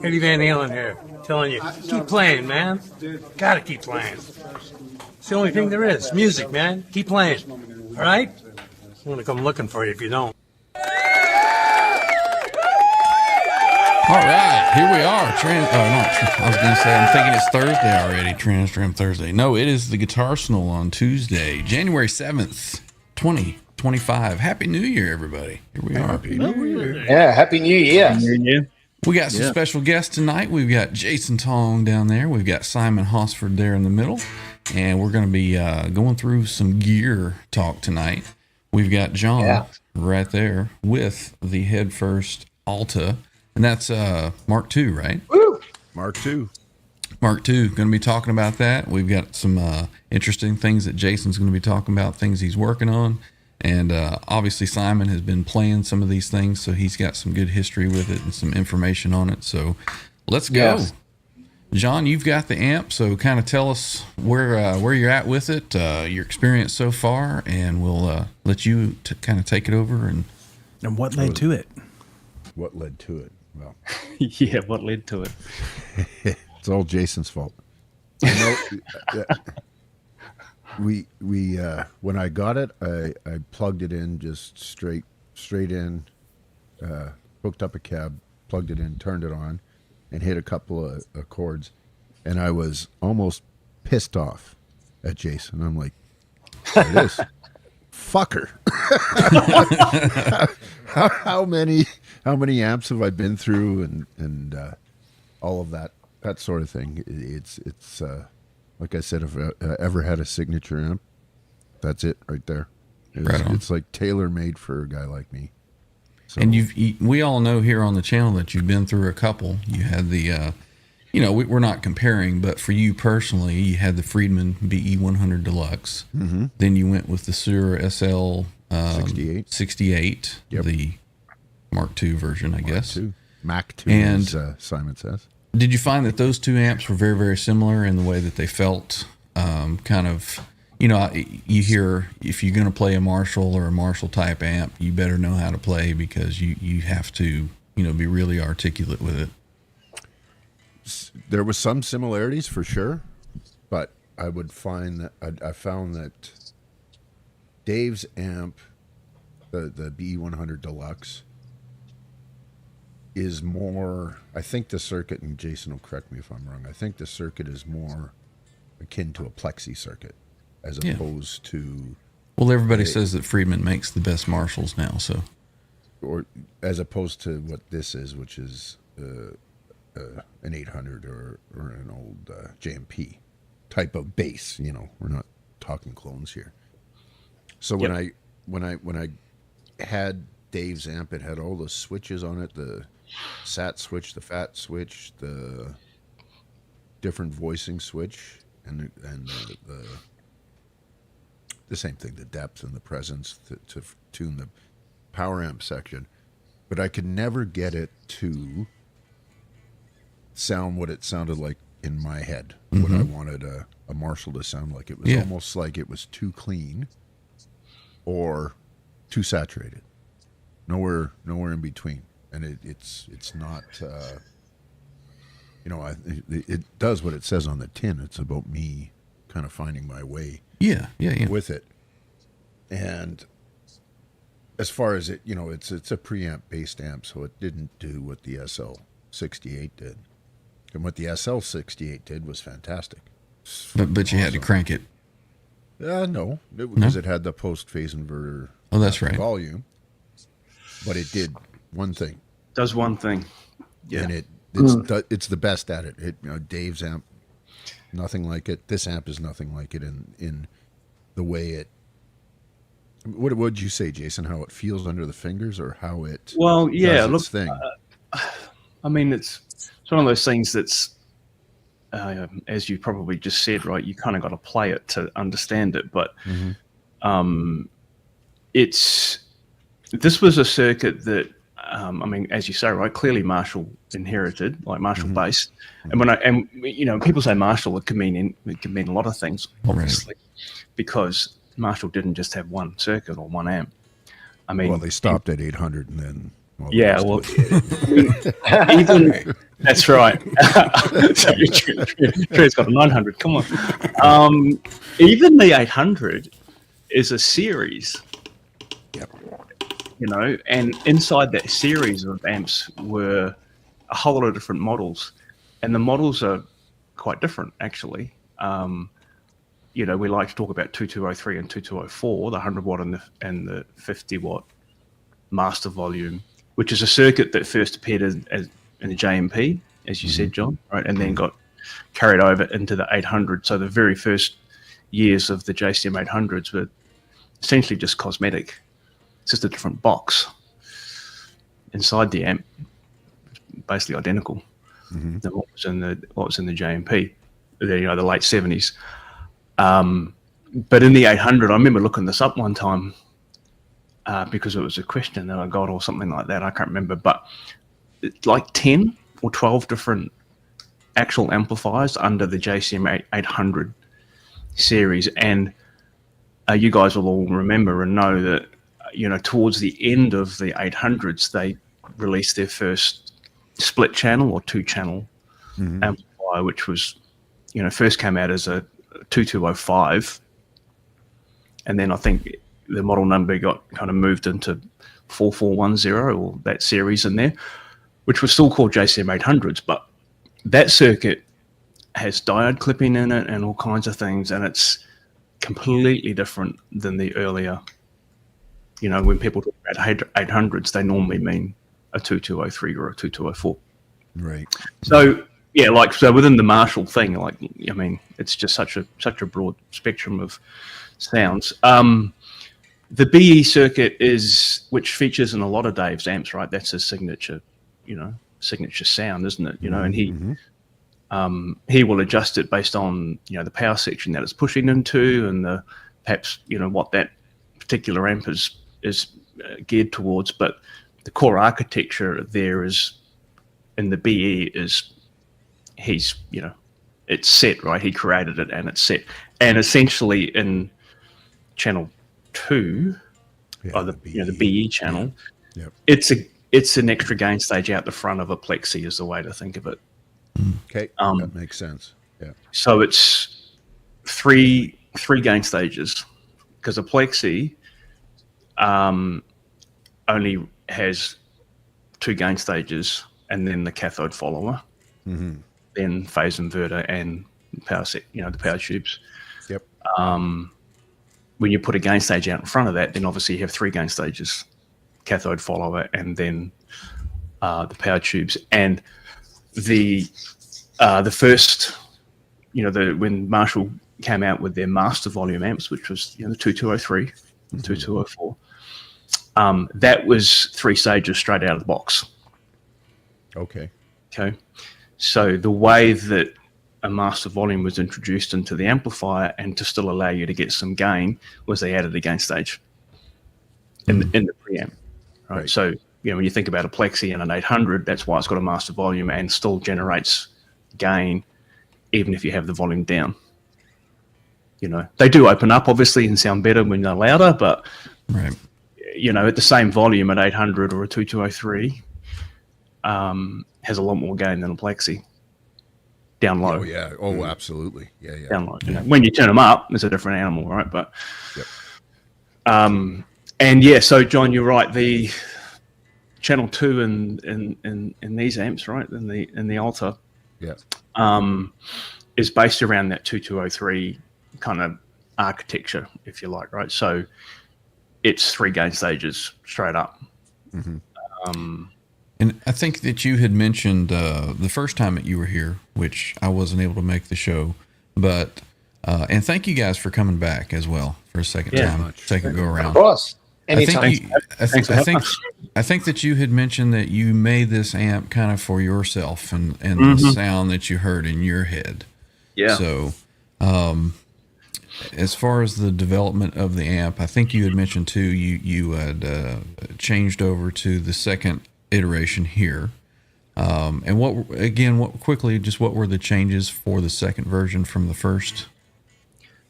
Eddie Van Halen here, telling you, keep playing, man. Gotta keep playing. It's the only thing there is. Music, man. Keep playing. All right? I'm gonna come looking for you if you don't. All right, here we are. I was going to say, I'm thinking it's Thursday already, Transdram Thursday. No, it is the Guitarsenal on Tuesday, January 7th, 2025. Happy New Year, everybody. Here we are. Happy New Year. Yeah, Happy New Year. Happy New Year. We got some special guests tonight. We've got Jason Tong down there. We've got Simon Hosford there in the middle. And we're going to be going through some gear talk tonight. We've got John right there with the Headfirst Alta. And that's Mark II, right? Woo! Mark II. Mark II, going to be talking about that. We've got some interesting things that Jason's going to be talking about, things he's working on. And obviously Simon has been playing some of these things, so he's got some good history with it and some information on it. So let's go. Yes. John, you've got the amp, so kind of tell us where you're at with it, your experience so far, and we'll let you kind of take it over. And what led to it? What led to it? Well, yeah, what led to it? it's all Jason's fault. We when I got it, I plugged it in just straight in, hooked up a cab, plugged it in, turned it on, and hit a couple of chords, and I was almost pissed off at Jason. I'm like, this fucker. how many amps have I been through and all of that sort of thing. It's like I said, if I ever had a signature amp, that's it right there. It's like tailor-made for a guy like me. So, and we all know here on the channel that you've been through a couple. You had the, we're not comparing, but for you personally, you had the Friedman BE100 Deluxe. Mm-hmm. Then you went with the Shure SL 68, the Mark II version, I guess. Mac 2, as Simon says. Did you find that those two amps were very, very similar in the way that they felt? Kind of, you hear if you're going to play a Marshall or a Marshall type amp, you better know how to play because you have to, be really articulate with it. There was some similarities for sure, but I would find that I found that Dave's amp, the BE100 Deluxe, is more, I think the circuit, and Jason will correct me if I'm wrong, I think the circuit is more akin to a plexi circuit as opposed to... Well, everybody says that Friedman makes the best Marshalls now, so... Or as opposed to what this is, which is an 800 or an old JMP type of bass, we're not talking clones here. So when I had Dave's amp, it had all the switches on it, the SAT switch, the FAT switch, the different voicing switch, and the same thing, the depth and the presence to tune the power amp section. But I could never get it to sound what it sounded like in my head, what I wanted a Marshall to sound like. It was almost like it was too clean or too saturated. Nowhere in between. And it's not, it does what it says on the tin. It's about me kind of finding my way with it. And as far as it, it's a preamp based amp, so it didn't do what the SL68 did. And what the SL68 did was fantastic. But you had to crank it. No, because it had the post-phase inverter. Oh, that's right. Volume. But it did one thing. Does one thing. Yeah. And it's the best at it. Dave's amp, nothing like it. This amp is nothing like it in the way it... What would you say, Jason? How it feels under the fingers, or how it does its thing? I mean, it's one of those things that's, as you probably just said, right? You kind of got to play it to understand it. But this was a circuit that, as you say, right? Clearly, Marshall inherited, like Marshall bass. And people say Marshall, it can mean a lot of things, obviously, because Marshall didn't just have one circuit or one amp. Well, they stopped at 800 and then Well, Yeah, well, even that's right. So Trey's got a 900. Come on. Even the 800 is a series, Yep. and inside that series of amps were a whole lot of different models, and the models are quite different actually. We like to talk about 2203 and 2204, the 100 watt and the 50 watt master volume, which is a circuit that first appeared as in the JMP, as you said, John, right, and then got carried over into the 800. So the very first years of the JCM 800s were essentially just cosmetic. It's just a different box inside the amp, basically identical than what was in the JMP, the late 70s. But in the 800, I remember looking this up one time because it was a question that I got or something like that. I can't remember, but it's like 10 or 12 different actual amplifiers under the JCM 800 series. And you guys will all remember and know that, towards the end of the 800s, they released their first split channel or two channel amplifier, which was, first came out as a 2205. And then I think the model number got kind of moved into 4410 or that series in there, which was still called JCM 800s. But that circuit has diode clipping in it and all kinds of things, and it's completely different than the earlier. When people talk about 800s, they normally mean a 2203 or a 2204. Right. So yeah, so within the Marshall thing, it's just such a broad spectrum of sounds. The BE circuit which features in a lot of Dave's amps, right? That's his signature, signature sound, isn't it? And he will adjust it based on the power section that it's pushing into, and perhaps what that particular amp is geared towards. But the core architecture there is in the BE is it's set, right? He created it and it's set, and essentially in channel 2 or the BE channel, it's an extra gain stage out the front of a plexi is the way to think of it. Okay, that makes sense. Yeah. So it's three gain stages, because a plexi only has 2 gain stages, and then the cathode follower, then phase inverter and power set, the power tubes. Yep. When you put a gain stage out in front of that, then obviously you have 3 gain stages, cathode follower, and then the power tubes. And the first, when Marshall came out with their master volume amps, which was the 2203 and 2204, that was 3 stages straight out of the box. Okay. So the way that a master volume was introduced into the amplifier, and to still allow you to get some gain, was they added a gain stage in the preamp. Right. So when you think about a plexi and an 800, that's why it's got a master volume and still generates gain, even if you have the volume down. They do open up obviously and sound better when they're louder, but right. At the same volume, an 800 or a 2203 has a lot more gain than a plexi. Down low. Oh yeah. Oh, absolutely. Yeah. Down low. When you turn them up, it's a different animal, right? But so John, you're right. The channel 2 in these amps, right, in the Alta, is based around that 2203 kind of architecture, if you like, right? So it's 3 gain stages straight up. And I think that you had mentioned the first time that you were here, which I wasn't able to make the show, but and thank you guys for coming back as well for a second time, second go around. Of course, anytime. I think that you had mentioned that you made this amp kind of for yourself and the sound that you heard in your head. Yeah. So, as far as the development of the amp, I think you had mentioned too, you had changed over to the second iteration here. And what were the changes for the second version from the first?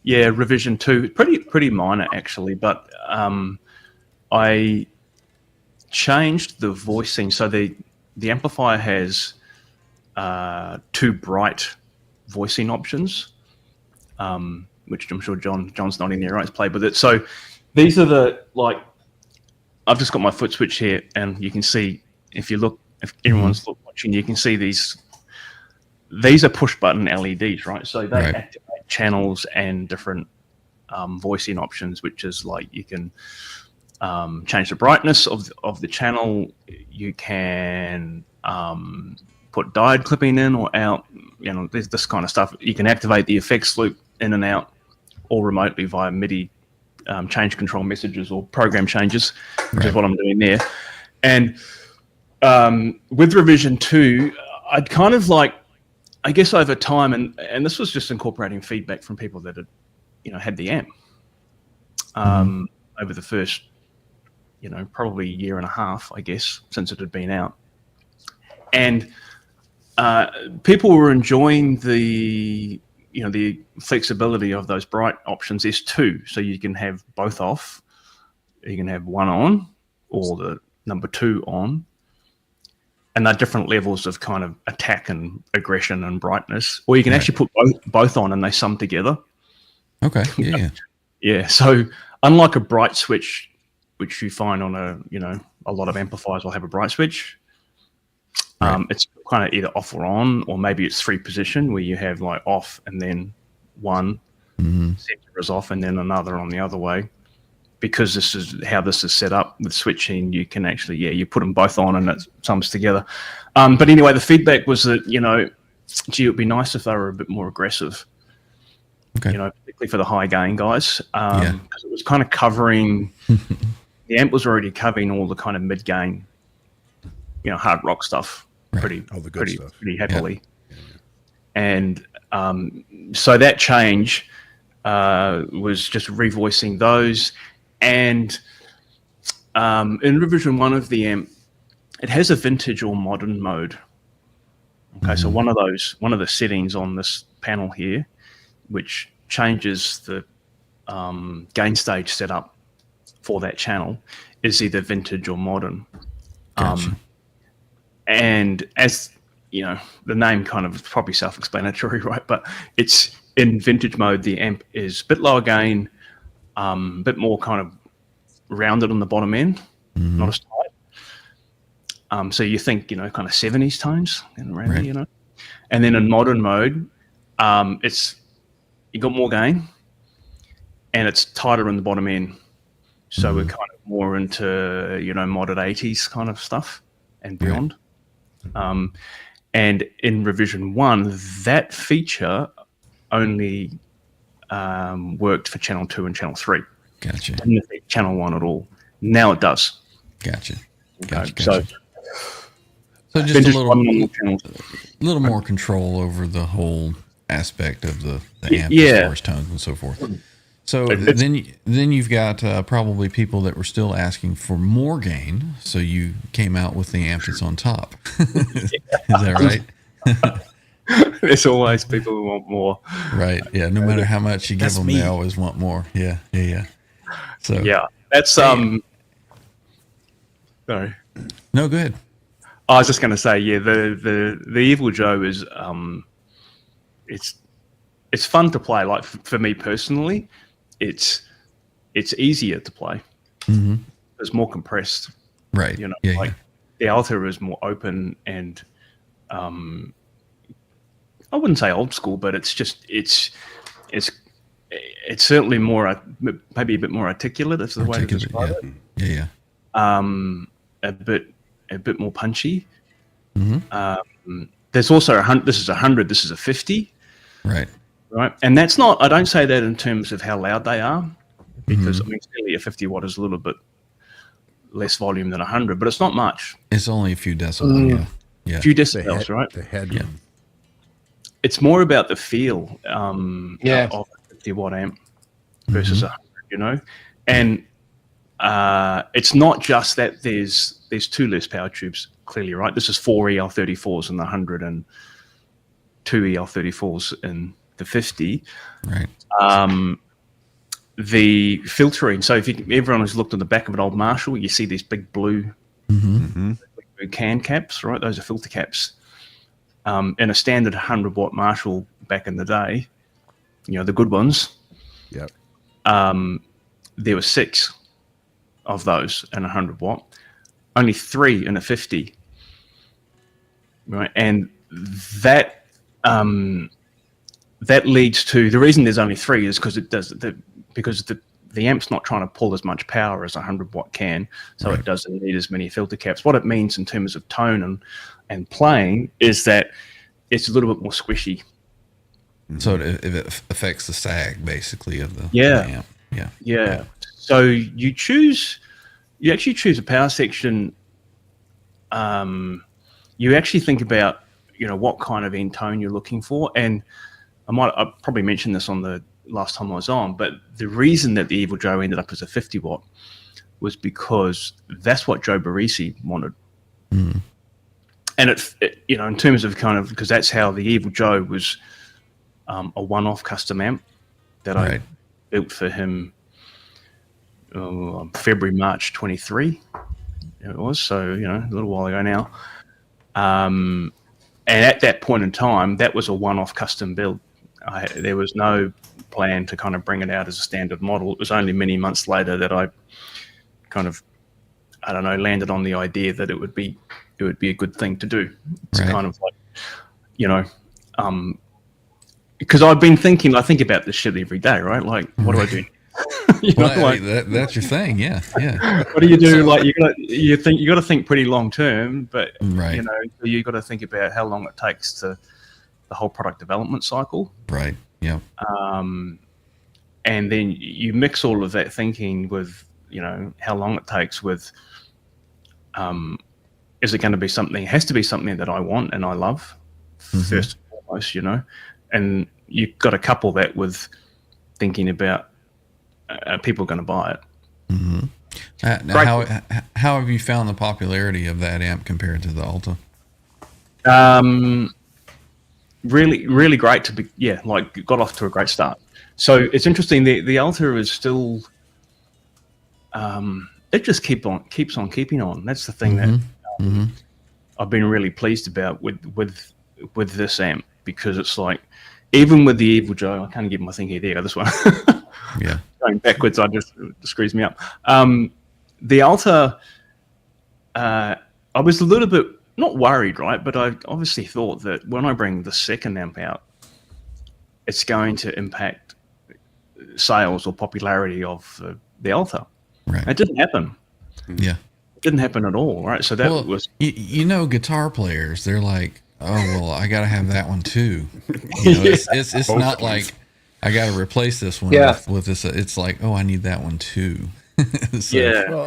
Yeah, revision 2, pretty minor actually, but I changed the voicing. So the amplifier has 2 bright voicing options, which I'm sure John's not in there, right? He's played with it. So these are the, like, I've just got my foot switch here, and you can see, if everyone's watching, you can see these are push button LEDs, right? So they activate channels and different voicing options, which is like you can change the brightness of the channel. You can put diode clipping in or out. You know, there's this kind of stuff. You can activate the effects loop in and out, or remotely via MIDI change control messages or program changes, which is what I'm doing there. And with revision 2, I'd kind of like, I guess over time, and this was just incorporating feedback from people that had, had the amp over the first, probably year and a half, I guess, since it had been out. And people were enjoying the flexibility of those bright options. There's 2, so you can have both off. You can have one on, or the number 2 on. And they're different levels of kind of attack and aggression and brightness. Or you can actually put both on and they sum together. Okay, yeah. Yeah, so unlike a bright switch, which you find on a lot of amplifiers will have a bright switch, it's kind of either off or on, or maybe it's 3 position where you have like off and then one sector is off and then another on the other way. Because this is how this is set up with switching, you can actually, you put them both on and it sums together. But anyway, the feedback was that, gee, it would be nice if they were a bit more aggressive, particularly for the high gain guys. Because it was kind of covering, the amp was already covering all the kind of mid gain, hard rock stuff pretty happily. Yeah. And so that change was just revoicing those. And in revision 1 of the amp, it has a vintage or modern mode. Okay, so one of the settings on this panel here, which changes the gain stage setup for that channel, is either vintage or modern. Gotcha. And as the name kind of is probably self-explanatory, right? But it's in vintage mode. The amp is a bit lower gain, a bit more kind of rounded on the bottom end, not as tight. So you think, kind of 70s tones and around there, And then in modern mode, you got more gain and it's tighter in the bottom end. So we're kind of more into, modded 80s kind of stuff and beyond. And in revision 1, that feature only worked for channel 2 and channel 3. Gotcha. Didn't affect channel 1 at all. Now it does. Gotcha. So just a little more control over the whole aspect of the amp as far as tones and so forth. So then you've got probably people that were still asking for more gain, so you came out with the amp that's on top. Is that right? There's always people who want more. Right. Yeah. No matter how much you give them, they always want more. Yeah. So that's sorry. No, go ahead. I was just going to say, the Evil Joe is it's fun to play. Like for me personally, it's easier to play. It's more compressed. Right. The alto is more open and I wouldn't say old school, but it's certainly more, maybe a bit more articulate. Is the way to describe it. Yeah. A bit more punchy. There's also this is 100. This is a 50. Right. And that's not. I don't say that in terms of how loud they are, because I mean, clearly a 50 watt is a little bit less volume than 100, but it's not much. It's only a few decibels. A few decibels, right? The head. It's more about the feel of a 50 watt amp versus 100, and it's not just that there's 2 less power tubes, clearly, right? This is 4 EL34s in the 100 and 2 EL34s in the 50. Right. The filtering. So if everyone has looked at the back of an old Marshall, you see these big blue can caps, right? Those are filter caps. In a standard 100-watt Marshall back in the day, the good ones, Yep. there were 6 of those in a 100-watt, only 3 in a 50, right? And that leads to the reason there's only 3 is because the amp's not trying to pull as much power as a 100-watt can, so It doesn't need as many filter caps. What it means in terms of tone and playing is that it's a little bit more squishy. So it affects the sag basically of the amp. Yeah. So you actually choose a power section. You actually think about what kind of end tone you're looking for, and I probably mentioned this on the last time I was on, but the reason that the Evil Joe ended up as a 50-watt was because that's what Joe Barresi wanted. And it in terms of because that's how the Evil Joe was a one-off custom amp that I built for him February, March 23. It was, so, a little while ago now. And at that point in time, that was a one-off custom build. There was no plan to kind of bring it out as a standard model. It was only many months later that I kind of, landed on the idea that it would be a good thing to do. It's kind of like, because I've been thinking, I think about this shit every day, right? Like, what do I do? That's your thing, yeah. What do you do? Like, you got to think pretty long term, but you got to think about how long it takes to the whole product development cycle. Right. Yeah. And then you mix all of that thinking with, how long it takes with, is it going to be something? It has to be something that I want and I love first and foremost, and you've got to couple that with thinking about people going to buy it. Now, how have you found the popularity of that amp compared to the Alta? Really, really great to be. Yeah, got off to a great start. So it's interesting. The Alta is still. It just keeps on keeping on. That's the thing that I've been really pleased about with this amp, because it's like, even with the Evil Joe, I can't get my thingy there. This one. Yeah. Going backwards, it screws me up. The Alta, I was a little bit not worried, right? But I obviously thought that when I bring the second amp out, it's going to impact sales or popularity of the Alta. Right. It didn't happen. Yeah. It didn't happen at all, right? So that was... guitar players, they're like, oh, well, I got to have that one too. It's not like I got to replace this one with this. It's like, oh, I need that one too. So, Well,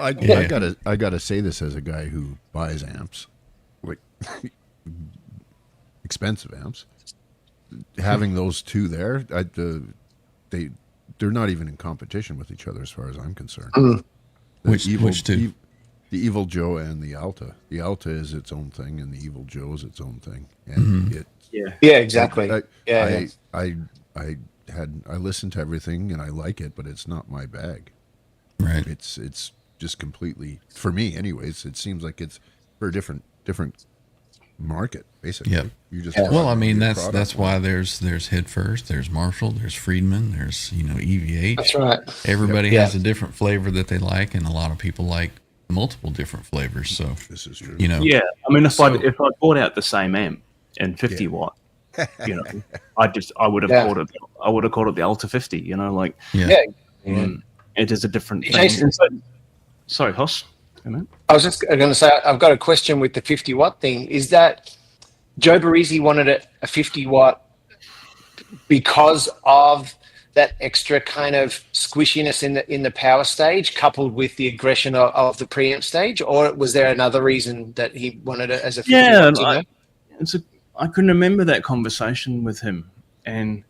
I gotta say this as a guy who buys amps, like expensive amps. Having those two there, they're not even in competition with each other as far as I'm concerned. Which two? The Evil Joe and the Alta. The Alta is its own thing, and the Evil Joe is its own thing. And exactly. I listened to everything and I like it, but it's not my bag. Right. It's just completely, for me anyways, it seems like it's for a different market, basically. Yeah. You just well, I mean, that's why there's Headfirst, there's Marshall, there's Friedman, there's EVH. That's right. Everybody has a different flavor that they like, and a lot of people like multiple different flavors. So this is true. Yeah. I mean, if I bought out the same amp in 50 watt, I would have called it the Alta 50. It is a different thing. Jason, sorry, Hoss. I was just going to say, I've got a question with the 50 watt thing. Is that Joe Barresi wanted it a 50 watt because of that extra kind of squishiness in the power stage, coupled with the aggression of the preamp stage, or was there another reason that he wanted it as a 50 watt? I can remember that conversation with him, and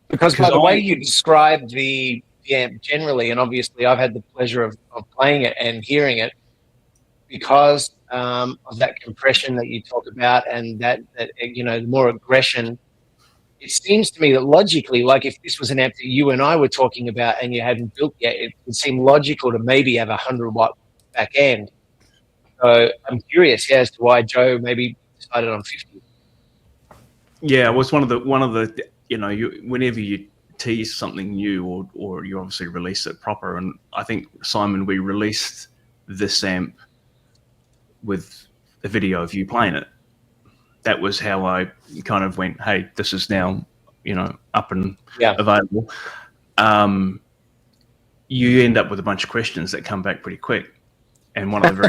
because by the way you described the amp generally, and obviously I've had the pleasure of playing it and hearing it, because of that compression that you talk about, and that more aggression. It seems to me that logically, like if this was an amp that you and I were talking about and you hadn't built yet, it would seem logical to maybe have a 100 watt back end. So I'm curious, as to why Joe maybe decided on 50. Yeah, it was one of the whenever you tease something new or you obviously release it proper, and I think, Simon, we released this amp with a video of you playing it. That was how I kind of went, hey, this is now, up and available. You end up with a bunch of questions that come back pretty quick. And one of the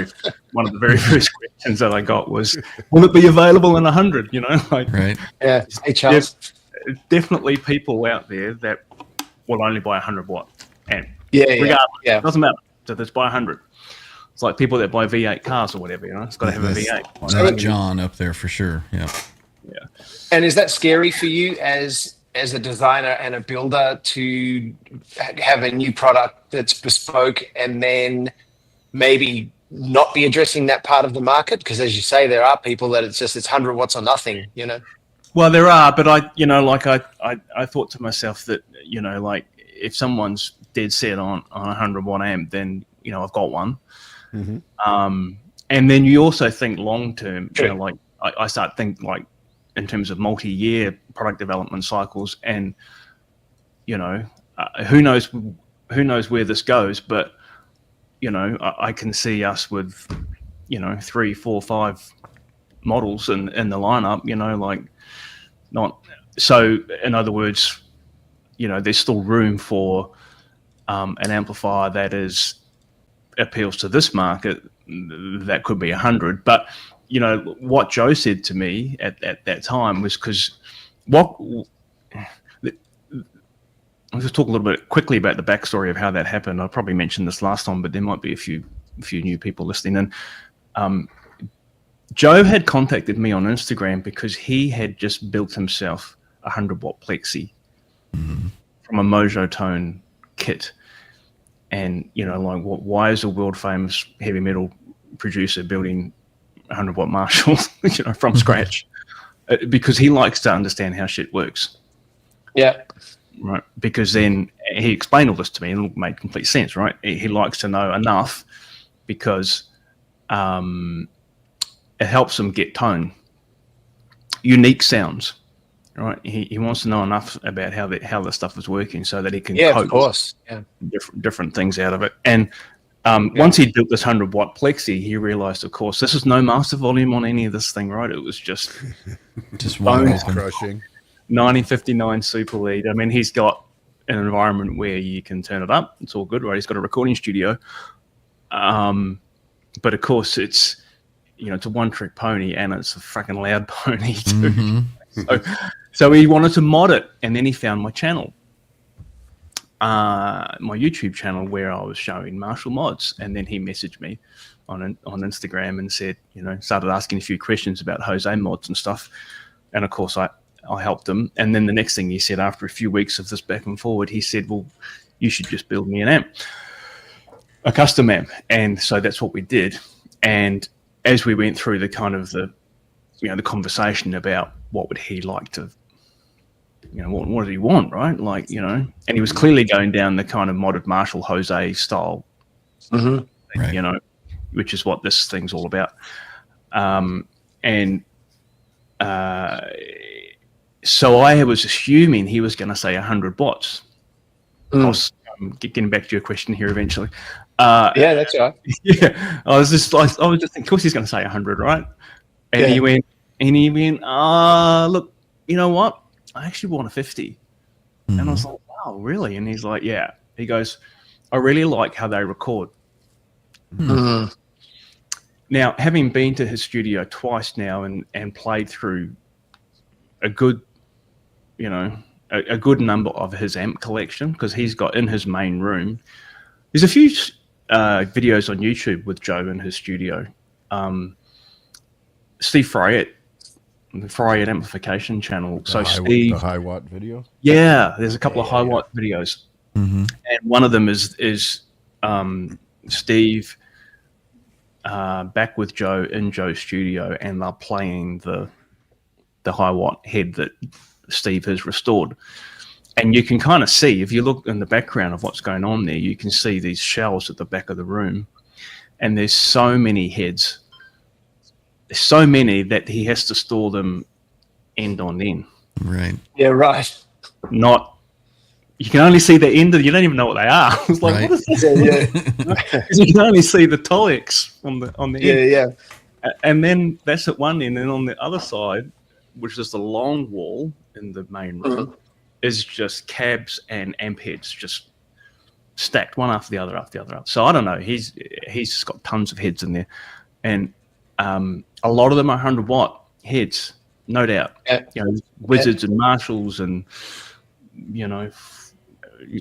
very first questions that I got was, will it be available in 100? Right. Yeah. Hey, Charles. Definitely people out there that will only buy 100-watt amp. Yeah. It doesn't matter. So let's buy 100. It's like people that buy V8 cars or whatever, It's got to have a V8. That's John up there for sure. Yeah. Yeah. And is that scary for you as a designer and a builder to have a new product that's bespoke and then maybe not be addressing that part of the market? Because as you say, there are people that it's 100 watts or nothing, Well, there are, but I thought to myself that, if someone's dead set on a 100-watt amp, then, I've got one. Mm-hmm. And then you also think long term, I start thinking in terms of multi-year product development cycles, and who knows where this goes, but I can see us with 3, 4, 5 models in the lineup, not so. In other words, there's still room for an amplifier that appeals to this market that could be 100. But what Joe said to me at that time was, because I'll just talk a little bit quickly about the backstory of how that happened. I probably mentioned this last time, but there might be a few new people listening. And Joe had contacted me on Instagram because he had just built himself a 100-watt plexi from a Mojo Tone kit. And, why is a world famous heavy metal producer building 100-watt Marshalls, from scratch? Because he likes to understand how shit works. Yeah. Right. Because then he explained all this to me and it made complete sense, right? He likes to know enough because it helps him get tone, unique sounds, right? He wants to know enough about how the stuff is working so that he can cope, of course, different things out of it. And once he built this 100-watt plexi, he realized, of course, this is no master volume on any of this thing, right? It was just wide crushing. 1959 super lead. I mean, he's got an environment where you can turn it up. It's all good, right? He's got a recording studio. But of course, it's a one-trick pony, and it's a fucking loud pony too. Mm-hmm. So he wanted to mod it, and then he found my channel, my YouTube channel, where I was showing Marshall mods, and then he messaged me on Instagram and said, started asking a few questions about Jose mods and stuff, and of course I helped him. And then the next thing he said, after a few weeks of this back and forward, he said, well, you should just build me an amp, a custom amp. And so that's what we did. And as we went through the kind of the conversation about what would he like to, what did he want, right? And he was clearly going down the kind of modded Marshall Jose style, right. Which is what this thing's all about. So I was assuming he was going to say 100 watts. Getting back to your question here eventually. Yeah, that's right. Yeah, I was just thinking, of course he's going to say 100, right? And he went, look, you know what? I actually want a 50. And I was like, wow, really? And he's like, yeah. He goes, I really like how they record. Now, having been to his studio twice now and played through a good number of his amp collection, because he's got in his main room, there's a few videos on YouTube with Joe in his studio. Steve Fryatt, the Fryatt Amplification channel. The high watt video. Yeah, there's a couple of high watt videos, and one of them is Steve back with Joe in Joe's studio, and they're playing the high watt head that Steve has restored. And you can kind of see, if you look in the background of what's going on there, you can see these shelves at the back of the room. and there's so many heads. There's so many that he has to store them end on end. Right. Yeah, right. Not, you can only see the end of, you don't even know what they are. It's like, Right. what is this? Yeah, Because you can only see the Tolex on the yeah, end. yeah. And then that's at one end, and on the other side, which is the long wall in the main room, is just cabs and amp heads just stacked one after the other after the other. So I don't know. He's just got tons of heads in there, and a lot of them are 100-watt heads, no doubt. Yeah. You know, Wizards and Marshalls and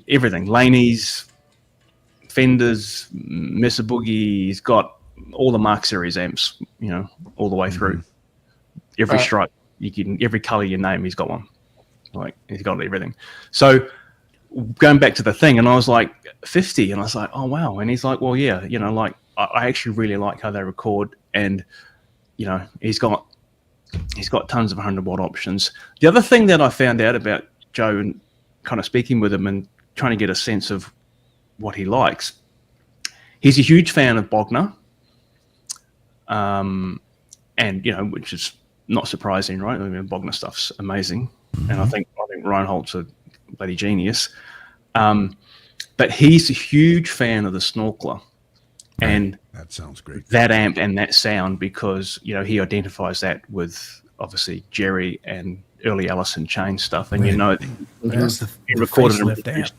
everything. Laneys, Fenders, Mesa Boogie. He's got all the Mark Series amps, all the way through. Every Right. stripe every color you name, he's got one. Like, he's got everything. So going back to the thing, and I was like 50, and I was like, oh wow. And he's like, well, yeah, like I actually really like how they record, and he's got tons of 100-watt options. The other thing that I found out about Joe, and kind of speaking with him and trying to get a sense of what he likes, he's a huge fan of Bogner. And which is not surprising, right? I mean, Bogner stuff's amazing, and I think Reinhold's a bloody genius. But he's a huge fan of the Snorkeler, and That sounds great. that amp and that sound, because he identifies that with obviously Jerry and early Allison Chain stuff, and That's he the recorded and facelift amp. produced.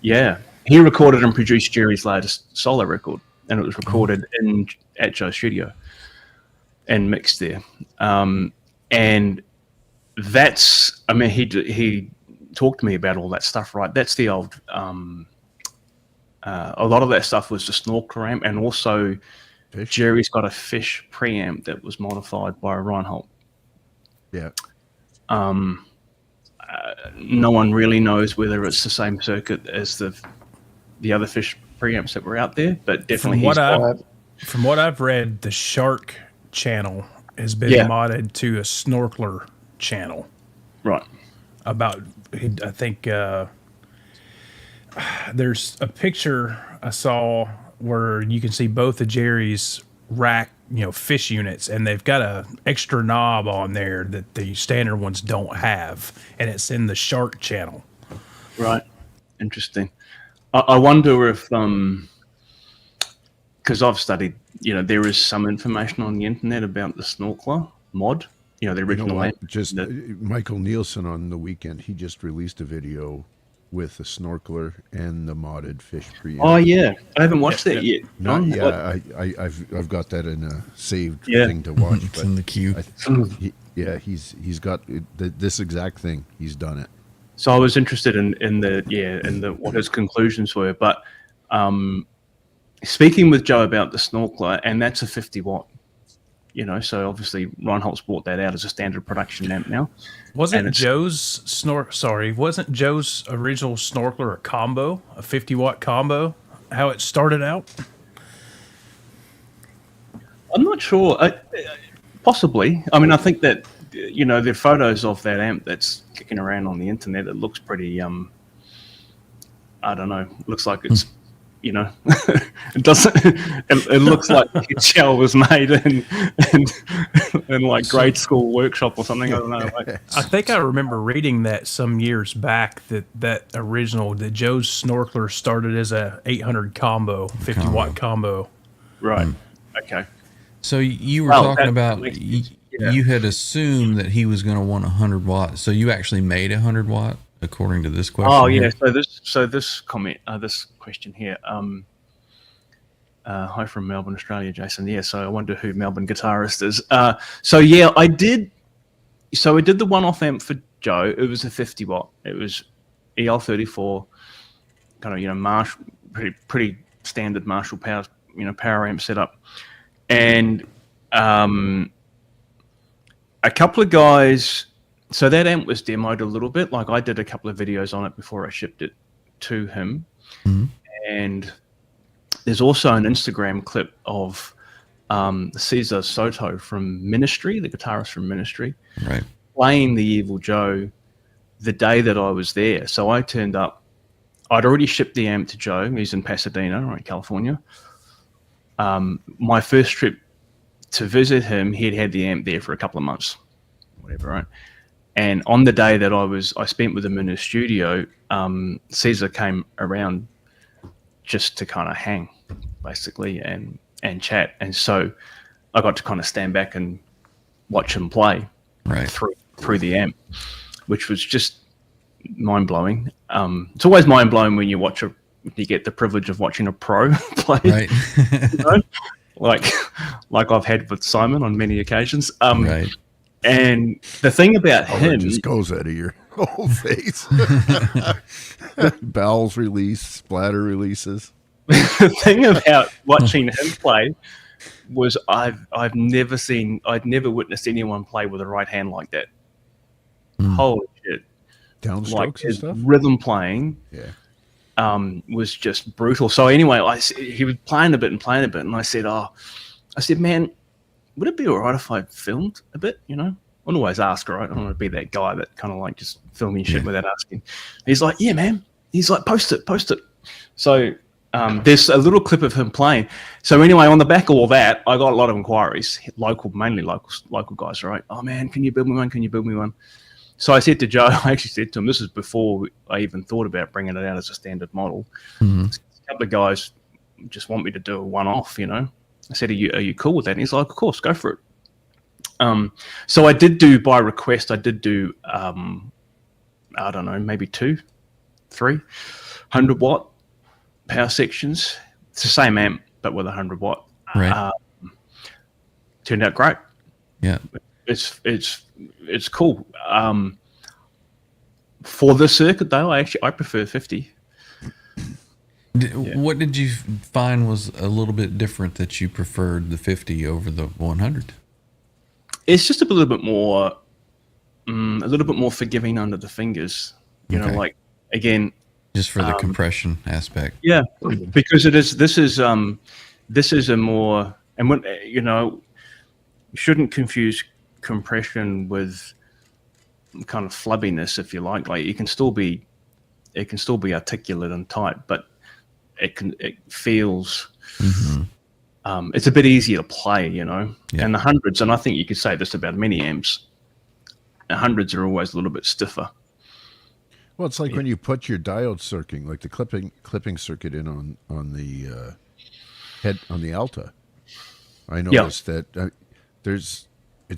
Yeah, he recorded and produced Jerry's latest solo record, and it was recorded at Joe's studio and mixed there. And that's, I mean, he talked to me about all that stuff, right? That's the old, a lot of that stuff was the Snorkeler amp, and also Fish. Jerry's got a Fish preamp that was modified by Reinhold. Yeah. No one really knows whether it's the same circuit as the other Fish preamps that were out there, but definitely From what I've read, the Shark channel has been modded to a Snorkeler channel. right. I think there's a picture I saw where you can see both of Jerry's rack, fish units, and they've got a extra knob on there that the standard ones don't have, and it's in the Shark channel. Right. Interesting. I wonder if, because I've studied, there is some information on the internet about the Snorkeler mod, the original what? amp. Just Michael Nielsen on the weekend, he just released a video with the Snorkeler and the modded Fish preamp. Oh yeah, I haven't watched that yet. I've got that in a saved Yeah. thing to watch. It's in the queue. He's got this exact thing. He's done it. So I was interested in what his conclusions were, but speaking with Joe about the Snorkeler, and that's a 50-watt. So obviously Reinhold's brought that out as a standard production amp now. Wasn't Joe's original Snorkeler a combo, a 50-watt combo? How it started out? I'm not sure. Possibly. I mean, I think that the photos of that amp that's kicking around on the internet, it looks pretty. I don't know. Looks like it's. It doesn't. It looks like its shell was made in like grade school workshop or something. I don't know. I think I remember reading that some years back that original, that Joe's Snorkeler started as a 800 combo, 50-watt combo. Right. Okay. So you were Well, talking that about makes sense. Yeah. you had assumed that he was going to want 100 watts. So you actually made 100 watt, according to this question. Oh yeah. here? So this comment, this question here. Hi from Melbourne, Australia, Jason. Yeah. So I wonder who Melbourne guitarist is. So yeah, I did. So I did the one-off amp for Joe. It was a 50-watt. It was EL34, kind of Marshall, pretty standard Marshall power amp setup, and a couple of guys. So that amp was demoed a little bit. Like, I did a couple of videos on it before I shipped it to him. Mm-hmm. And there's also an Instagram clip of Cesar Soto from Ministry, the guitarist from Ministry, Right. playing the Evil Joe the day that I was there. So I turned up. I'd already shipped the amp to Joe. He's in Pasadena, right, California. my first trip to visit him, he'd had the amp there for a couple of months, whatever, right? And on the day that I spent with him in his studio, Caesar came around just to kind of hang, basically, and chat. And so I got to kind of stand back and watch him play through the amp, which was just mind blowing. It's always mind blowing when you get the privilege of watching a pro play, Right. you know? like I've had with Simon on many occasions. Right. And the thing about him, it just goes out of your whole face. Bowels release, splatter releases. the thing about watching him play was I'd never witnessed anyone play with a right hand like that. Holy shit! Downstrokes Like and his stuff. rhythm playing, was just brutal. So anyway, he was playing a bit, and I said, man, would it be all right if I filmed a bit? You know, I always ask, right? I don't want to be that guy that kind of like just filming shit without asking. He's like, yeah, man. He's like, post it. So there's a little clip of him playing. So anyway, on the back of all that, I got a lot of inquiries, mainly local guys, right? Oh man, can you build me one? So I said to Joe, I actually said to him, this is before I even thought about bringing it out as a standard model. A couple of guys just want me to do a one-off, you know. I said, are you cool with that? And he's like, of course, go for it. So I did do, by request, I don't know, maybe 300 watt power sections. It's the same amp, but with 100 watt. Right. Turned out great. Yeah. It's cool. For the circuit though, I prefer 50. What did you find was a little bit different that you preferred the 50 over the 100? It's just a little bit more forgiving under the fingers. You know, like again, just for the compression aspect. Yeah, because this is a more, and when you know, you shouldn't confuse compression with kind of flubbiness, if you like. Like it can still be articulate and tight, but it feels it's a bit easier to play, you know. And the hundreds, and I think you could say this about many amps, the hundreds are always a little bit stiffer. Well, it's like when you put your diode circuit, like the clipping circuit in on the head on the Alta. I noticed that it's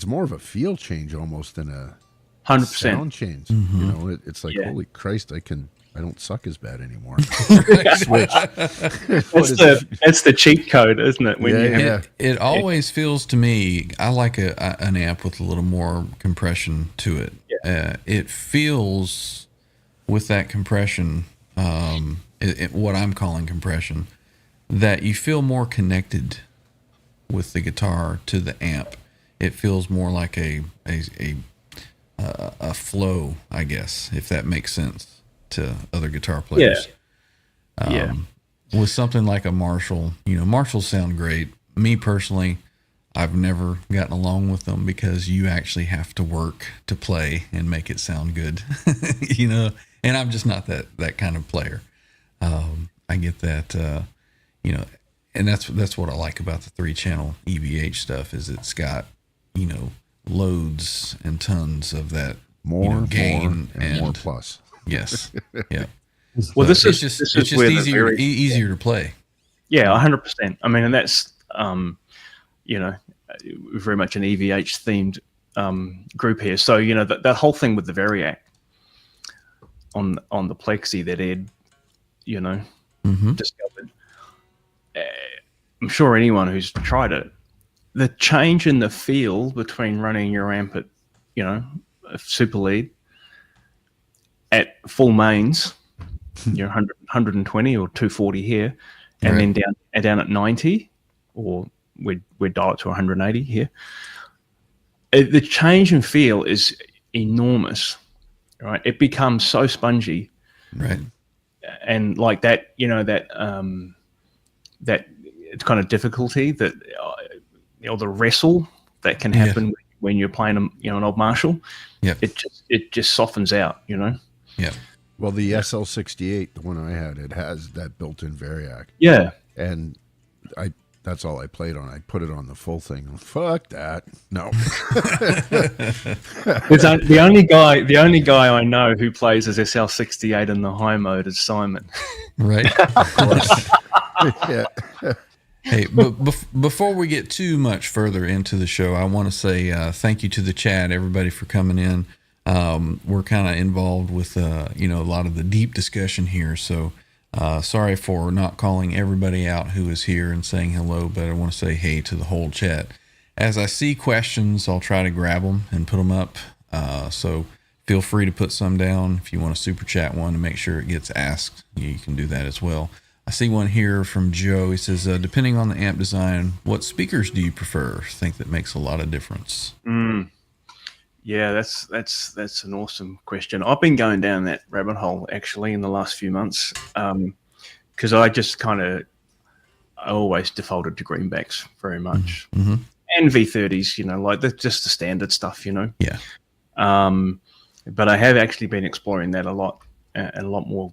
more of a feel change almost than a 100% sound change. You know, it's like holy Christ, I don't suck as bad anymore. Switch. That's the cheat code, isn't it? It always feels to me, I like an amp with a little more compression to it. It feels with that compression, what I'm calling compression, that you feel more connected with the guitar to the amp. It feels more like a flow, I guess, if that makes sense to other guitar players. With something like a Marshall, you know, Marshalls sound great. Me personally, I've never gotten along with them because you actually have to work to play and make it sound good, you know, and I'm just not that kind of player. I get that, you know, and that's what I like about the 3-channel EVH stuff is it's got, you know, loads and tons of that more gain and more plus. Yes. Yeah. Well, it's just easier to play. Yeah, 100%. I mean, and that's you know, very much an EVH themed group here. So you know that whole thing with the Variac on the Plexi that Ed, you know, discovered. I'm sure anyone who's tried it, the change in the feel between running your amp at, you know, a super lead at full mains, you know, 120 or 240 here, and then down at 90, or we'd dial it to 180 here. The change in feel is enormous, right? It becomes so spongy, right? And like that, you know, that kind of difficulty that, you know, the wrestle that can happen when you're playing an old Marshall. Yeah, it just softens out, you know. Yeah. Well, the SL68, the one I had, it has that built-in Variac. Yeah. And That's all I played on. I put it on the full thing. Fuck that. No. The only guy I know who plays as SL68 in the high mode is Simon. Right. Of course. Yeah. Hey, but before we get too much further into the show, I want to say thank you to the chat, everybody, for coming in. We're kind of involved with a lot of the deep discussion here, so sorry for not calling everybody out who is here and saying hello, but I want to say hey to the whole chat. As I see questions, I'll try to grab them and put them up. So feel free to put some down. If you want to super chat one to make sure it gets asked, you can do that as well. I see one here from Joe. He says, depending on the amp design, what speakers do you prefer? I think that makes a lot of difference. Yeah, that's an awesome question. I've been going down that rabbit hole actually in the last few months because I just I always defaulted to greenbacks very much, and V30s, like just the standard stuff, Yeah. But I have actually been exploring that a lot and a lot more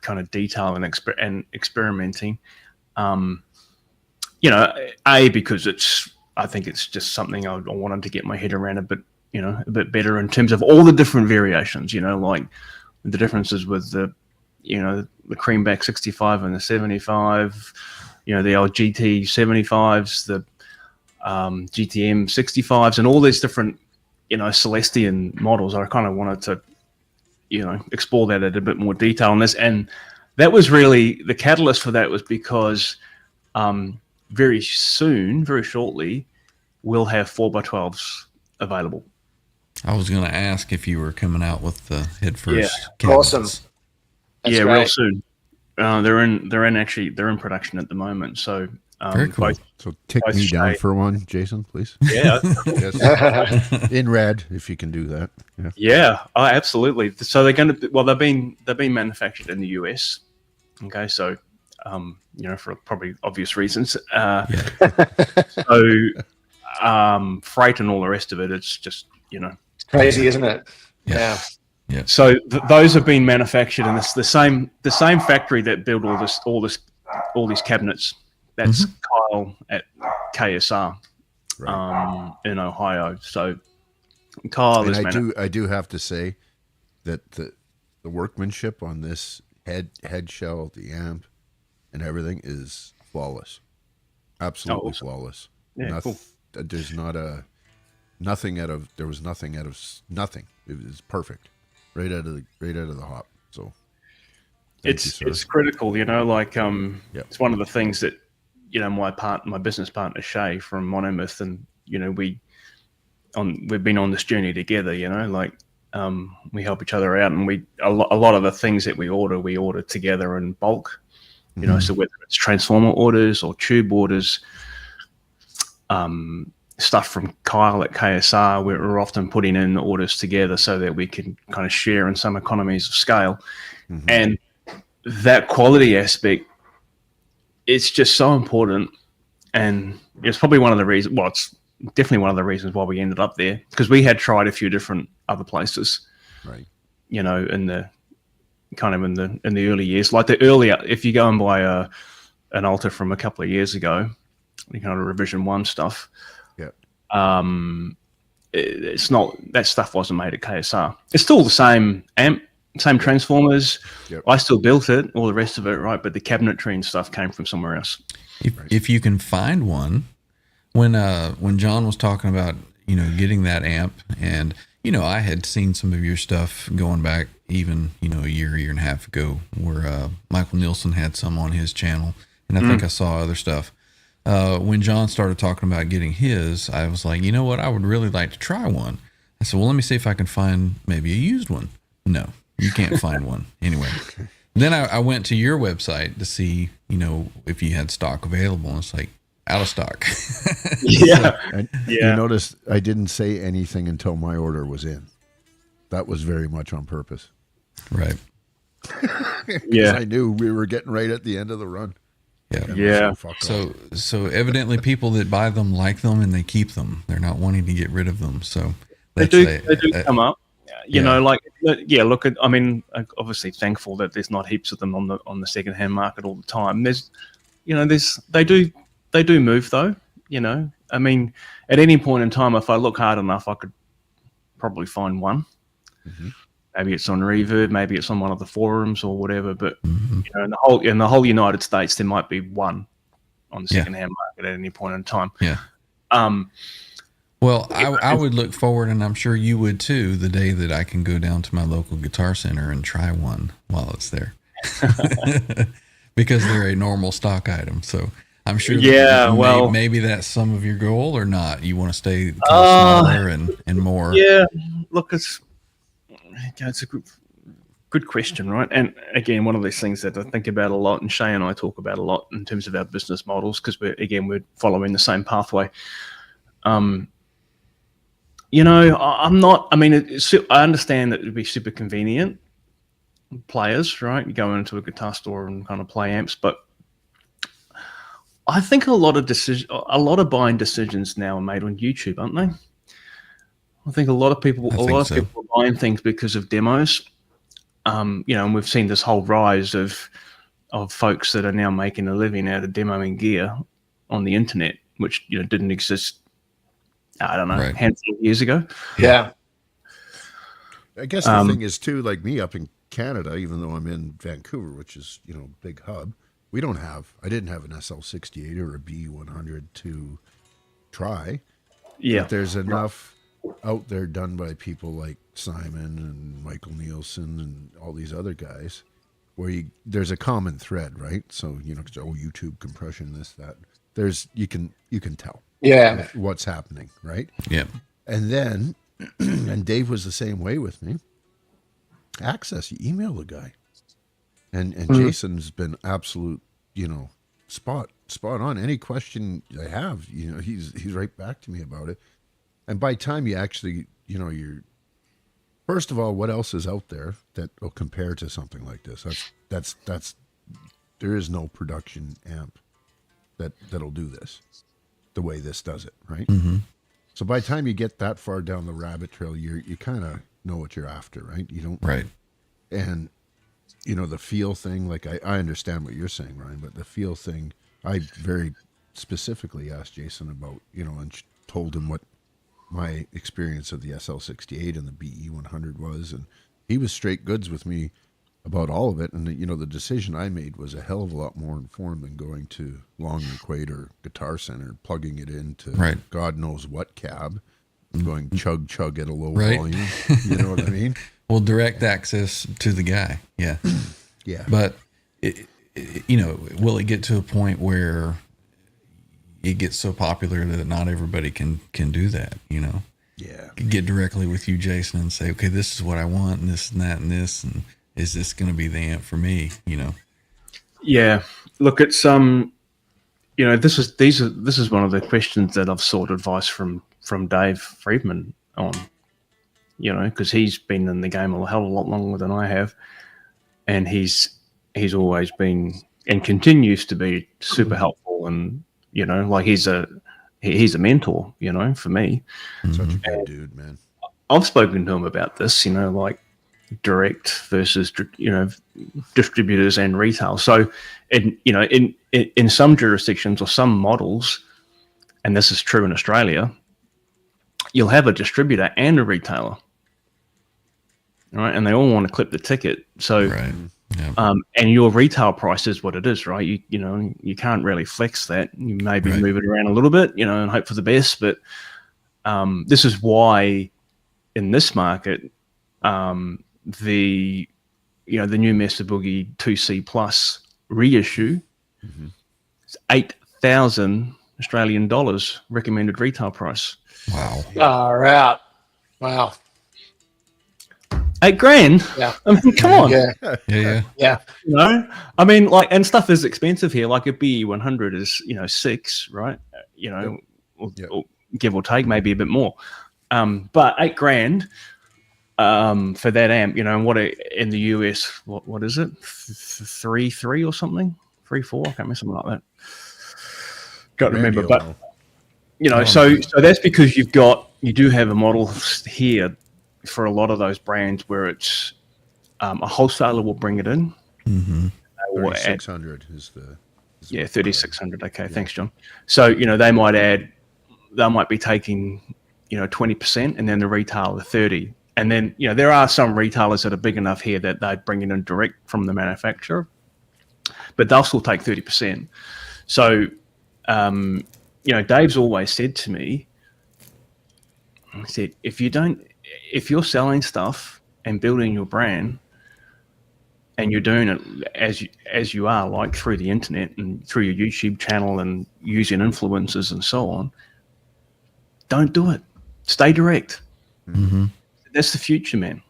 kind of detail and experimenting. Because I think it's just something I wanted to get my head around a bit better in terms of all the different variations, like the differences with the Creamback 65 and the 75, the old GT 75s, the GTM 65s, and all these different, Celestian models. I kind of wanted to, explore that at a bit more detail on this. And that was really the catalyst for that was because very shortly, we'll have 4x12s available. I was going to ask if you were coming out with the Headfirst. Yeah, awesome. That's great. Real soon. They're in production at the moment. So very cool. So tick me down for one, Jason, please. Yeah. Yes. In red, if you can do that. Yeah. Oh, absolutely. So they're going to. Well, they've been manufactured in the US. Okay, so for probably obvious reasons. So freight and all the rest of it, it's just It's crazy, isn't it? Yeah. Yeah. So those have been manufactured in the same factory that built all these cabinets. That's Kyle at KSR, in Ohio. So Kyle is. I do have to say that the workmanship on this head shell, the amp, and everything is flawless, absolutely flawless. Yeah, cool. There's nothing out of nothing. It was perfect, right out of the hop. So it's critical, it's one of the things that my business partner Shay from Monomyth, and we've been on this journey together. We help each other out, and a lot of the things that we order together in bulk. So whether it's transformer orders or tube orders, stuff from Kyle at KSR, we're often putting in orders together so that we can kind of share in some economies of scale. And that quality aspect, it's just so important. And it's probably one of the reasons, well, it's definitely one of the reasons why we ended up there, because we had tried a few different other places, right? In the early years, like the earlier, if you go and buy an Alta from a couple of years ago, kind of revision 1 stuff, it's not, that stuff wasn't made at KSR. It's still the same amp, same transformers. I still built it, all the rest of it, right? But the cabinetry and stuff came from somewhere else. If you can find one, when John was talking about getting that amp, and I had seen some of your stuff going back even a year and a half ago, where Michael Nielsen had some on his channel, and I think I saw other stuff. When John started talking about getting his, I was like, what? I would really like to try one. I said, well, let me see if I can find maybe a used one. No, you can't find one. Anyway, then I went to your website to see, if you had stock available. And it's like, out of stock. You notice I didn't say anything until my order was in. That was very much on purpose. Right. I knew we were getting right at the end of the run. Yeah. So evidently people that buy them like them and they keep them. They're not wanting to get rid of them. So they do come up. Look at, I'm obviously thankful that there's not heaps of them on the secondhand market all the time. They do They do move though. I mean, at any point in time, if I look hard enough, I could probably find one. Mm-hmm. Maybe it's on Reverb, maybe it's on one of the forums or whatever. But Mm-hmm. in the whole United States, there might be one on the secondhand market at any point in time. Yeah. Well, I would look forward, and I'm sure you would too, the day that I can go down to my local Guitar Center and try one while it's there, because they're a normal stock item. So I'm sure. Maybe that's some of your goal, or not. You want to stay smaller and more. Yeah. Look, it's a good question, right? And again, one of these things that I think about a lot, and Shay and I talk about a lot in terms of our business models, because we're following the same pathway. I'm not. I mean, I understand that it'd be super convenient, players, right? You go into a guitar store and kind of play amps, but I think a lot of buying decisions now are made on YouTube, aren't they? I think a lot of people are buying things because of demos. And we've seen this whole rise of folks that are now making a living out of demoing gear on the internet, which didn't exist. I don't know, a handful of years ago. Yeah. I guess the thing is too, like me up in Canada, even though I'm in Vancouver, which is big hub, I didn't have an SL68 or a B100 to try. Yeah, but there's enough out there done by people like Simon and Michael Nielsen and all these other guys, where there's a common thread, right? So YouTube compression, this, that. You can tell. Yeah. What's happening, right? Yeah. And then, and Dave was the same way with me. Access, you email the guy. And Jason's been absolute, spot on. Any question I have, he's right back to me about it. And by time you actually, you're, first of all, what else is out there that will compare to something like this? That's there is no production amp that'll do this the way this does it, right? Mm-hmm. So by the time you get that far down the rabbit trail, you kind of know what you're after, right? You don't, right? And the feel thing, like I understand what you're saying, Ryan, but the feel thing, I very specifically asked Jason about, and told him what my experience of the SL68 and the BE100 was, and he was straight goods with me about all of it. And the decision I made was a hell of a lot more informed than going to Long Equator Guitar Center, plugging it into God knows what cab, and going chug at a low volume. You know what I mean? Well, direct access to the guy. Yeah. Yeah. But will it get to a point where it gets so popular that not everybody can do that? Yeah. Get directly with you, Jason, and say, okay, this is what I want, and this and that and this, and is this going to be the amp for me? Yeah. Look, it's this is one of the questions that I've sought advice from Dave Friedman on. Because he's been in the game a hell of a lot longer than I have, and he's always been and continues to be super helpful, and like he's a mentor, for me. Such a good dude, man. I've spoken to him about this, like direct versus distributors and retail. So, in some jurisdictions or some models, and this is true in Australia, you'll have a distributor and a retailer, right? And they all want to clip the ticket. So, yeah. And your retail price is what it is, right? You can't really flex that. You maybe move it around a little bit, and hope for the best. But this is why in this market, the new Master Boogie 2C Plus reissue, it's 8,000 Australian dollars recommended retail price. Wow. All right. Wow. $8,000. Yeah. I mean, come on. Yeah. I mean, like, and stuff is expensive here. Like a BE100 is, 6, right? Or give or take, maybe a bit more. But $8,000 for that amp, and what in the US, what is it? 3.3 or something? 3.4? I can't remember, something like that. Can't remember, but so that's because you do have a model here for a lot of those brands where it's a wholesaler will bring it in. Mm-hmm. 3,600 is the Yeah, 3,600. Okay, thanks, John. So they might be taking 20%, and then the retailer 30, and then there are some retailers that are big enough here that they bring it in direct from the manufacturer, but they'll still take 30%. So Dave's always said to me, he said, if you're selling stuff and building your brand, and you're doing it as you are, like through the internet and through your YouTube channel and using influencers and so on, don't do it. Stay direct. Mm-hmm. That's the future, man.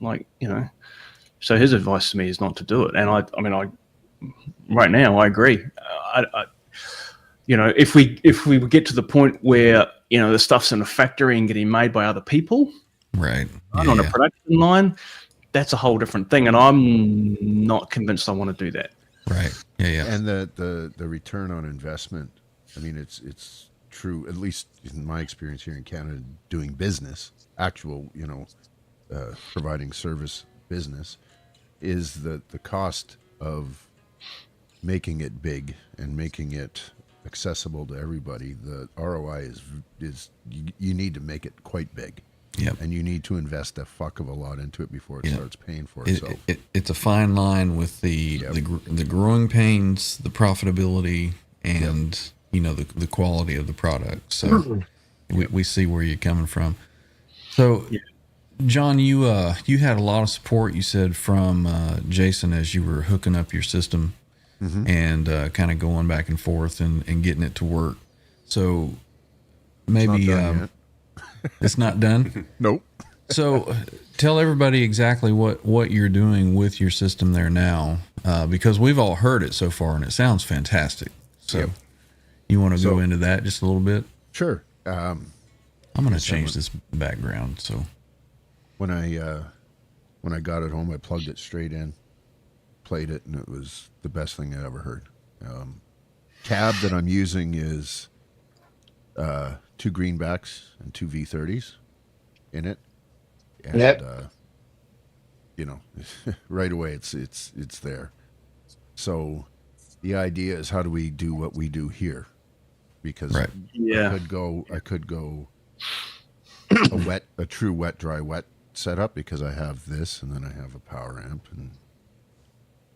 So his advice to me is not to do it. And I right now I agree. If we get to the point where the stuff's in a factory and getting made by other people, right, on a production line, that's a whole different thing, and I'm not convinced I want to do that. Right. Yeah. And the return on investment, I mean, it's true, at least in my experience here in Canada, doing business, actual, providing service business, is the cost of making it big and making it accessible to everybody. The ROI is you need to make it quite big. Yep. And you need to invest a fuck of a lot into it before it starts paying for itself. It's a fine line with the growing pains, the profitability, and the quality of the product. So we see where you're coming from. So, John, you had a lot of support, you said, from Jason as you were hooking up your system and kind of going back and forth and getting it to work. So maybe it's not done. Nope. So tell everybody exactly what you're doing with your system there now, because we've all heard it so far and it sounds fantastic. So you want to go into that just a little bit? Sure. I'm going to change this background. So when I got it home, I plugged it straight in, played it, and it was the best thing I ever heard. Cab that I'm using is 2 greenbacks and 2 V30s in it, and right away it's there. So the idea is, how do we do what we do here? Because I could go a true wet dry wet setup, because I have this, and then I have a power amp and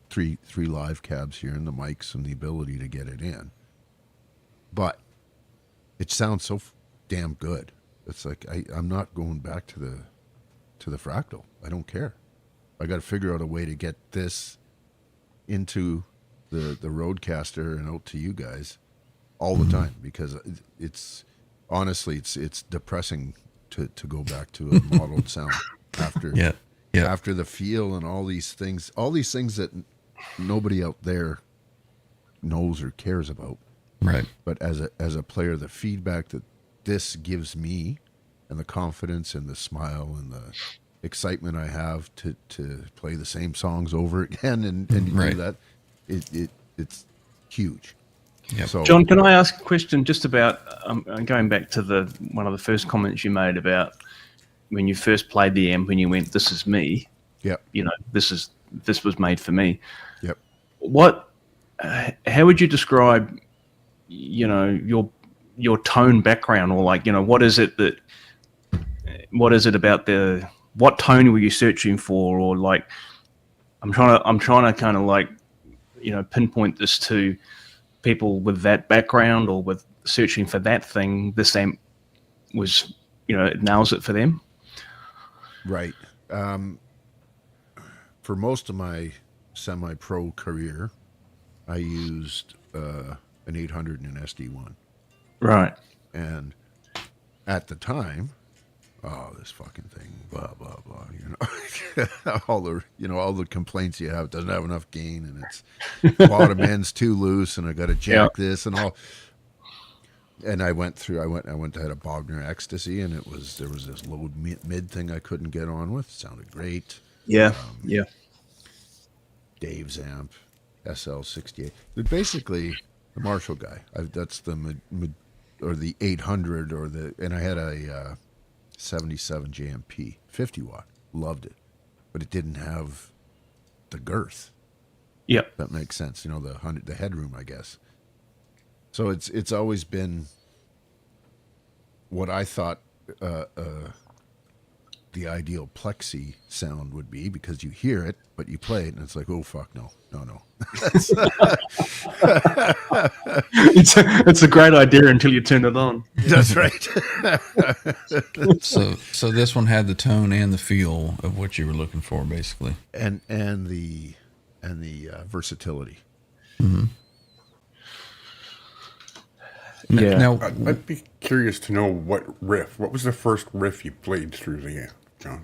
three live cabs here, and the mics and the ability to get it in. But it sounds so damn good. It's like I'm not going back to the Fractal. I don't care. I got to figure out a way to get this into the Rodecaster and out to you guys all the time, because it's honestly it's depressing to go back to a modeled sound after after the feel and all these things that nobody out there knows or cares about. Right. But as a player, the feedback that this gives me, and the confidence and the smile and the excitement I have to play the same songs over again and do that, it's huge. Yep. So, John, can I ask a question just about going back to one of the first comments you made about when you first played the amp and you went, "This is me." Yep. This was made for me. Yep. How would you describe, your tone background, or what is it about what tone were you searching for, or I'm trying to kind of pinpoint this to people with that background, or with searching for that thing. This amp was, it nails it for them. Right. For most of my semi-pro career, I used an 800 and an SD1. Right. And at the time, this fucking thing, blah blah blah. All the complaints you have. It doesn't have enough gain, and it's bottom end's too loose, and I got to jack this and all. And I went to had a Bogner Ecstasy, and there was this low mid thing I couldn't get on with. It sounded great. Yeah. Dave's amp, SL68. But basically, the Marshall guy. That's the or the 800 and I had a 77 JMP 50 watt. Loved it, but it didn't have the girth. Yep. That makes sense. The headroom, I guess. So it's always been what I thought the ideal plexi sound would be, because you hear it, but you play it, and it's like, oh fuck, no. It's a great idea until you turn it on. That's right. So this one had the tone and the feel of what you were looking for, basically, and the versatility. Mm-hmm. Yeah. Now, I'd be curious to know what was the first riff you played through the amp, John?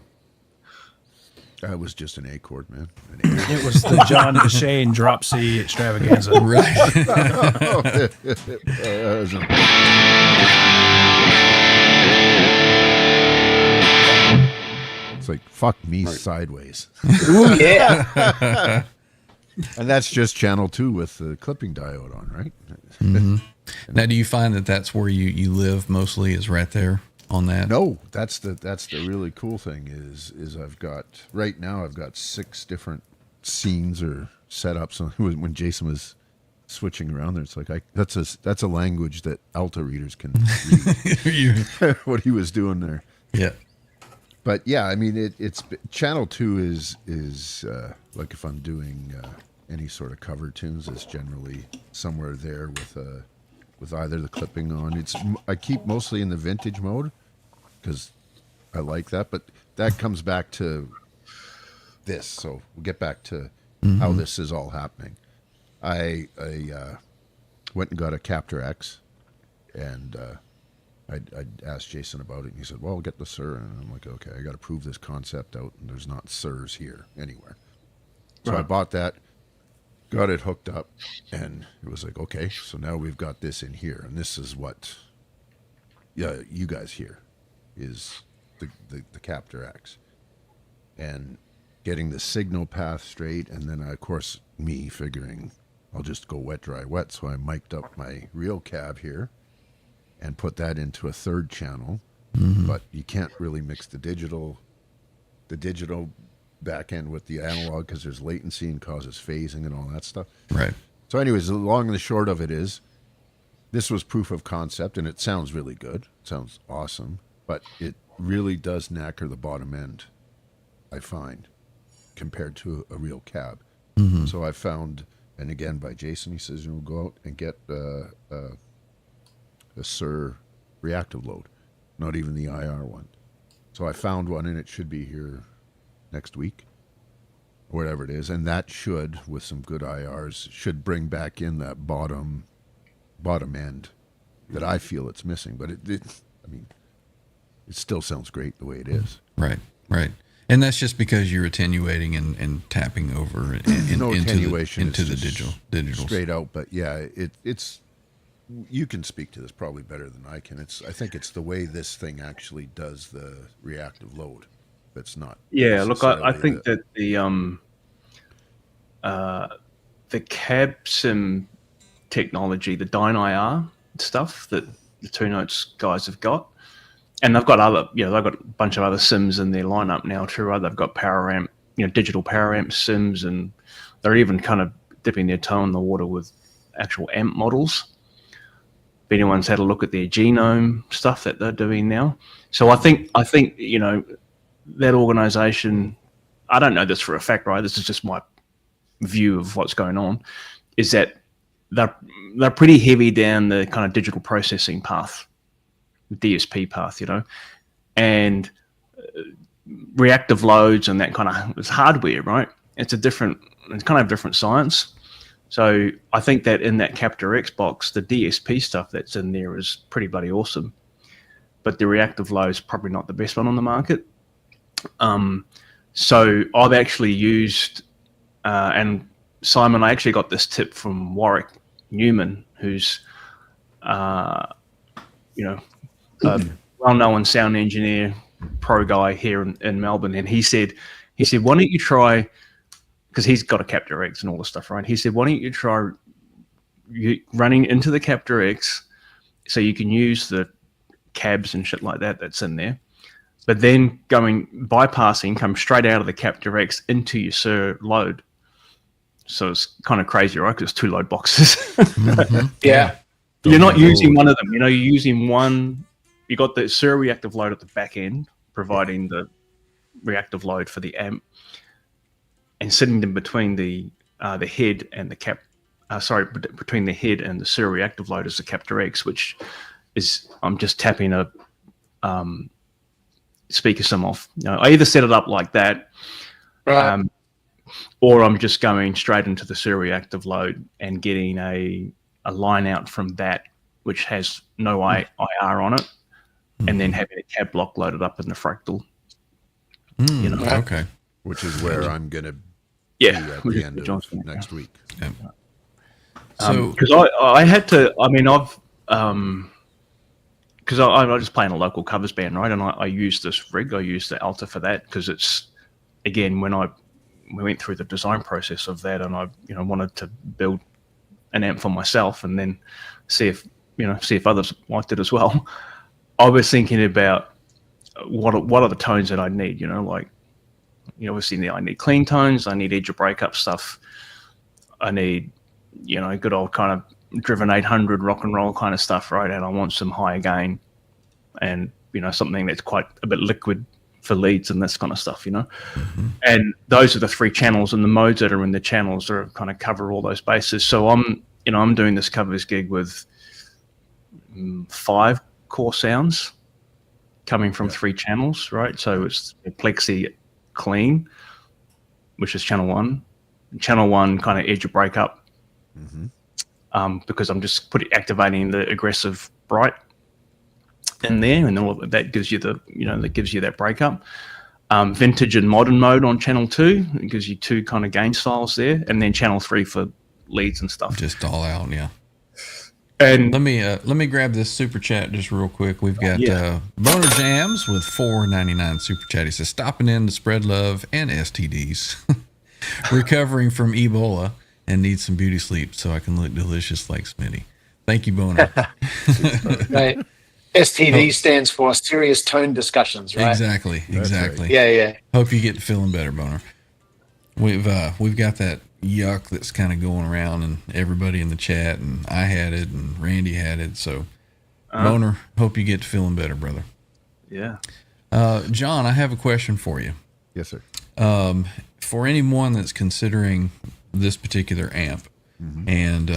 It was just an A chord, man. It was the John DeShane Drop C Extravaganza. right? It's like, fuck me sideways. Ooh, yeah. And that's just channel 2 with the clipping diode on, right? Mm-hmm. Now, do you find that that's where you live mostly, is right there on that? No, that's the really cool thing is I've got 6 different scenes or setups. When Jason was switching around there, it's like that's a language that alto readers can read. What he was doing there. Yeah. But yeah, I mean, it's channel 2 is like if I'm doing any sort of cover tunes, it's generally somewhere there with either the clipping on. I keep mostly in the vintage mode because I like that, but that comes back to this. So we'll get back to how this is all happening. I went and got a Captor X, and I asked Jason about it, and he said, well, I'll get the Sir. And I'm like, okay, I got to prove this concept out, and there's not Sirs here anywhere. So I bought that, got it hooked up, and it was like, okay, so now we've got this in here, and this is what you guys hear is the Captor X. And getting the signal path straight, and then, of course, me figuring I'll just go wet, dry, wet, so I mic'd up my real cab here and put that into a third channel, but you can't really mix the digital back end with the analog because there's latency and causes phasing and all that stuff. Right. So anyways, the long and the short of it is this was proof of concept, and it sounds really good. It sounds awesome, but it really does knacker the bottom end, I find, compared to a real cab. So I found, and again by Jason, he says, go out and get a Sir reactive load, not even the IR one. So I found one, and it should be here next week, or whatever it is, and that should, with some good IRs, should bring back in that bottom end that I feel it's missing. But it still sounds great the way it is. Right. And that's just because you're attenuating and tapping over No into attenuation, the it's just digitals. straight out. But yeah, it's you can speak to this probably better than I can. I think it's the way this thing actually does the reactive load that's not. Yeah, look, I think that the cab sim technology, the Dyne IR stuff that the Two Notes guys have got, and they've got they've got a bunch of other sims in their lineup now too, right? They've got power amp, digital power amp sims, and they're even kind of dipping their toe in the water with actual amp models. If anyone's had a look at their genome stuff that they're doing now. So I think that organization, I don't know this for a fact, right? This is just my view of what's going on, is that they're pretty heavy down the kind of digital processing path, DSP path, and reactive loads and that kind of, it's hardware, right? It's kind of different science. So I think that in that Captor X box, the DSP stuff that's in there is pretty bloody awesome, but the reactive load is probably not the best one on the market. So I've actually used, and Simon, I actually got this tip from Warwick Newman, who's, a well-known sound engineer, pro guy here in Melbourne. And he said, why don't you try, because he's got a Captor X and all this stuff, right? He said, why don't you try running into the Captor X so you can use the cabs and shit like that that's in there, but then come straight out of the Captor X into your Sir load. So it's kind of crazy, right? Because it's 2 load boxes. Yeah. You're not using one of them. You're using one. You got the serial reactive load at the back end, providing the reactive load for the amp, and sitting them between the head and the cap. Between the head and the serial reactive load is the Captor X, which is I'm just tapping a speaker sim off. I either set it up like that, Right. or I'm just going straight into the serial reactive load and getting a line out from that, which has no IR on it, and then having a cab block loaded up in the fractal. Okay. Which is where I'm going to be at the end of next week. Yeah. So, because I had to, because I just play in a local covers band, right? And I use this rig, I use the Alta for that, because it's, again, we went through the design process of that, and I wanted to build an amp for myself, and then see if others liked it as well. I was thinking about what are the tones that I need, obviously I need clean tones, I need edge of breakup stuff, I need, good old kind of driven 800 rock and roll kind of stuff, right? And I want some higher gain and, something that's quite a bit liquid for leads and this kind of stuff, And those are the 3 channels, and the modes that are in the channels are kind of cover all those bases. So I'm doing this covers gig with 5 core sounds coming from 3 channels, right? So it's Plexi clean, which is channel 1 kind of edge of breakup, because I'm just activating the aggressive bright in there, and all that gives you that breakup. Vintage and modern mode on channel 2, it gives you 2 kind of gain styles there, and then channel 3 for leads and stuff. Just all out, yeah. And let me grab this super chat just real quick. We've got Boner Jams with $4.99 super chat. He says, stopping in to spread love and STDs, recovering from Ebola, and need some beauty sleep so I can look delicious like Smitty. Thank you, Boner. Right. STD stands for serious tone discussions, right? Exactly. Right. Yeah. Hope you get feeling better, Boner. We've got that yuck that's kind of going around, and everybody in the chat, and I had it, and Randy had it. So, Boner, hope you get feeling better, brother. Yeah. John, I have a question for you. Yes, sir. For anyone that's considering this particular amp, and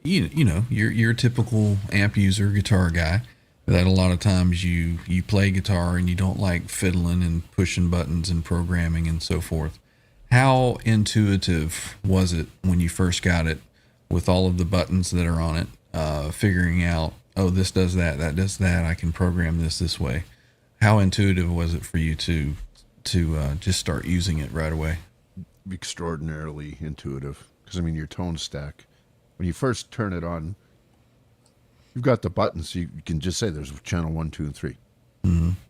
you're a typical amp user, guitar guy, that a lot of times you play guitar and you don't like fiddling and pushing buttons and programming and so forth. How intuitive was it when you first got it with all of the buttons that are on it, figuring out, oh, this does that, that does that, I can program this way? How intuitive was it for you to just start using it right away? Extraordinarily intuitive, because your tone stack, when you first turn it on, you've got the buttons, so you can just say there's channel 1, 2, and 3.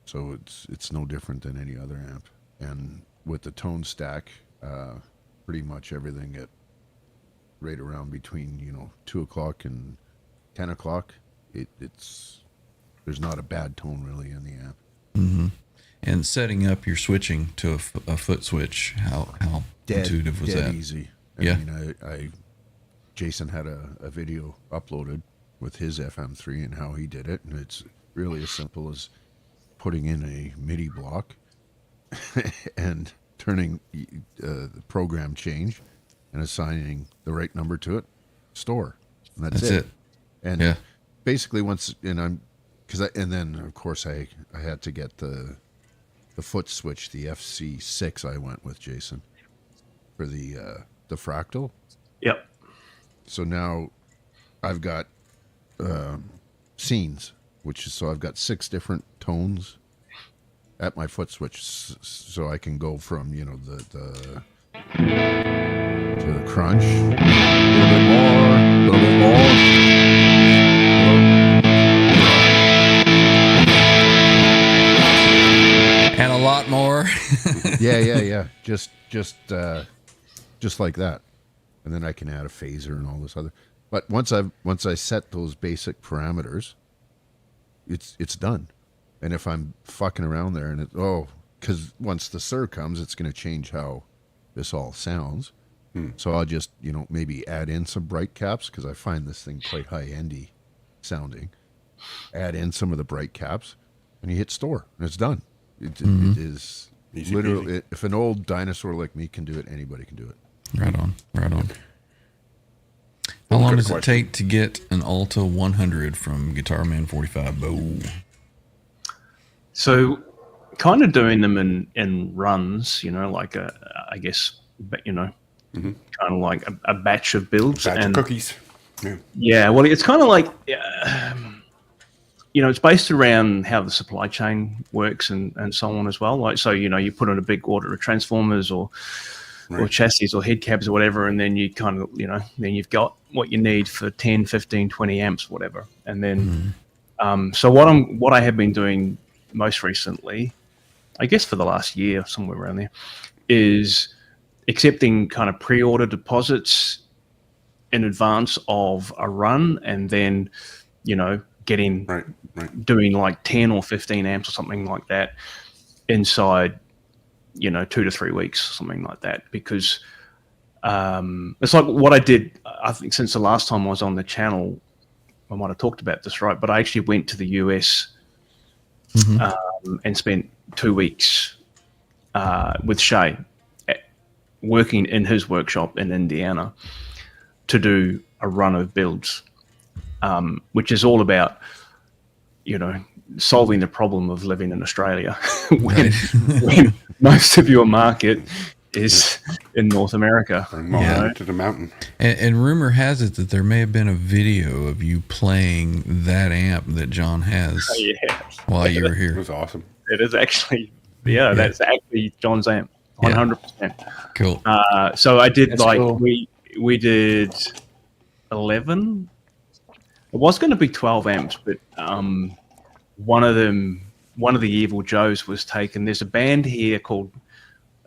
So it's no different than any other amp. And with the tone stack, pretty much everything at right around between 2 o'clock and 10 o'clock, it's there's not a bad tone really in the amp. And setting up your switching to a foot switch, how intuitive was that? Easy. Yeah. Jason had a video uploaded with his FM3 and how he did it, and it's really as simple as putting in a MIDI block and turning the program change and assigning the right number to it, store, and that's it. And basically once, and then of course I had to get the foot switch, the FC6 I went with, Jason, for the fractal. Yep. So now I've got scenes, so I've got 6 different tones at my foot switch, so I can go from the to the crunch, a little bit more, and a lot more. yeah. Just like that, and then I can add a phaser and all this other. But once I set those basic parameters, it's done. And if I'm fucking around there and because once the SIR comes, it's going to change how this all sounds. So I'll just maybe add in some bright caps, because I find this thing quite high-endy sounding, add in some of the bright caps, and you hit store, and it's done. It is Easy literally, if an old dinosaur like me can do it, anybody can do it. Right on. How long does it take to get an Alta 100 from Guitar Man 45 Bow? So, kind of doing them in runs, like I guess, kind of like a batch of builds. Batch of cookies. Yeah, well, it's kind of like, it's based around how the supply chain works and so on as well. Like, so, you put in a big order of transformers or chassis or head cabs or whatever, and then you kind of, then you've got what you need for 10, 15, 20 amps, whatever. And then, so what I have been doing most recently, I guess for the last year, somewhere around there, is accepting kind of pre-order deposits in advance of a run, and then, getting, doing like 10 or 15 amps or something like that inside, 2 to 3 weeks, something like that, because it's like what I did, I think, since the last time I was on the channel. I might have talked about this, right? But I actually went to the US and spent 2 weeks with Shay working in his workshop in Indiana to do a run of builds, which is all about, solving the problem of living in Australia when most of your market is in North America. To the mountain. And rumor has it that there may have been a video of you playing that amp that John has while you were here. It was awesome. It is actually, that's actually John's amp, 100%. Cool. So I did, That's cool. we did 11. It was going to be 12 amps, but one of the Evil Joes was taken. There's a band here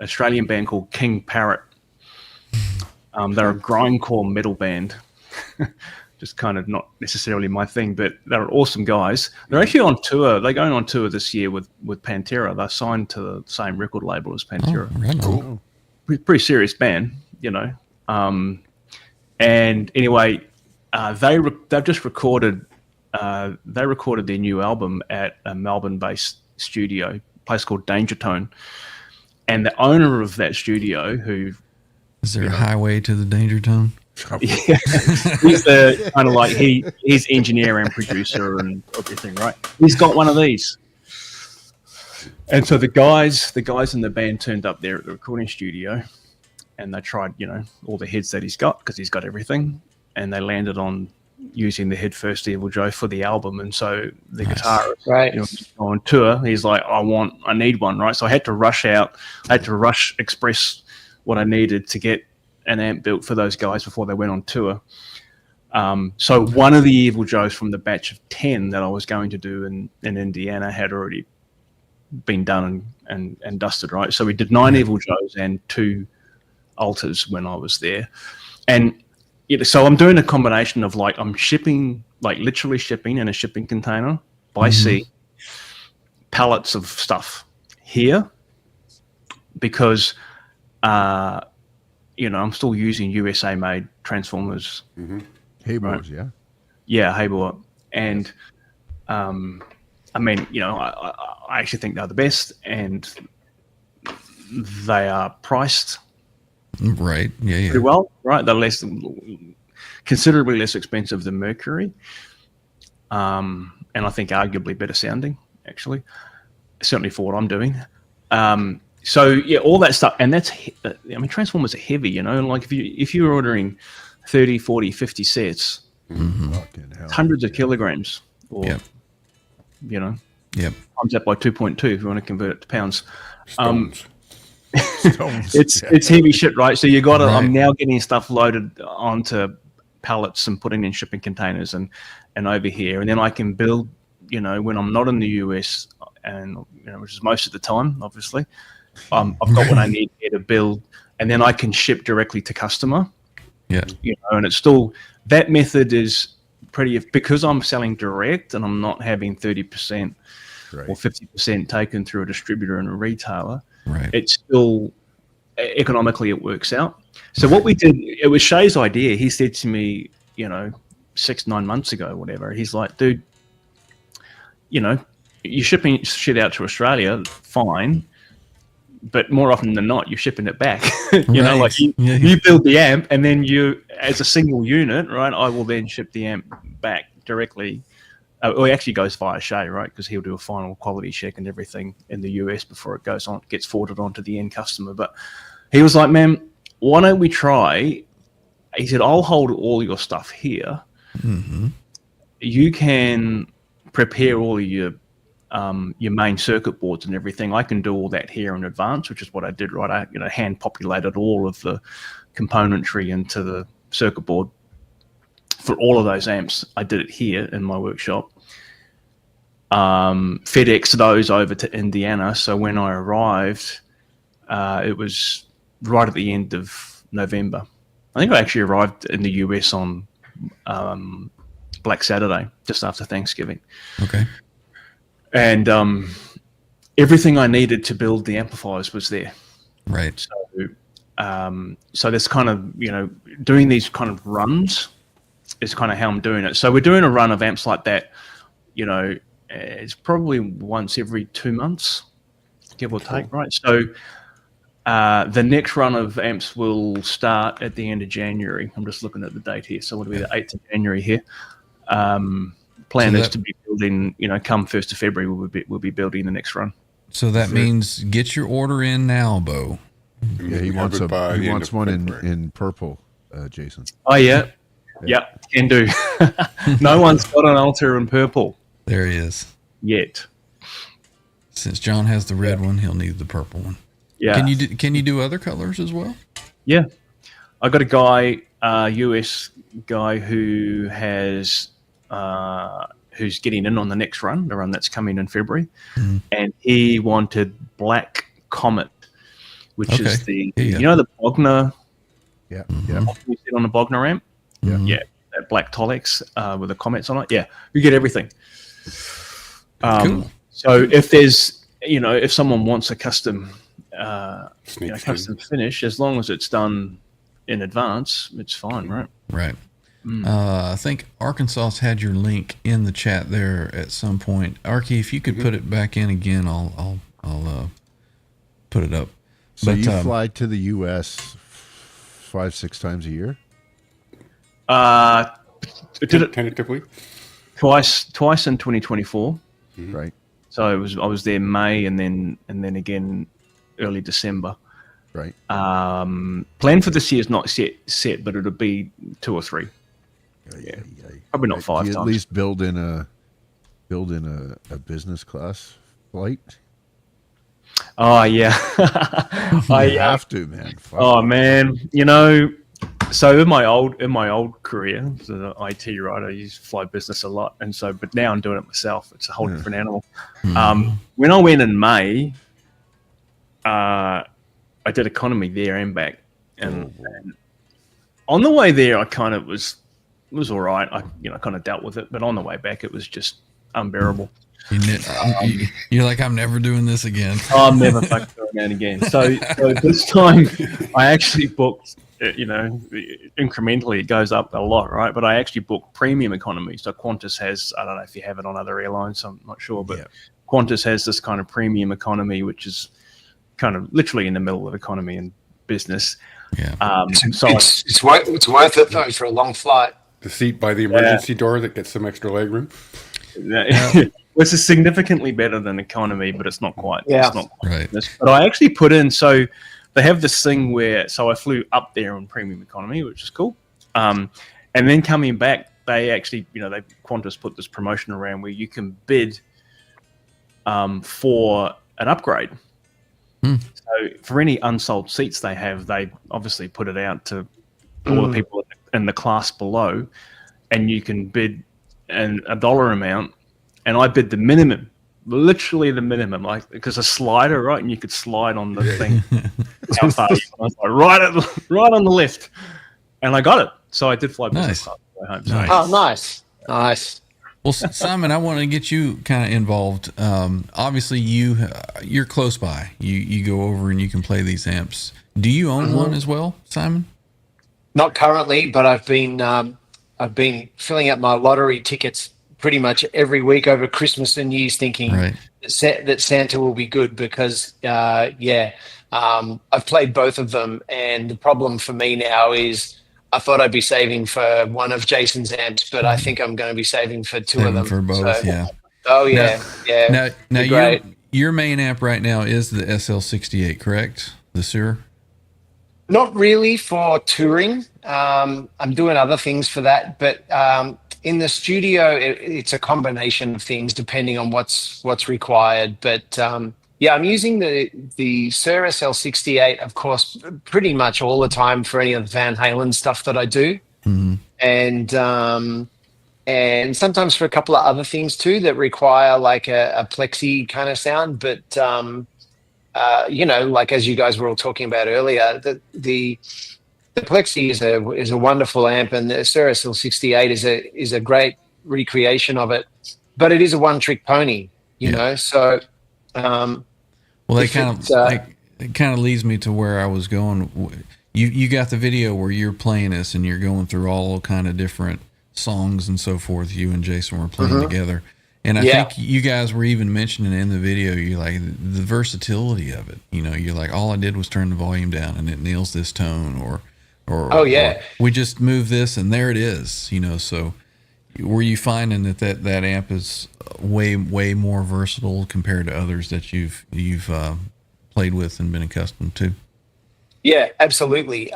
Australian band called King Parrot. They're a grindcore metal band. Just kind of not necessarily my thing, but they're awesome guys. They're actually on tour. They're going on tour this year with Pantera. They're signed to the same record label as Pantera. Oh, right on. Pretty serious band, And anyway, they've just recorded. They recorded their new album at a Melbourne-based studio, a place called Danger Tone. And the owner of that studio, who is there a highway to the Danger Tone? Yeah, he's the kind of like he's engineer and producer and everything, right? He's got one of these, and so the guys in the band turned up there at the recording studio, and they tried, all the heads that he's got, because he's got everything, and they landed on using the Headfirst Evil Joe for the album. And so the guitarist, on tour, he's like, I need one, right? So I had to rush express what I needed to get an amp built for those guys before they went on tour. So one of the Evil Joes from the batch of 10 that I was going to do in Indiana had already been done and dusted, right? So we did 9 Evil Joes and 2 Altas when I was there. And so I'm doing a combination of I'm shipping, literally shipping in a shipping container by sea, pallets of stuff here, because I'm still using USA-made transformers. Haybors, right? Yeah, Haybor. And, I actually think they're the best, and they are priced right. Yeah. pretty well, right? They're considerably less expensive than Mercury. And I think arguably better sounding, actually, certainly for what I'm doing. So yeah, all that stuff, and transformers are heavy, if you're ordering 30, 40, 50 sets, hundreds of kilograms, or times that by 2.2 if you want to convert it to pounds. It's heavy shit, right? So you got to. Right. I'm now getting stuff loaded onto pallets and putting in shipping containers and over here, and then I can build. When I'm not in the US, and which is most of the time, obviously. I've got what I need here to build, and then I can ship directly to customer. Yeah. And it's still, that method is pretty, because I'm selling direct and I'm not having 30% or 50% taken through a distributor and a retailer. Right. It's still, economically, it works out. So what we did, it was Shay's idea. He said to me, 6-9 months ago, whatever. He's like, dude, you're shipping shit out to Australia, fine, but more often than not, you're shipping it back. Right. You build the amp, and then you, as a single unit, right? I will then ship the amp back directly. Well, he actually goes via Shay, right? Because he'll do a final quality check and everything in the US before it gets forwarded on to the end customer. But he was like, man, why don't we try? He said, I'll hold all your stuff here. Mm-hmm. You can prepare all of your main circuit boards and everything. I can do all that here in advance, which is what I did, right? I hand populated all of the componentry into the circuit board for all of those amps. I did it here in my workshop. FedEx those over to Indiana. So when I arrived, it was right at the end of November. I think I actually arrived in the US on Black Saturday, just after Thanksgiving. Okay. And everything I needed to build the amplifiers was there. Right. So this kind of, doing these kind of runs is kind of how I'm doing it. So we're doing a run of amps like that, it's probably once every 2 months, give or take, right? So the next run of amps will start at the end of January. I'm just looking at the date here. So it'll be the 8th of January here. Plan is to be building, come 1st of February, we'll be building the next run. So that means get your order in now, Bo. Yeah, he wants one in purple, Jason. Oh, yeah. Yep, can do. No one's got an Alta in purple. There he is. Yet. Since John has the red one, he'll need the purple one. Yeah. Can you do other colors as well? Yeah. I got a guy, US guy who has who's getting in on the next run, the run that's coming in February, and he wanted Black Comet, which is the the Bogner. Yeah. You see on the Bogner amp. Yeah, that black Tolex with the comments on it. Yeah, you get everything. Cool. So if there's, if someone wants a custom, custom finish, as long as it's done in advance, it's fine, right? Right. I think Arkansas had your link in the chat there at some point. Arky, if you could put it back in again, I'll put it up. So you fly to the U.S. 5-6 times a year? Did it tentatively twice in 2024. Right. So I was there May and then again early December. Right. Plan for this year is not set, but it'll be 2 or 3. Yeah. Probably not 5 Do you times. at least build in a business class flight? Oh yeah. You have to, man. Fuck. Oh man, so in my old career as an IT writer, I used to fly business a lot, but now I'm doing it myself. It's a whole different animal. When I went in May, I did economy there and back, and on the way there, I kind of was all right. I kind of dealt with it, but on the way back, it was just unbearable. You're like, I'm never doing this again. I'm never fucking doing that again. So this time, I actually booked. Incrementally it goes up a lot, right? But I actually booked premium economy. So Qantas has, I don't know if you have it on other airlines, I'm not sure, but Qantas has this kind of premium economy, which is kind of literally in the middle of economy and business. Yeah. It's worth it though for a long flight. The seat by the emergency door that gets some extra leg room. Which is significantly better than economy, but it's not quite. Yeah. It's not quite Right. this. But I actually put in, so they have this thing where, so I flew up there on premium economy, which is cool. And then coming back, they actually, Qantas put this promotion around where you can bid for an upgrade. So for any unsold seats they have, they obviously put it out to all the people in the class below, and you can bid a dollar amount. And I bid the minimum. Literally the minimum, like, because a slider, right, and you could slide on the thing. How far? I was like, right on the left, and I got it. So I did fly business class on the way home. So. Nice. Oh, nice. Well, Simon, I want to get you kind of involved. Obviously, you're close by. You go over and you can play these amps. Do you own one as well, Simon? Not currently, but I've been I've been filling out my lottery tickets pretty much every week over Christmas and New Year's, thinking that Santa will be good because, I've played both of them, and the problem for me now is I thought I'd be saving for one of Jason's amps, but I think I'm going to be saving for two of them. For both, yeah. Oh yeah, Now your main amp right now is the SL68, correct? The Sewer. Not really for touring. I'm doing other things for that, but in the studio, it's a combination of things depending on what's required. But I'm using the Sir SL68, of course, pretty much all the time for any of the Van Halen stuff that I do, and sometimes for a couple of other things too that require like a plexi kind of sound. But like as you guys were all talking about earlier, the plexi is a wonderful amp, and the Sir SL68 is a great recreation of it. But it is a one-trick pony, you know. So, well, it kind of leads me to where I was going. You got the video where you're playing this, and you're going through all kind of different songs and so forth. You and Jason were playing together. And I think you guys were even mentioning in the video, you're like, the versatility of it. You know, you're like, all I did was turn the volume down and it nails this tone, or or we just move this and there it is. You know, so were you finding that amp is way more versatile compared to others that you've played with and been accustomed to? Yeah, absolutely.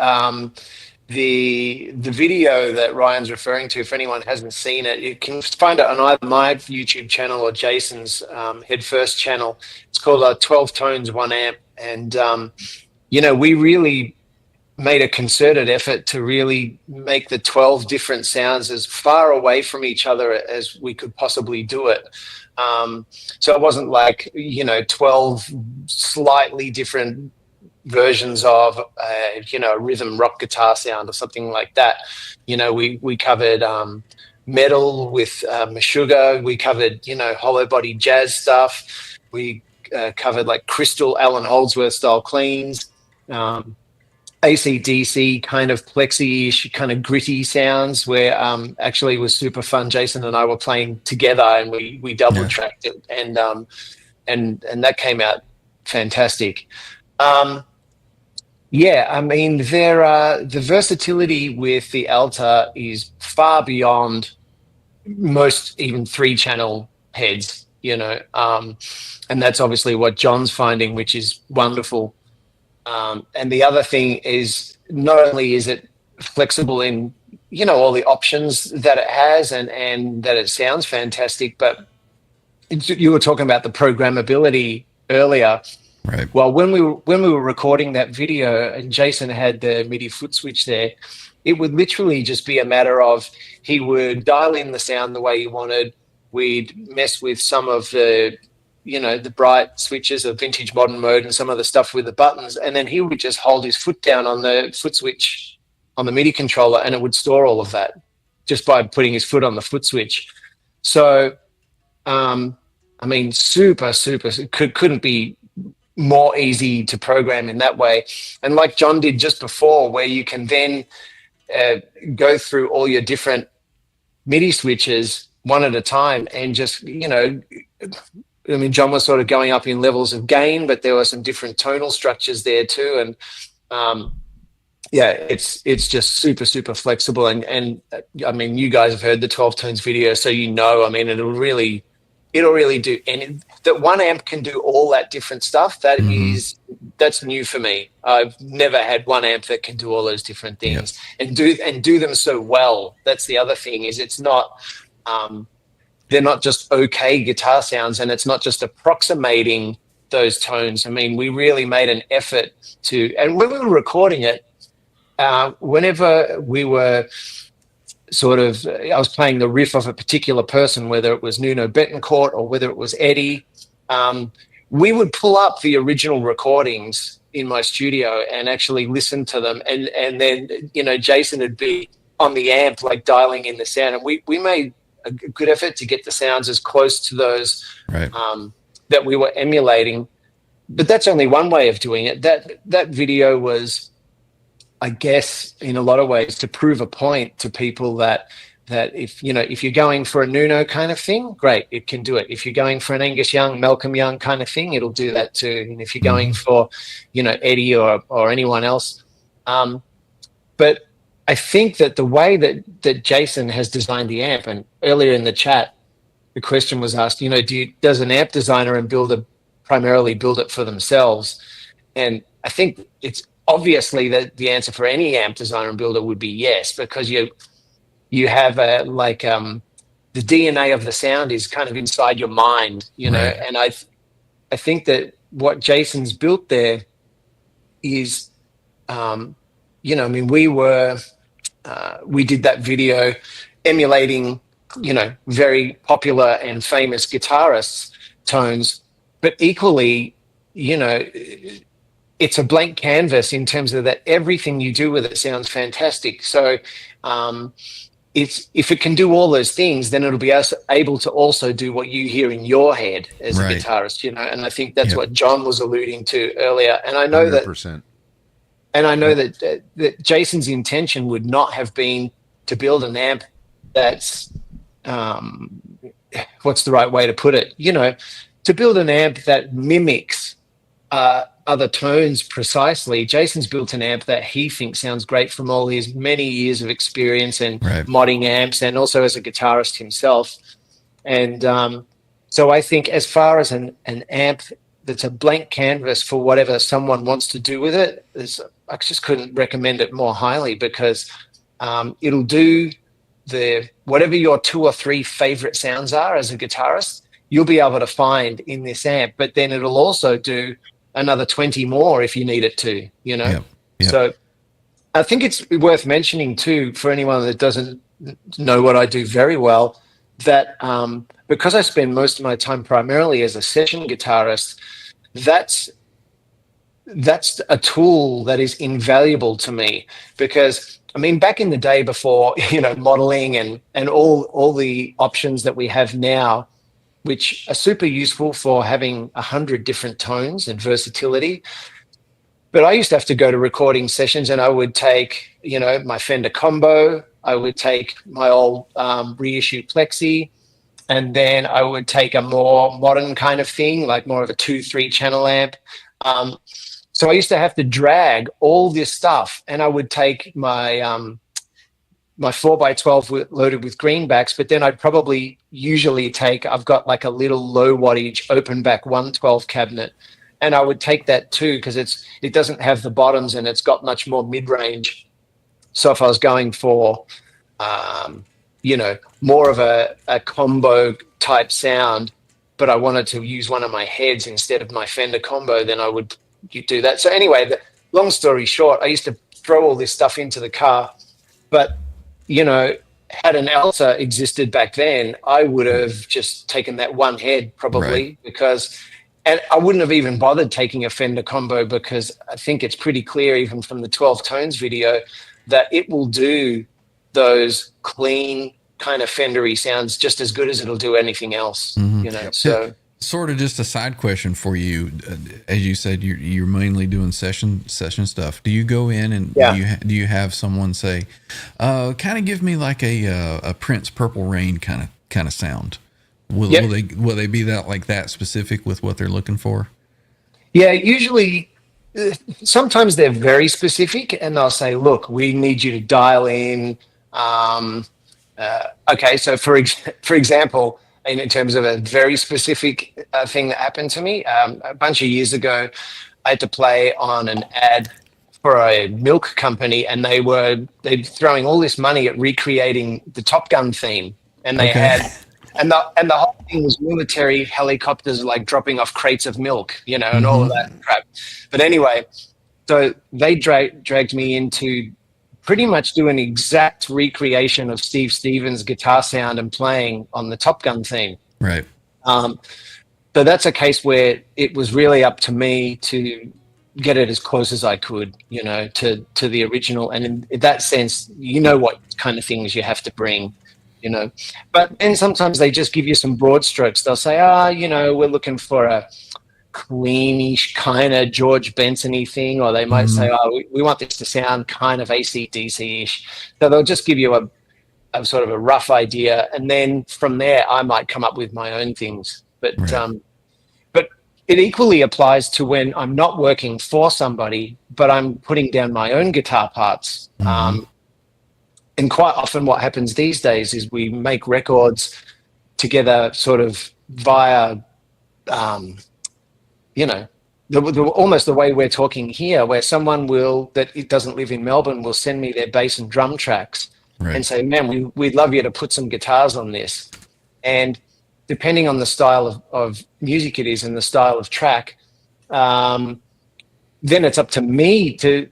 The video that Ryan's referring to, if anyone hasn't seen it, you can find it on either my YouTube channel or Jason's Headfirst channel. It's called 12 Tones, 1 Amp. And, we really made a concerted effort to really make the 12 different sounds as far away from each other as we could possibly do it. So it wasn't like, 12 slightly different versions of a rhythm rock guitar sound or something like that. We covered metal with Meshuggah. We covered hollow body jazz stuff. We covered like crystal Alan Holdsworth style cleans, AC/DC kind of plexi-ish kind of gritty sounds, where actually was super fun. Jason and I were playing together and we double tracked it, and that came out fantastic. The versatility with the Alta is far beyond most even 3-channel heads, and that's obviously what John's finding, which is wonderful. And the other thing is, not only is it flexible in, all the options that it has and that it sounds fantastic, but you were talking about the programmability earlier. Right. Well, when we were recording that video and Jason had the MIDI foot switch there, it would literally just be a matter of he would dial in the sound the way he wanted. We'd mess with some of the, the bright switches of vintage modern mode and some of the stuff with the buttons, and then he would just hold his foot down on the foot switch on the MIDI controller, and it would store all of that just by putting his foot on the foot switch. So, super, couldn't be more easy to program in that way. And like John did just before, where you can then go through all your different MIDI switches one at a time and just, John was sort of going up in levels of gain, but there were some different tonal structures there too. And it's just super flexible. And you guys have heard the 12 Tones video, so it'll really do any. That 1 amp can do all that different stuff. That's new for me. I've never had 1 amp that can do all those different things and do them so well. That's the other thing, is it's not they're not just okay guitar sounds, and it's not just approximating those tones. We really made an effort to, and when we were recording it, whenever we were I was playing the riff of a particular person, whether it was Nuno Betancourt or whether it was Eddie, we would pull up the original recordings in my studio and actually listen to them. And then, Jason would be on the amp, like dialing in the sound. And we made a good effort to get the sounds as close to those that we were emulating. But that's only one way of doing it. That video was, I guess, in a lot of ways, to prove a point to people that that if you're going for a Nuno kind of thing, great, it can do it. If you're going for an Angus Young, Malcolm Young kind of thing, it'll do that too. And if you're going for, Eddie or anyone else, but I think that the way that Jason has designed the amp, and earlier in the chat, the question was asked, does an amp designer and builder primarily build it for themselves? And I think it's obviously that the answer for any amp designer and builder would be yes, because you have the DNA of the sound is kind of inside your mind, Right. and I think that what Jason's built there is, we did that video emulating, very popular and famous guitarists' tones, but equally, it's a blank canvas in terms of that everything you do with it sounds fantastic. So if it can do all those things, then it'll be able to also do what you hear in your head as Right. a guitarist, and I think that's Yep. what John was alluding to earlier. And I know 100%. that Jason's intention would not have been to build an amp that's what's the right way to put it? To build an amp that mimics other tones precisely. Jason's built an amp that he thinks sounds great from all his many years of experience and Right. modding amps, and also as a guitarist himself. And so I think as far as an amp that's a blank canvas for whatever someone wants to do with it, I just couldn't recommend it more highly, because it'll do whatever your 2 or 3 favorite sounds are as a guitarist, you'll be able to find in this amp, but then it'll also do another 20 more if you need it to, Yep. So I think it's worth mentioning too, for anyone that doesn't know what I do very well, that because I spend most of my time primarily as a session guitarist, that's a tool that is invaluable to me, because back in the day before, modeling and all the options that we have now, which are super useful for having 100 different tones and versatility. But I used to have to go to recording sessions, and I would take, my Fender Combo, I would take my old reissue Plexi, and then I would take a more modern kind of thing, like more of a 2-3 channel amp. So I used to have to drag all this stuff, and I would take my my 4x12 loaded with greenbacks, but then I'd probably usually I've got like a little low wattage open back 112 cabinet, and I would take that too, because it doesn't have the bottoms and it's got much more mid-range. So if I was going for, more of a combo type sound, but I wanted to use one of my heads instead of my Fender Combo, then I would do that. So anyway, long story short, I used to throw all this stuff into the car, but had an Elsa existed back then, I would have just taken that one head probably, Right. and I wouldn't have even bothered taking a Fender Combo, because I think it's pretty clear even from the 12 tones video that it will do those clean kind of Fendery sounds just as good as it'll do anything else, so. Sort of just a side question for you. As you said, you're mainly doing session stuff. Do you go in and do you have someone say, kind of give me like a Prince Purple Rain kind of sound? Will they be that specific with what they're looking for? Yeah, usually, sometimes they're very specific, and they'll say, "Look, we need you to dial in." Okay, so for example, in terms of a very specific thing that happened to me, a bunch of years ago, I had to play on an ad for a milk company, and they're throwing all this money at recreating the Top Gun theme, and they had. And the whole thing was military helicopters like dropping off crates of milk, and all of that crap. But anyway, so they dragged me into pretty much do an exact recreation of Steve Stevens' guitar sound and playing on the Top Gun theme. Right. So that's a case where it was really up to me to get it as close as I could, to the original. And in that sense, what kind of things you have to bring. But then sometimes they just give you some broad strokes. They'll say, we're looking for a cleanish kind of George Benson-y thing, or they might say, we want this to sound kind of AC/DC-ish. So they'll just give you sort of a rough idea, and then from there I might come up with my own things. But but it equally applies to when I'm not working for somebody, but I'm putting down my own guitar parts. And quite often what happens these days is we make records together sort of via, you know, almost the way we're talking here, where someone that it doesn't live in Melbourne will send me their bass and drum tracks and say, man, we'd love you to put some guitars on this. And depending on the style of music it is and the style of track, then it's up to me to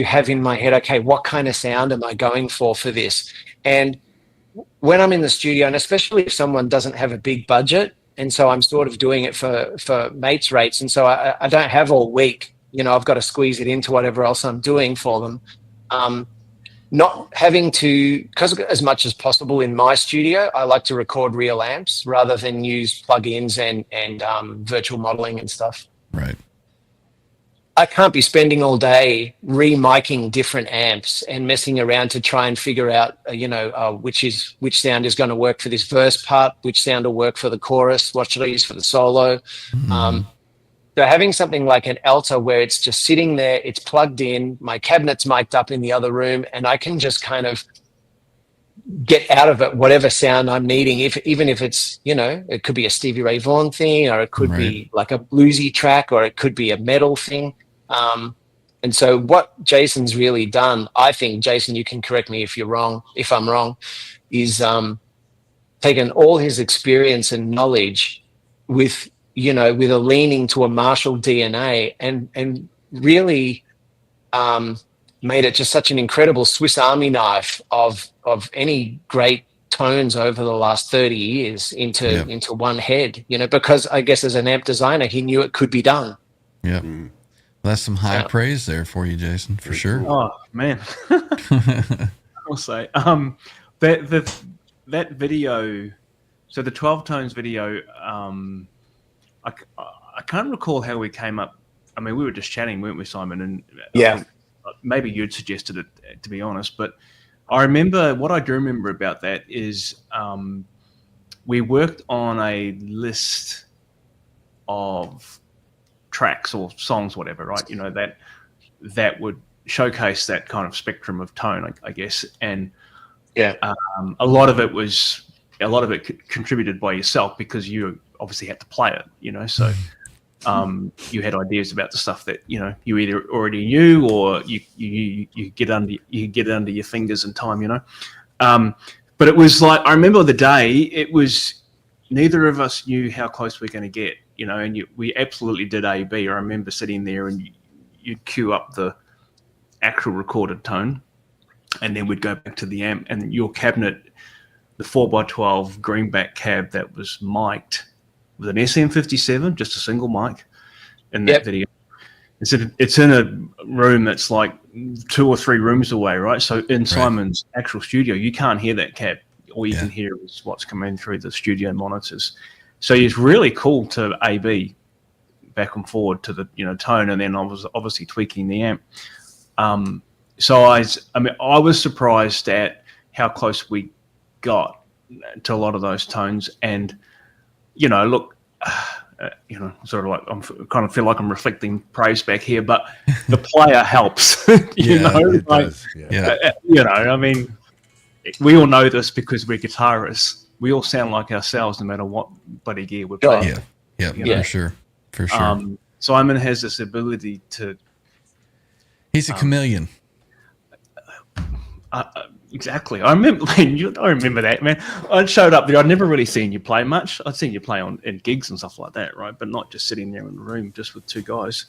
have in my head, okay, what kind of sound am I going for this? And when I'm in the studio, and especially if someone doesn't have a big budget, and so I'm sort of doing it for mates rates, and so I don't have all week, you know, I've got to squeeze it into whatever else I'm doing for them. Not having to, because as much as possible in my studio, I like to record real amps rather than use plugins and virtual modeling and stuff. Right. I can't be spending all day re-miking different amps and messing around to try and figure out, which sound is going to work for this verse part, which sound will work for the chorus, what should I use for the solo. So having something like an alto where it's just sitting there, it's plugged in, my cabinet's mic'd up in the other room, and I can just kind of get out of it whatever sound I'm needing, even if it's, you know, it could be a Stevie Ray Vaughan thing, or it could be like a bluesy track, or it could be a metal thing. And so what Jason's really done, I think, Jason, you can correct me if I'm wrong, is taken all his experience and knowledge with a leaning to a Marshall DNA and really made it just such an incredible Swiss Army knife of any great tones over the last 30 years into one head, you know, because I guess as an amp designer, he knew it could be done. Yeah. That's some high praise there for you, Jason, for sure. Oh man. I'll say that video, so the 12 tones video, I can't recall how we came up. I mean, we were just chatting, weren't we, Simon? And maybe you'd suggested it, to be honest. But I remember, what I do remember about that is we worked on a list of tracks or songs, whatever, right? You know, that would showcase that kind of spectrum of tone, I guess. And a lot of it contributed by yourself because you obviously had to play it, you know. So you had ideas about the stuff that, you know, you either already knew or you get under your fingers in time, you know. But it was like, I remember the day, it was neither of us knew how close we were going to get, you know, and we absolutely did A/B. I remember sitting there and you'd cue up the actual recorded tone, and then we'd go back to the amp, and your cabinet, the 4x12 greenback cab that was mic'd with an SM57, just a single mic in that video. It's in a room that's like 2 or 3 rooms away, right? So in Simon's actual studio, you can't hear that cab. All you can hear is what's coming through the studio monitors. So it's really cool to A/B back and forward to the, you know, tone, and then I was obviously tweaking the amp. So I was surprised at how close we got to a lot of those tones, and you know, look, you know, sort of like kind of feel like I'm reflecting praise back here, but the player helps. you know, I mean, we all know this because we're guitarists. We all sound like ourselves no matter what bloody gear we're playing. For sure. Simon has this ability to. He's a chameleon. Exactly. I remember that, man. I showed up there. I'd never really seen you play much. I'd seen you play in gigs and stuff like that, right? But not just sitting there in the room just with 2 guys.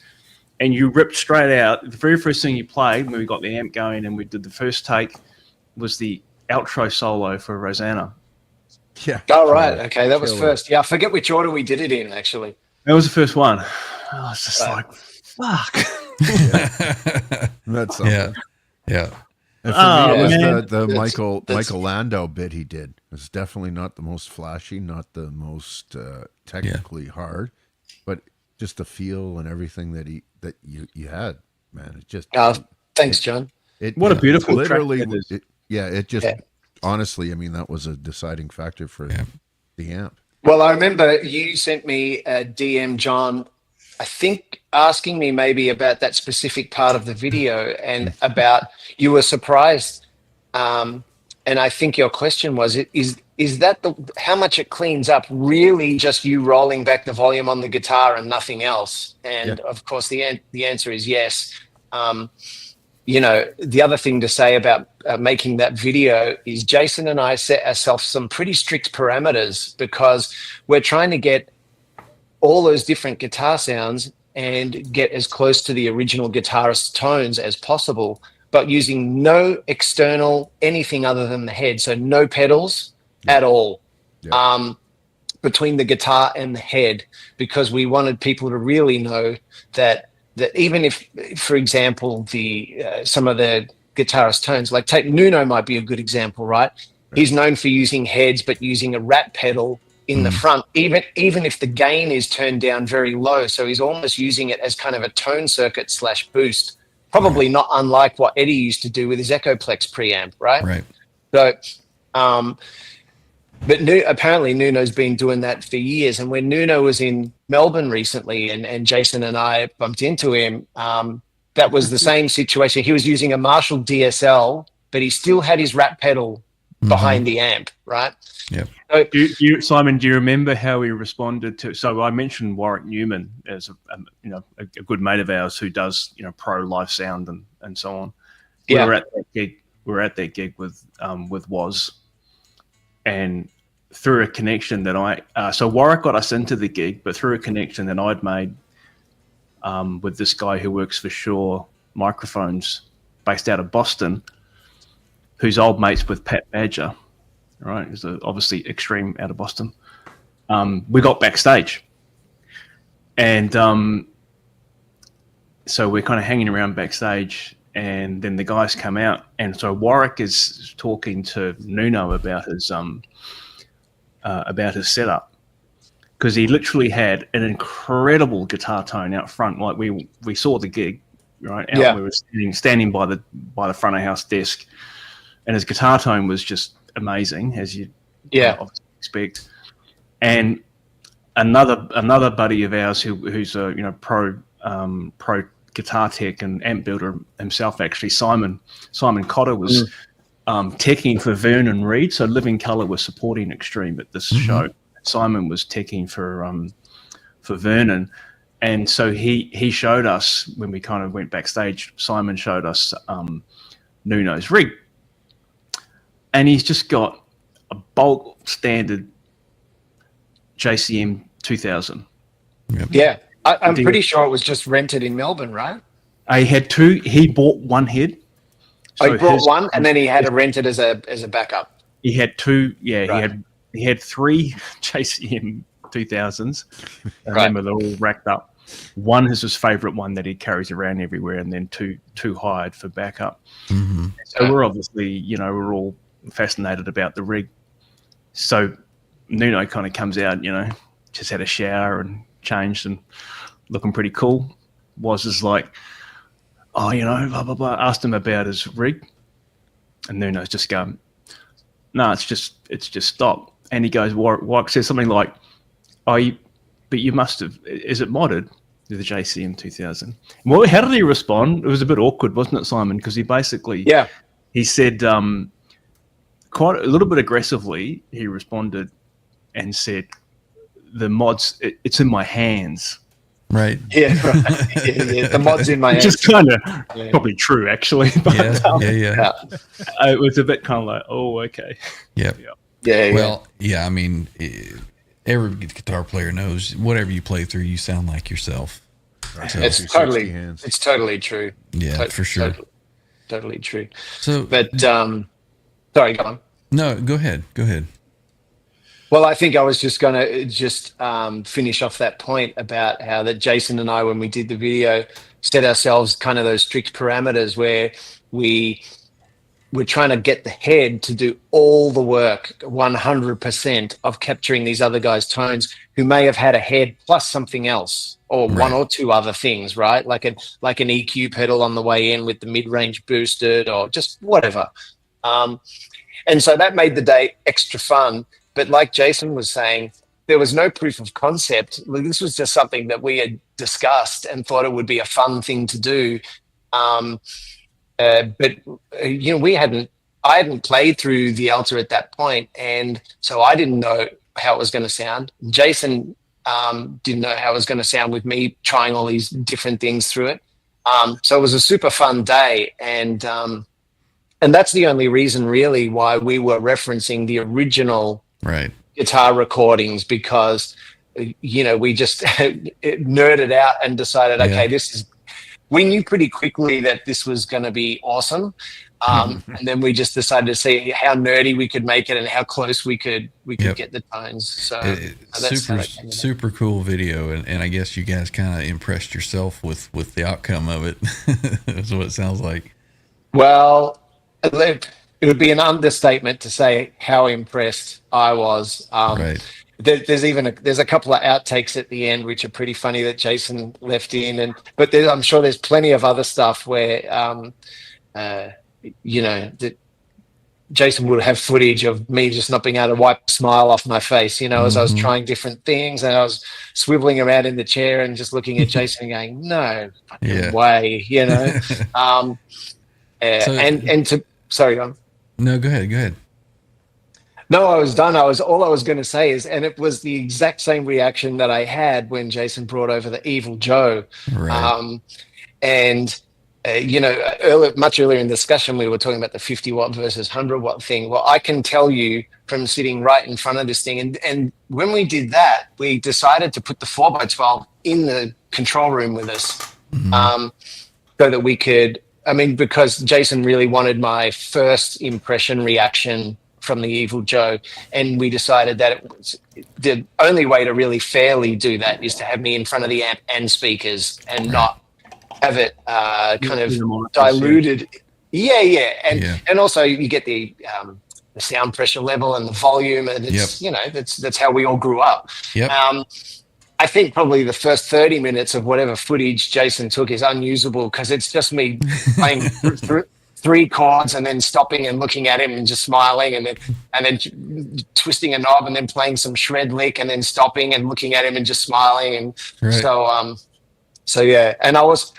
And you ripped straight out. The very first thing you played when we got the amp going and we did the first take was the outro solo for Rosanna. Yeah. Oh, right. Okay, that was first. Yeah, I forget which order we did it in, actually. That was the first one. I was just like, fuck. That's something. Yeah. And for me, it was the Michael Landau bit he did. It's definitely not the most flashy, not the most technically hard, but just the feel and everything that you had, man. It just thanks, John. What a beautiful literally track it is. it just honestly, I mean, that was a deciding factor for the amp. Well, I remember you sent me a DM, John, I think asking me maybe about that specific part of the video and about you were surprised. And I think your question was, is that how much it cleans up really just you rolling back the volume on the guitar and nothing else? And of course, the answer is yes. You know, the other thing to say about making that video is Jason and I set ourselves some pretty strict parameters because we're trying to get all those different guitar sounds and get as close to the original guitarist's tones as possible, but using no external anything other than the head. So no pedals at all between the guitar and the head, because we wanted people to really know that even if, for example, some of the guitarist tones, like take Nuno might be a good example, right? He's known for using heads, but using a rat pedal in the front, even if the gain is turned down very low. So he's almost using it as kind of a tone circuit / boost, probably not unlike what Eddie used to do with his Echoplex preamp, right? Right. So, but apparently Nuno's been doing that for years. And when Nuno was in Melbourne recently and Jason and I bumped into him, that was the same situation. He was using a Marshall DSL, but he still had his rat pedal behind the amp, right? Yep. So, Simon, do you remember how he responded to? So I mentioned Warwick Newman as a good mate of ours who does pro live sound and so on. We were at that gig. We were at that gig with Woz, and through a connection that so Warwick got us into the gig, but through a connection that I'd made with this guy who works for Shaw Microphones, based out of Boston, who's old mates with Pat Badger. Right, who's obviously extreme out of Boston. We got backstage, and so we're kind of hanging around backstage, and then the guys come out, and so Warwick is talking to Nuno about his setup, because he literally had an incredible guitar tone out front. Like we saw the gig, right? We were standing by the front of house desk, and his guitar tone was just amazing, as you obviously expect. And another buddy of ours who's a pro guitar tech and amp builder himself, actually, Simon Cotter was teching for Vernon Reid. So Living Colour was supporting Extreme at this show. Simon was teching for Vernon, and so he showed us when we kind of went backstage. Simon showed us Nuno's rig. And he's just got a bulk standard JCM 2000. Yep. Yeah, I'm pretty sure it was just rented in Melbourne, right? He had two. He bought one head. So he bought one, and then he had it rented as a backup. He had two. Yeah, right. he had three JCM 2000s. I remember they're all racked up. One is his favorite one that he carries around everywhere, and then two hired for backup. So we're obviously, we're all fascinated about the rig. So Nuno kind of comes out, just had a shower and changed and looking pretty cool. Was like, blah blah blah. Asked him about his rig, and Nuno's just going, no, it's just stock. And he goes, Warwick says something like, but you must have, is it modded with the JCM 2000? Well, how did he respond? It was a bit awkward, wasn't it, Simon? Because he basically, he said, quite a little bit aggressively, he responded and said, the mods, it's in my hands. Right. Yeah, right. Yeah, the mod's in my hands. Which is kind of probably true, actually. But, it was a bit kind of like, oh, okay. Yeah. Well, I mean, every guitar player knows whatever you play through, you sound like yourself. Right. So, it's totally true. Yeah, for sure. Totally true. So, but sorry, go on. No, go ahead. Well, I think I was just going to finish off that point about how that Jason and I, when we did the video, set ourselves kind of those strict parameters where we're trying to get the head to do all the work, 100% of capturing these other guys' tones who may have had a head plus something else or one or two other things, right? Like an EQ pedal on the way in with the mid-range boosted or just whatever. And so that made the day extra fun. But like Jason was saying, there was no proof of concept. This was just something that we had discussed and thought it would be a fun thing to do. But I hadn't played through the Alta at that point, and so I didn't know how it was going to sound. Jason didn't know how it was going to sound with me trying all these different things through it. So it was a super fun day, and that's the only reason really why we were referencing the original guitar recordings, because we just nerded out and decided, okay, we knew pretty quickly that this was going to be awesome. And then we just decided to see how nerdy we could make it and how close we could get the tones. So super cool video, and I guess you guys kind of impressed yourself with the outcome of it. That's what it sounds like. Well, it would be an understatement to say how impressed I was. There's a couple of outtakes at the end which are pretty funny that Jason left in, but I'm sure there's plenty of other stuff where that Jason would have footage of me just not being able to wipe a smile off my face, as I was trying different things, and I was swiveling around in the chair and just looking at Jason and going, no fucking way, sorry, no, go ahead. No, I was done. All I was going to say is, and it was the exact same reaction that I had when Jason brought over the Evil Joe. Right. Much earlier in the discussion, we were talking about the 50 watt versus 100 watt thing. Well, I can tell you from sitting right in front of this thing, and when we did that, we decided to put the 4x12 in the control room with us, so that we could, because Jason really wanted my first impression reaction from the Evil Joe, and we decided that it was the only way to really fairly do that is to have me in front of the amp and speakers and not have it kind of diluted. And also you get the sound pressure level and the volume, and it's that's how we all grew up. I think probably the first 30 minutes of whatever footage Jason took is unusable because it's just me playing three chords and then stopping and looking at him and just smiling, and then twisting a knob and then playing some shred lick and then stopping and looking at him and just smiling. And and I was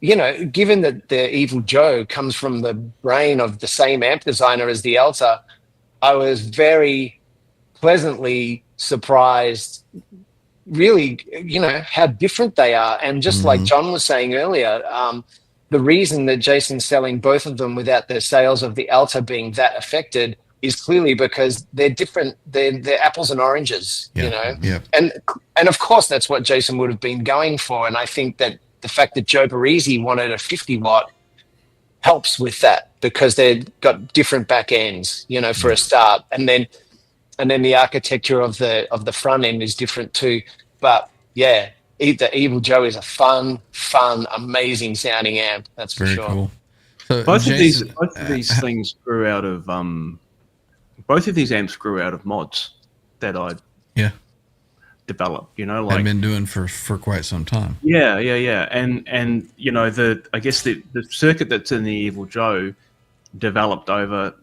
given that the Evil Joe comes from the brain of the same amp designer as the Alta, I was very pleasantly surprised really, how different they are. And just like John was saying earlier, the reason that Jason's selling both of them without the sales of the Alta being that affected is clearly because they're different. They're apples and oranges, And of course, that's what Jason would have been going for. And I think that the fact that Joe Barresi wanted a 50 watt helps with that, because they've got different back ends, for a start. And then the architecture of the front end is different too. But the Evil Joe is a fun, amazing sounding amp. That's for sure. Cool. So both of these things grew out of both of these amps grew out of mods that I developed. I've been doing for quite some time. Yeah. And I guess the circuit that's in the Evil Joe developed over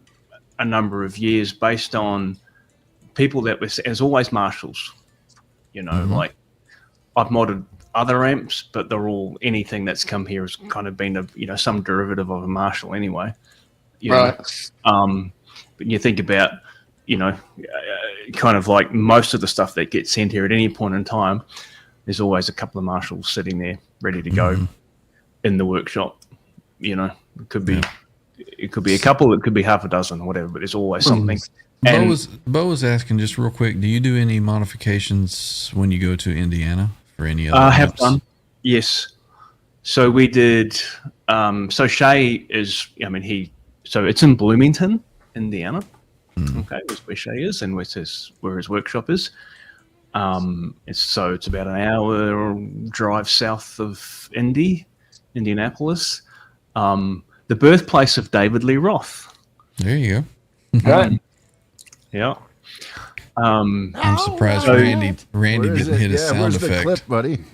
a number of years based on people that was as always Marshalls. Like I've modded other amps, but they're all, anything that's come here has kind of been some derivative of a Marshall anyway. Right. But you think about, kind of like most of the stuff that gets sent here at any point in time, there's always a couple of Marshalls sitting there ready to go in the workshop. It could be a couple, it could be half a dozen or whatever, but there's always something. Bo was asking just real quick, do you do any modifications when you go to Indiana for any other I have done, yes. So we did, so Shay is, so it's in Bloomington, Indiana. Okay, that's where Shay is and where his workshop is. It's about an hour drive south of Indianapolis. The birthplace of David Lee Roth. There you go. Right. Yeah. I'm surprised Randy didn't hit a sound effect. Clip, buddy?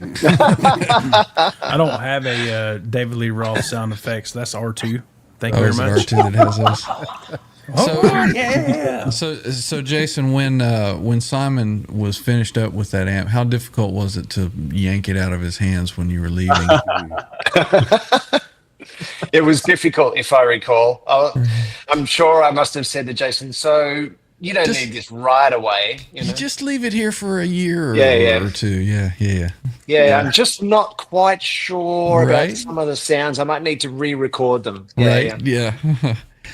I don't have a David Lee Roth sound effects. That's R2. Thank you very is it much. R2 that has those? Yeah. So Jason, when Simon was finished up with that amp, how difficult was it to yank it out of his hands when you were leaving? It was difficult, if I recall. I'm sure I must have said to Jason, so you don't need this right away. You just leave it here for a year or two. Yeah, I'm just not quite sure Right. about some of the sounds. I might need to re-record them. Yeah.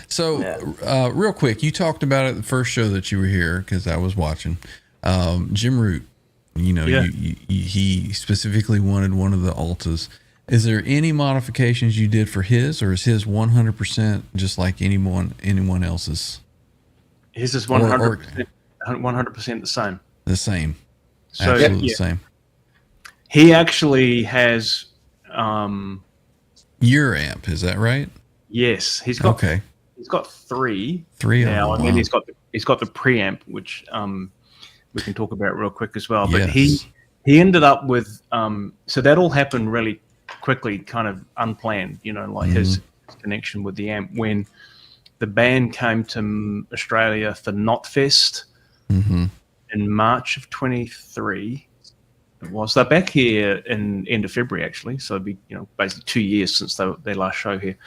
So, real quick, you talked about it the first show that you were here because I was watching. Jim Root, he specifically wanted one of the Altas. Is there any modifications you did for his, or is his 100% just like anyone else's? His is 100%, 100% the same. The same. So, absolutely the same. He actually has your amp, is that right? Yes, he's got three now, and then he's got the preamp, which we can talk about real quick as well. But he ended up with so that all happened really quickly, kind of unplanned, like his connection with the amp when the band came to Australia for Knotfest in March of 23. It was. They're back here in end of February, actually. So it'd be, basically 2 years since their last show here.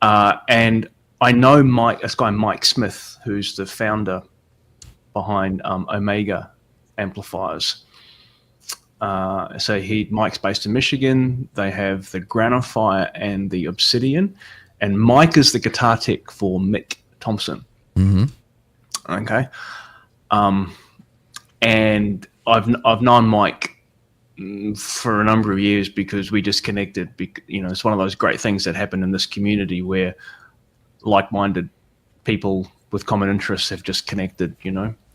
And I know this guy Mike Smith, who's the founder behind Omega amplifiers. So Mike's based in Michigan. They have the Granifier and the Obsidian, and Mike is the guitar tech for Mick Thompson. Okay, and I've known Mike for a number of years because we just connected. It's one of those great things that happen in this community where like-minded people with common interests have just connected.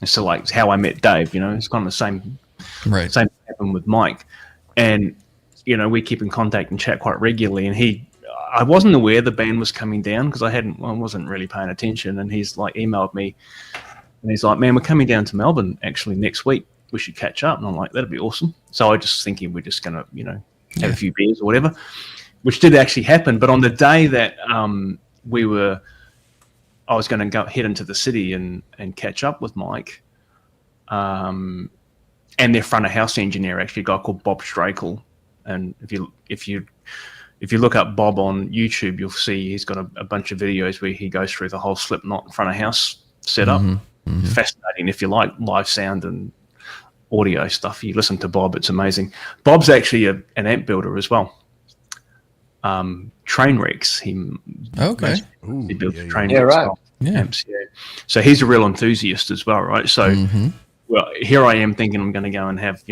So like how I met Dave. It's kind of the same. Right. Same happened with Mike, and we keep in contact and chat quite regularly. And I wasn't aware the band was coming down because I wasn't really paying attention. And he's like emailed me, and he's like, "Man, we're coming down to Melbourne actually next week. We should catch up." And I'm like, "That'd be awesome." So I just thinking we're just gonna have a few beers or whatever, which did actually happen. But on the day that I was going to head into the city and catch up with Mike. And their front of house engineer, actually, a guy called Bob Strakel. And if you look up Bob on YouTube, you'll see he's got a bunch of videos where he goes through the whole Slipknot front of house setup. Fascinating if you like live sound and audio stuff. You listen to Bob, it's amazing. Bob's actually an amp builder as well. Trainwrecks. He builds Trainwrecks amps. Yeah. So he's a real enthusiast as well, right? So. Well, here I am thinking I'm going to go and have,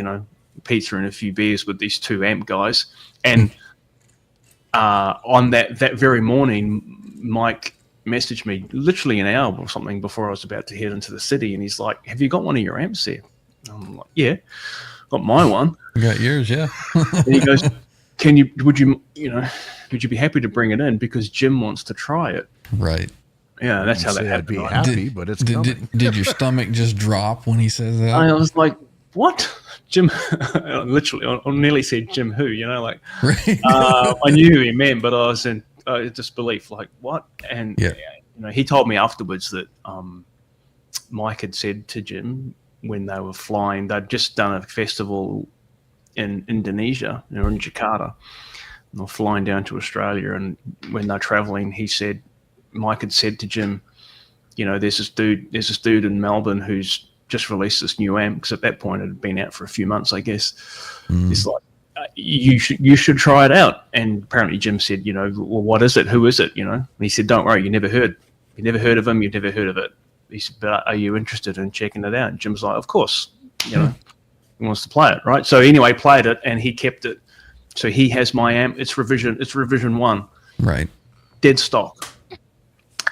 pizza and a few beers with these two amp guys. And on that very morning, Mike messaged me literally an hour or something before I was about to head into the city. And he's like, "Have you got one of your amps there?" And I'm like, "Yeah, got my one." You got yours, yeah. And he goes, would you be happy to bring it in because Jim wants to try it? Right. Yeah, that's how that happened. I'd be happy, but it's coming. Did your stomach just drop when he says that? I was like, "What, Jim?" Literally, I nearly said Jim who. Right. I knew who he meant, but I was in disbelief. Like, what? And he told me afterwards that Mike had said to Jim when they were flying, they'd just done a festival in Indonesia, in Jakarta, and they're flying down to Australia. And when they're traveling, Mike had said to Jim, "There's this dude in Melbourne who's just released this new amp," because at that point it had been out for a few months, I guess. He's like, you should try it out. And apparently Jim said, "Well, what is it? Who is it?" And he said, "Don't worry, you never heard of him. You've never heard of it." He said, "But are you interested in checking it out?" And Jim's like, "Of course." He wants to play it, right? So anyway, played it, and he kept it. So he has my amp. It's revision 1, right? Dead stock.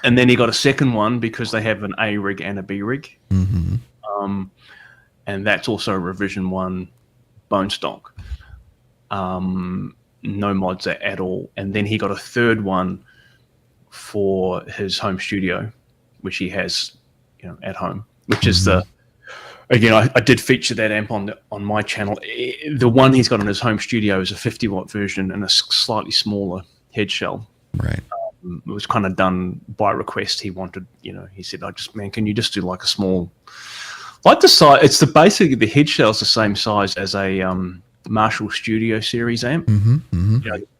And then he got a second one because they have an A rig and a B rig. And that's also a revision 1 bone stock. No mods at all. And then he got a third one for his home studio, which he has, at home, which is again, I did feature that amp on my channel. The one he's got in his home studio is a 50-watt version and a slightly smaller head shell. Right. It was kind of done by request. He wanted, he said, can you just do like a small, like the size, basically the head shell's the same size as a Marshall Studio Series amp.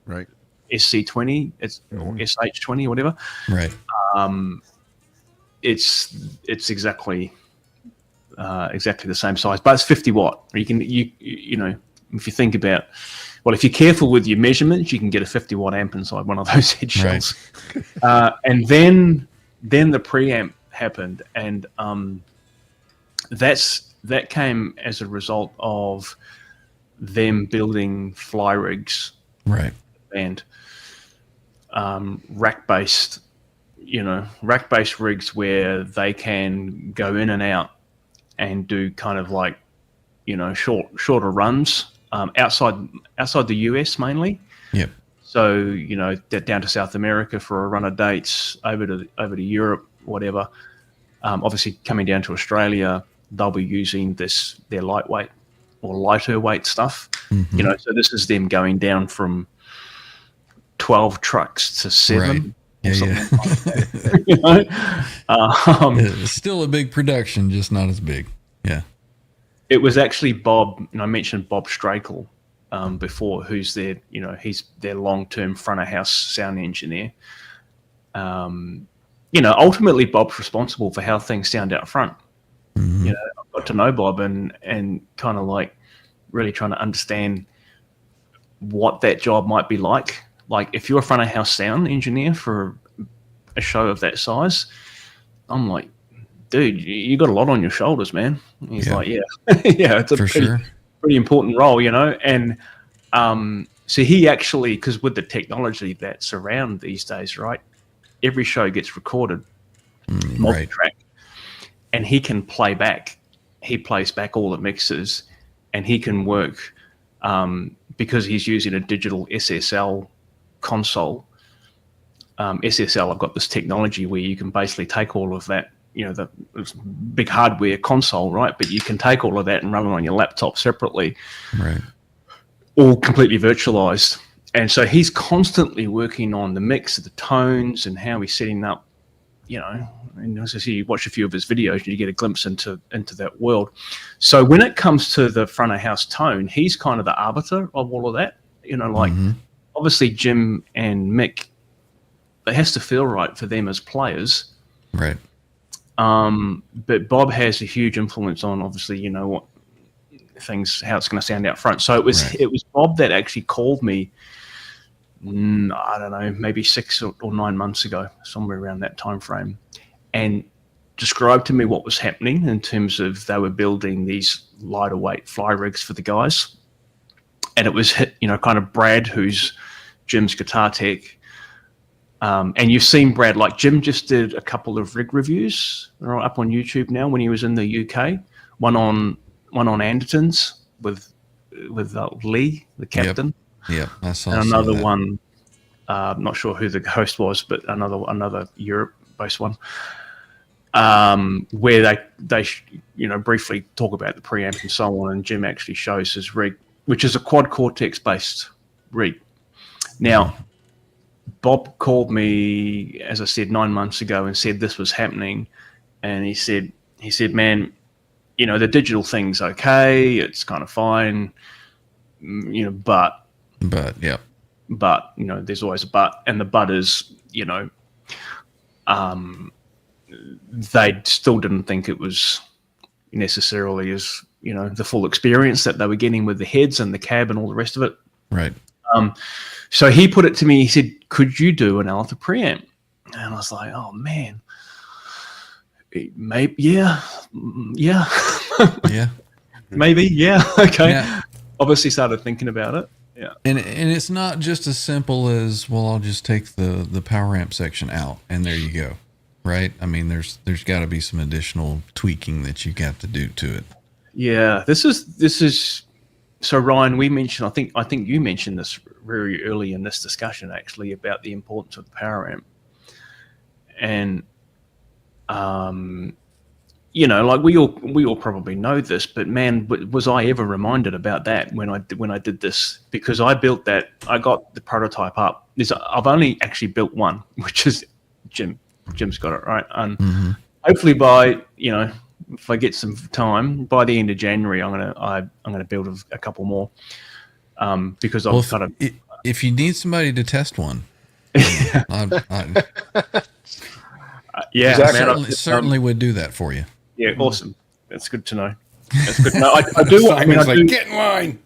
Right. SC20, or SH20 or whatever. Right. It's exactly the same size, but it's 50 watt. If you think about, well, if you're careful with your measurements, you can get a 50 watt amp inside one of those head shells. Right. And then the preamp happened, and that came as a result of them building fly rigs, right, and rack-based rigs where they can go in and out and do kind of like, shorter runs outside the US mainly. Yep. So, down to South America for a run of dates, over to Europe, whatever. Obviously coming down to Australia, they'll be using their lightweight or lighter weight stuff. Mm-hmm. So this is them going down from 12 trucks to 7. Right. Yeah. It's still a big production, just not as big. Yeah. It was actually Bob, and I mentioned Bob Strakel before, who's he's their long-term front of house sound engineer. Ultimately Bob's responsible for how things sound out front. Mm-hmm. I've got to know Bob and kind of like really trying to understand what that job might be like. Like if you're a front of house sound engineer for a show of that size, I'm like, dude, you got a lot on your shoulders, man. And he's like, yeah, yeah, it's a pretty important role, And so he actually, because with the technology that's around these days, right, every show gets recorded, multi-track, and he can play back. He plays back all the mixes, and he can work because he's using a digital SSL console. SSL, I've got this technology where you can basically take all of that, the big hardware console, right? But you can take all of that and run it on your laptop separately, right? All completely virtualized. And so he's constantly working on the mix of the tones and how he's setting up, and as I see, you watch a few of his videos and you get a glimpse into that world. So when it comes to the front of house tone, he's kind of the arbiter of all of that, obviously Jim and Mick, it has to feel right for them as players. Right. But Bob has a huge influence on, obviously, what things, how it's going to sound out front. So it was Bob that actually called me, I don't know, maybe 6 or 9 months ago, somewhere around that time frame, and described to me what was happening in terms of they were building these lighter weight fly rigs for the guys. And it was, kind of Brad, who's Jim's guitar tech. And you've seen Brad, like Jim just did a couple of rig reviews. They're up on YouTube now when he was in the UK. One on Anderton's with Lee, the captain. Yep. I saw. And another one, I'm not sure who the host was, but another Europe-based one, where they briefly talk about the preamp and so on. And Jim actually shows his rig, which is a quad Cortex-based rig. Now, Bob called me, as I said, 9 months ago and said this was happening. And he said, man, the digital thing's okay. It's kind of fine, but yeah. But, there's always a but. And the but is, they still didn't think it was necessarily as, the full experience that they were getting with the heads and the cab and all the rest of it. Right. So he put it to me, he said, could you do an Alpha preamp? And I was like, oh, man. Maybe, yeah. Yeah. Maybe, yeah. Okay. Yeah. Obviously started thinking about it. Yeah. And it's not just as simple as, well, I'll just take the power amp section out and there you go. Right? I mean, there's got to be some additional tweaking that you got to do to it. Yeah. This is so Ryan, we mentioned, I think you mentioned this very early in this discussion actually about the importance of the power amp. And like we all probably know this, but man, was I ever reminded about that when I did this? Because I built that, I got the prototype up I've only actually built one, which is Jim. Jim's got it right, and hopefully by if I get some time by the end of January, I'm gonna build a couple more, because I've kind of. If you need somebody to test one, yeah, certainly would do that for you. Yeah, awesome. That's good to know. That's good to know. I do. I mean, get in line.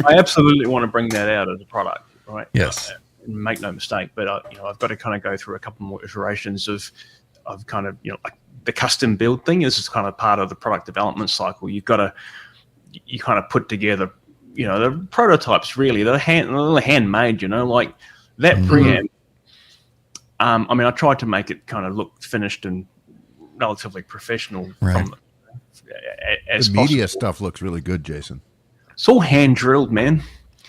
I absolutely want to bring that out as a product, right? Yes. Make no mistake, but I've got to kind of go through a couple more iterations of kind of like the custom build thing. This is kind of part of the product development cycle. You kind of put together, the prototypes really. They're handmade, like that preamp. I mean, I tried to make it kind of look finished and relatively professional. Right. The media stuff looks really good, Jason. It's all hand drilled, man.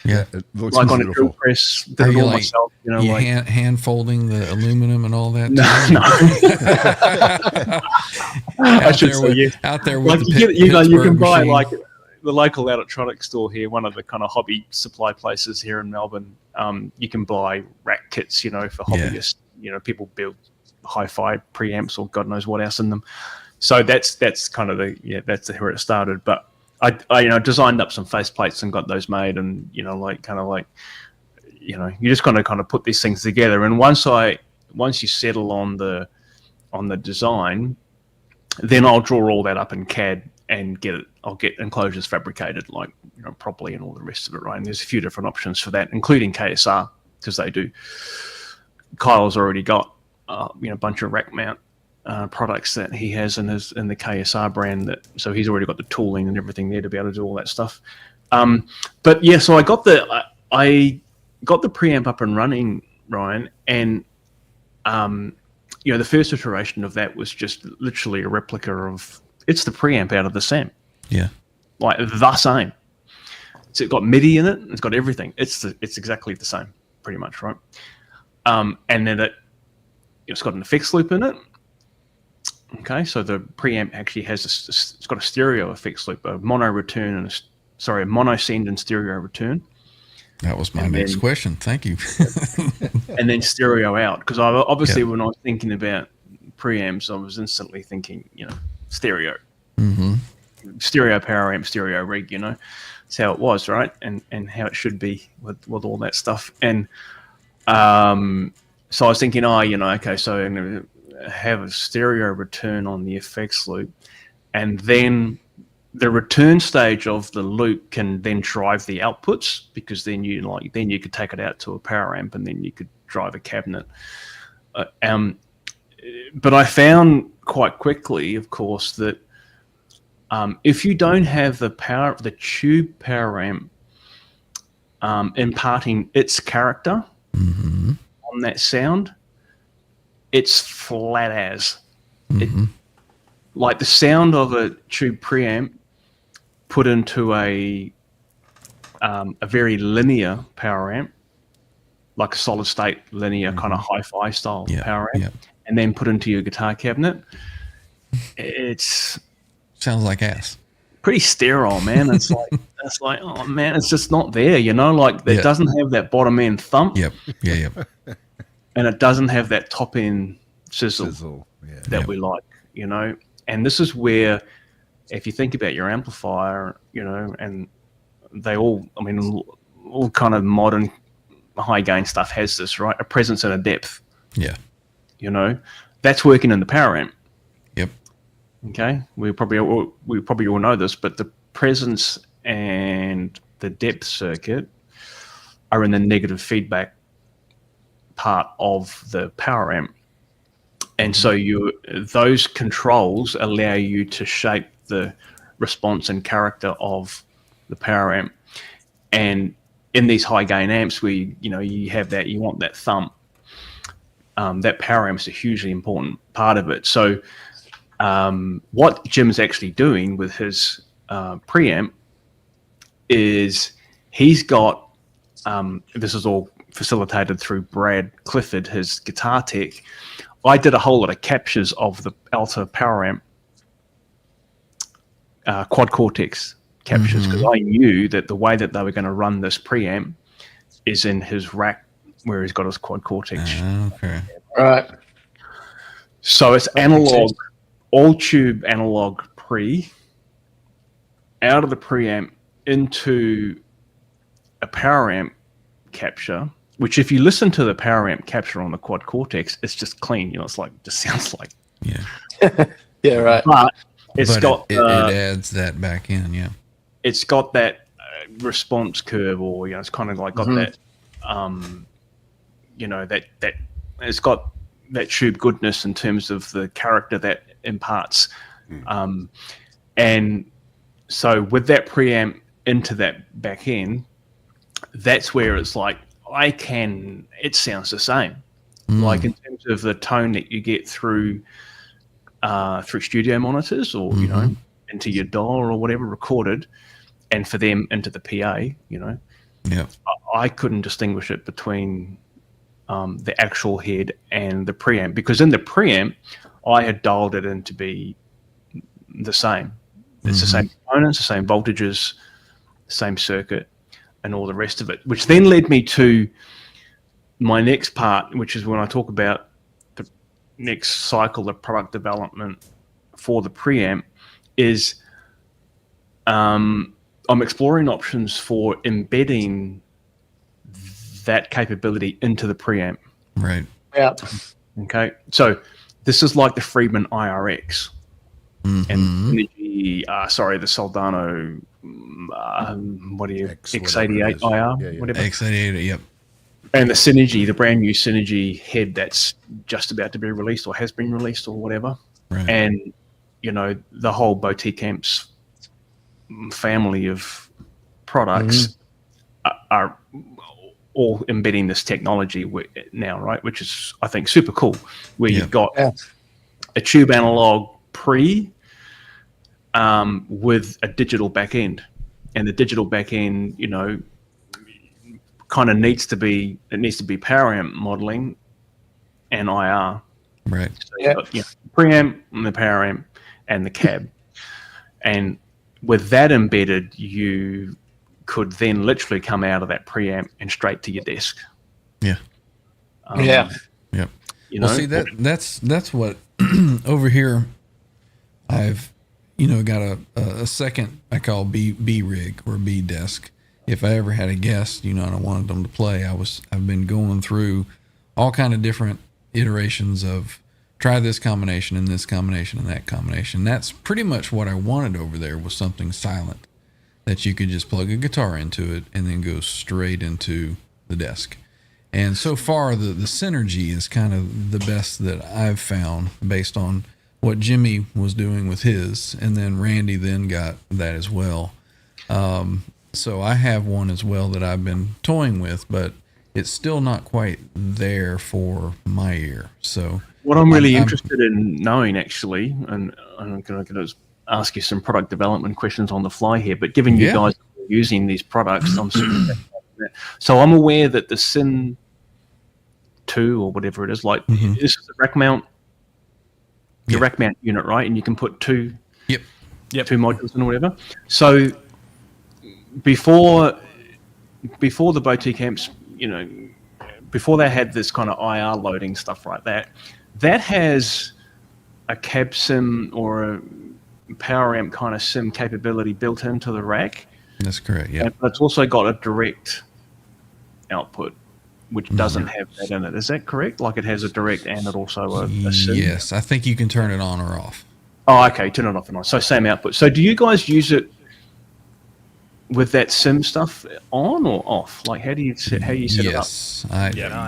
Yeah, it looks like beautiful. On a drill press. Are you myself, hand folding the aluminum and all that? Out there with you can buy machine. Like the local electronics store here, one of the kind of hobby supply places here in Melbourne. You can buy rack kits, for hobbyists. People build hi-fi preamps or God knows what else in them. So that's kind of that's where it started. But I designed up some faceplates and got those made, and you just kind of put these things together. And once you settle on the design, then I'll draw all that up in CAD and I'll get enclosures fabricated properly and all the rest of it, right? And there's a few different options for that, including KSR, because they do. Kyle's already got a bunch of rack mount products that he has in the KSR brand, so he's already got the tooling and everything there to be able to do all that stuff. But yeah, so I got the preamp up and running, Ryan, and the first iteration of that was just literally a replica of it's the preamp out of the SAM. Yeah, like the same. So it's got MIDI in it. It's got everything. It's exactly the same, pretty much, right? And then it's got an effects loop in it. Okay, so the preamp actually has it's got a stereo effects loop, a mono return and a mono send and stereo return. That was my next question. Thank you. And then stereo out, because obviously when I was thinking about preamps, I was instantly thinking, stereo, stereo power amp, stereo rig. That's how it was, right? And how it should be with all that stuff. And so I was thinking, okay, so I'm going to have a stereo return on the effects loop, and then the return stage of the loop can then drive the outputs, because then you could take it out to a power amp and then you could drive a cabinet. But I found quite quickly, of course, that if you don't have the tube power amp imparting its character on that sound, it's flat as. Like the sound of a tube preamp put into a very linear power amp, like a solid state linear kind of hi-fi style power amp, and then put into your guitar cabinet, it's sounds like ass. Pretty sterile, man. It's like oh man, it's just not there, like it doesn't have that bottom end thump. Yep. And it doesn't have that top end sizzle. That we like, and this is where, if you think about your amplifier, and they all kind of modern high gain stuff has this, right? A presence and a depth. Yeah. That's working in the power amp. Yep. Okay. We probably all know this, but the presence and the depth circuit are in the negative feedback part of the power amp. And so those controls allow you to shape the response and character of the power amp. And in these high gain amps where you have that, you want that thump, that power amp is a hugely important part of it. So what Jim's actually doing with his preamp is he's got this is all facilitated through Brad Clifford, his guitar tech. I did a whole lot of captures of the Alta power amp quad cortex captures, because I knew that the way that they were going to run this preamp is in his rack where he's got his quad cortex. Okay. Right. So it's analog, all tube analog pre, out of the preamp into a power amp capture, which if you listen to the power amp capture on the quad cortex, it's just clean. It's like, just sounds like. Yeah. Yeah, right. But it's But got it adds that back in, yeah. It's got that response curve, or it's kind of like got that, that it's got that tube goodness in terms of the character that imparts, and so with that preamp into that back end, that's where it's like it sounds the same, like in terms of the tone that you get through studio monitors, or into your DAW or whatever recorded, and for them into the PA, Yeah. I couldn't distinguish it between the actual head and the preamp, because in the preamp I had dialed it in to be the same. It's the same components, the same voltages, same circuit, and all the rest of it, which then led me to my next part, which is when I talk about the next cycle of product development for the preamp, is I'm exploring options for embedding that capability into the preamp. Right. Yeah. Okay. So this is like the Friedman IRX and the Soldano, X88 IR, whatever. X88, yep. And the Synergy, the brand new Synergy head that's just about to be released or has been released or whatever. Right. And, the whole Boutique Amps family of products are all embedding this technology now, right? Which is, I think, super cool, where you've got a tube analog pre with a digital back end. And the digital back end, kind of needs to be power amp modeling and IR. Right. So you've got, preamp and the power amp and the cab. And with that embedded, you could then literally come out of that preamp and straight to your desk. Yeah. Yeah. Yep. Well, see, that's what over here I've got a second I call B rig or B desk. If I ever had a guest, and I wanted them to play, I've been going through all kind of different iterations of try this combination and this combination and that combination. That's pretty much what I wanted over there, was something silent that you could just plug a guitar into it and then go straight into the desk. And so far, the Synergy is kind of the best that I've found based on what Jimmy was doing with his, and then Randy then got that as well. So I have one as well that I've been toying with, but it's still not quite there for my ear. So what I'm really interested in knowing, actually, and I'm going to ask you some product development questions on the fly here, but given you guys are using these products, I'm super so I'm aware that the Syn 2 or whatever it is, like this is the rack mount, rack mount unit, right? And you can put two modules in or whatever. So before the Boutique Amps, before they had this kind of IR loading stuff like that, that has a cab sim or a power amp kind of sim capability built into the rack. That's correct, yeah. But it's also got a direct output, which doesn't have that in it. Is that correct? Like it has a direct and it also a sim? Yes, I think you can turn it on or off. Oh, okay, turn it off and on. So same output. So do you guys use it with that sim stuff on or off? Like how do you set it up? Yes,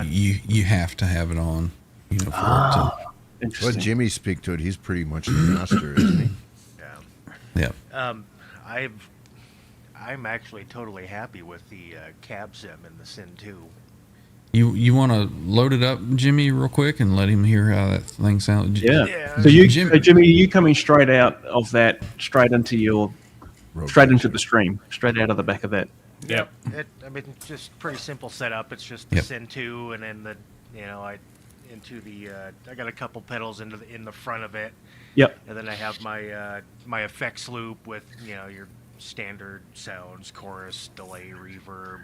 you have to have it on. For it to. Interesting. Let Jimmy speak to it. He's pretty much the master, isn't he? Yeah. I'm actually totally happy with the cab sim and the Syn 2. You want to load it up, Jimmy, real quick, and let him hear how that thing sounds? Yeah. So Jimmy, are you coming straight out of that, straight into the stream, straight out of the back of that? Yep. Just pretty simple setup. It's just the Syn 2, and then I got a couple pedals in the front of it. Yep. And then I have my effects loop with your standard sounds, chorus, delay, reverb,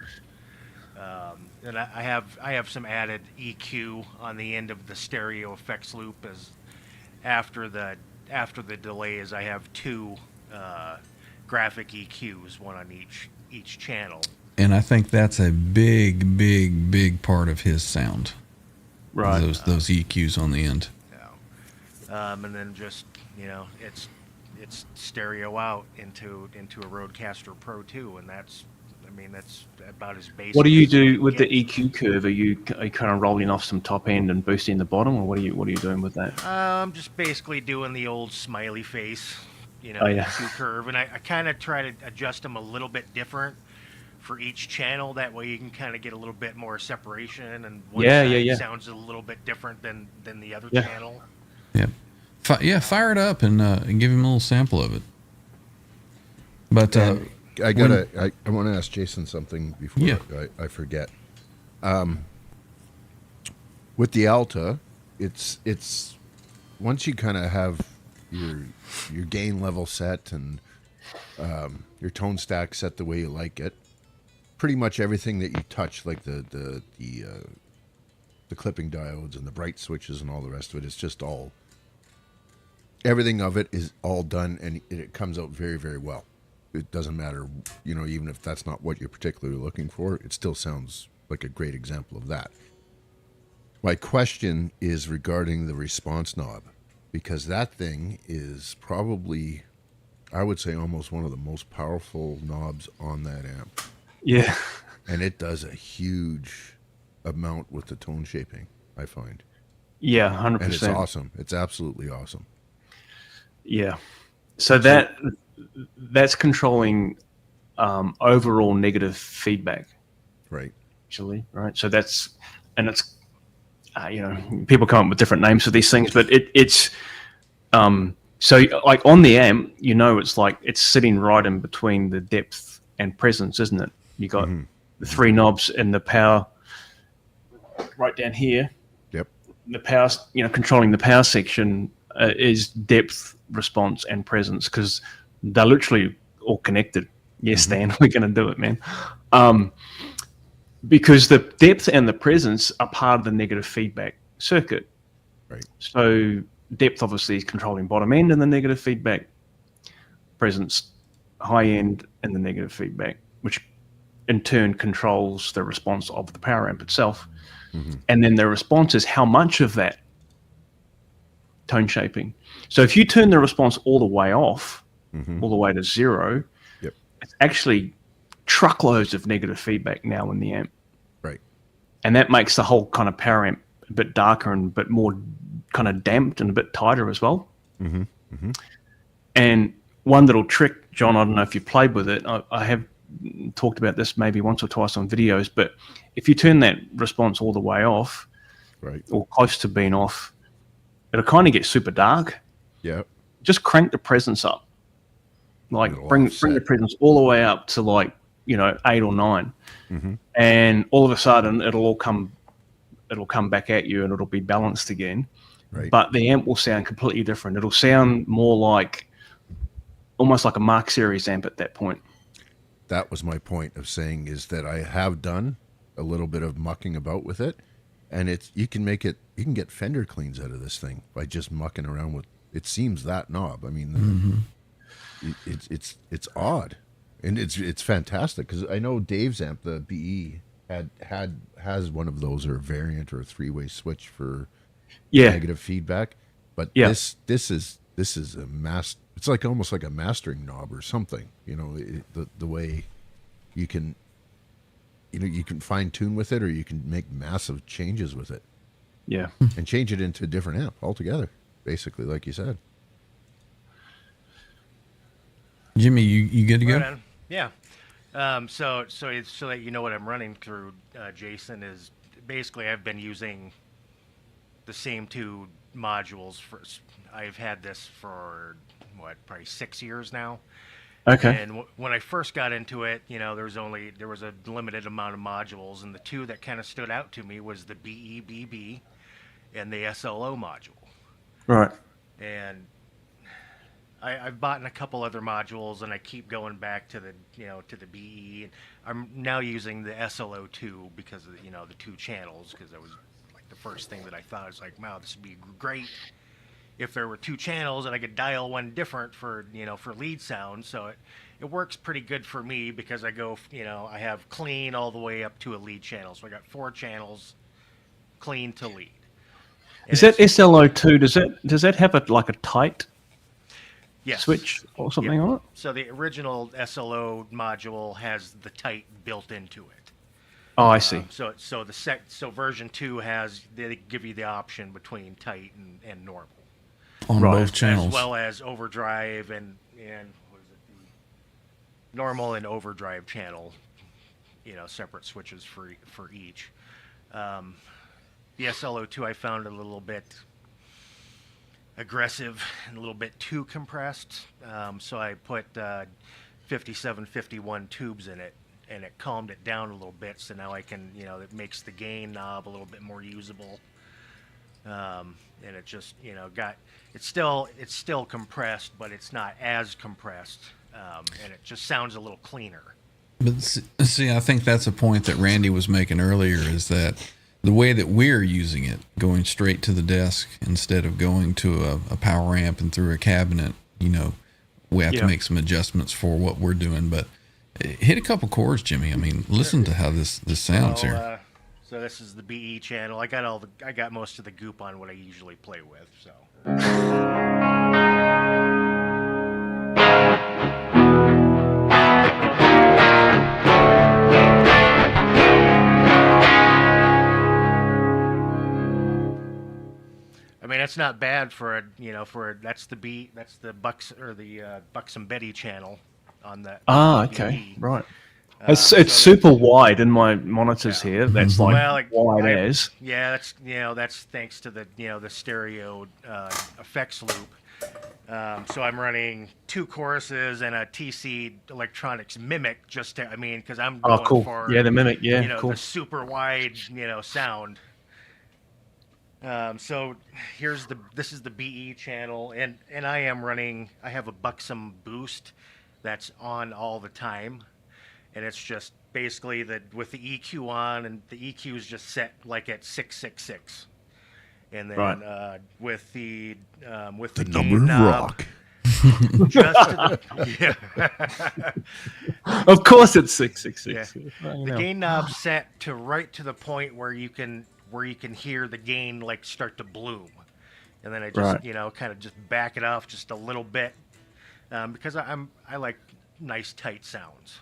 And I have some added EQ on the end of the stereo effects loop as after the delays. I have two graphic EQs, one on each channel. And I think that's a big, big, big part of his sound. Right. Those EQs on the end. And then just it's stereo out into a Rodecaster Pro 2, and that's about as basic. What do you as do can with the get. EQ curve? Are you kind of rolling off some top end and boosting the bottom, or what are you doing with that? I'm just basically doing the old smiley face, Oh, yeah. EQ curve, and I kind of try to adjust them a little bit different for each channel. That way you can kind of get a little bit more separation, and one side sounds a little bit different than the other channel. Yeah. Fire it up and give him a little sample of it. But I want to ask Jason something before I forget. With the Alta, it's once you kind of have your gain level set and your tone stack set the way you like it, pretty much everything that you touch, like the clipping diodes and the bright switches and all the rest of it, it's just all, everything of it is all done, and it comes out very, very well. It doesn't matter, even if that's not what you're particularly looking for, it still sounds like a great example of that. My question is regarding the response knob, because that thing is probably, I would say, almost one of the most powerful knobs on that amp. Yeah. And it does a huge amount with the tone shaping, I find. Yeah, 100%. And it's awesome. It's absolutely awesome. Yeah. So that's controlling overall negative feedback. Right. Actually, right. So it's people come up with different names for these things, but it's so like on the amp, it's like it's sitting right in between the depth and presence, isn't it? You got the three knobs and the power right down here. Yep. The power, controlling the power section is depth, response, and presence, because they're literally all connected. Yes, Dan, we're going to do it, man. Because the depth and the presence are part of the negative feedback circuit. Right. So depth obviously is controlling bottom end and the negative feedback. Presence, high end, and the negative feedback, which in turn controls the response of the power amp itself. And then the response is how much of that tone shaping. So if you turn the response all the way off, all the way to zero, it's actually truckloads of negative feedback now in the amp. Right. And that makes the whole kind of power amp a bit darker and a bit more kind of damped and a bit tighter as well. And one little trick, John, I don't know if you've played with it. I have talked about this maybe once or twice on videos, but if you turn that response all the way off, right, or close to being off, it'll kind of get super dark. Yeah. Just crank the presence up. Like bring the presence all the way up to 8 or 9. And all of a sudden it'll come back at you and it'll be balanced again. Right. But the amp will sound completely different. It'll sound more like almost like a Mark Series amp at that point. That was my point of saying, is that I have done a little bit of mucking about with it, and you can get Fender cleans out of this thing by just mucking around with, it seems, that knob. I mean, it's odd, and it's fantastic, because I know Dave's amp, the BE, has one of those, or a variant, or a three-way switch for negative feedback. But this is a it's like almost like a mastering knob or something. The way you can fine tune with it, or you can make massive changes with it. Yeah. And change it into a different amp altogether, basically, like you said. Jimmy, you good to go? Right on. Yeah. So that you know what I'm running through, Jason, is basically I've been using the same two modules I've had this for probably 6 years now. Okay. And when I first got into it, there was a limited amount of modules, and the two that kind of stood out to me was the BEBB and the SLO module. Right. And I've bought a couple other modules, and I keep going back to the to the BE. And I'm now using the SLO2 because of the 2 channels, because that was like the first thing that I thought. It's like, wow, this would be great if there were 2 channels and I could dial one different for for lead sound. So it works pretty good for me, because I go I have clean all the way up to a lead channel, so I got 4 channels clean to lead. And Is that SLO2? Does that have like a tight yes. switch or something on it? So the original SLO module has the tight built into it. Oh, I see. So version 2 they give you the option between tight and normal On both channels. as well as overdrive and what is it, the normal and overdrive channel, separate switches for each. The SLO2 I found a little bit aggressive and a little bit too compressed, so I put 5751 tubes in it, and it calmed it down a little bit. So now I can, it makes the gain knob a little bit more usable, and it just, it's still compressed, but it's not as compressed, and it just sounds a little cleaner. But see, I think that's a point that Randy was making earlier, is that the way that we're using it, going straight to the desk instead of going to a power amp and through a cabinet, we have to make some adjustments for what we're doing. But hit a couple chords, Jimmy. I mean, listen to how this sounds here. So this is the BE channel. I got most of the goop on what I usually play with. So. I mean, that's not bad for that's the Buxom Betty channel on that. Okay, right. It's super wide in my monitors here. That's wide as. Yeah, that's thanks to the the stereo effects loop. So I'm running 2 choruses and a TC Electronics Mimic because I'm going cool. for the Mimic, cool. The super wide sound. So this is the BE channel, and I have a Buxom Boost that's on all the time, and it's just basically with the EQ on, and the EQ is just set like at 666, and then with the number gain of knob, rock. Of course, it's 666. Yeah. The gain knob set to right to the point where you can hear the gain like start to bloom, and then I just kind of just back it off just a little bit, because I like nice tight sounds.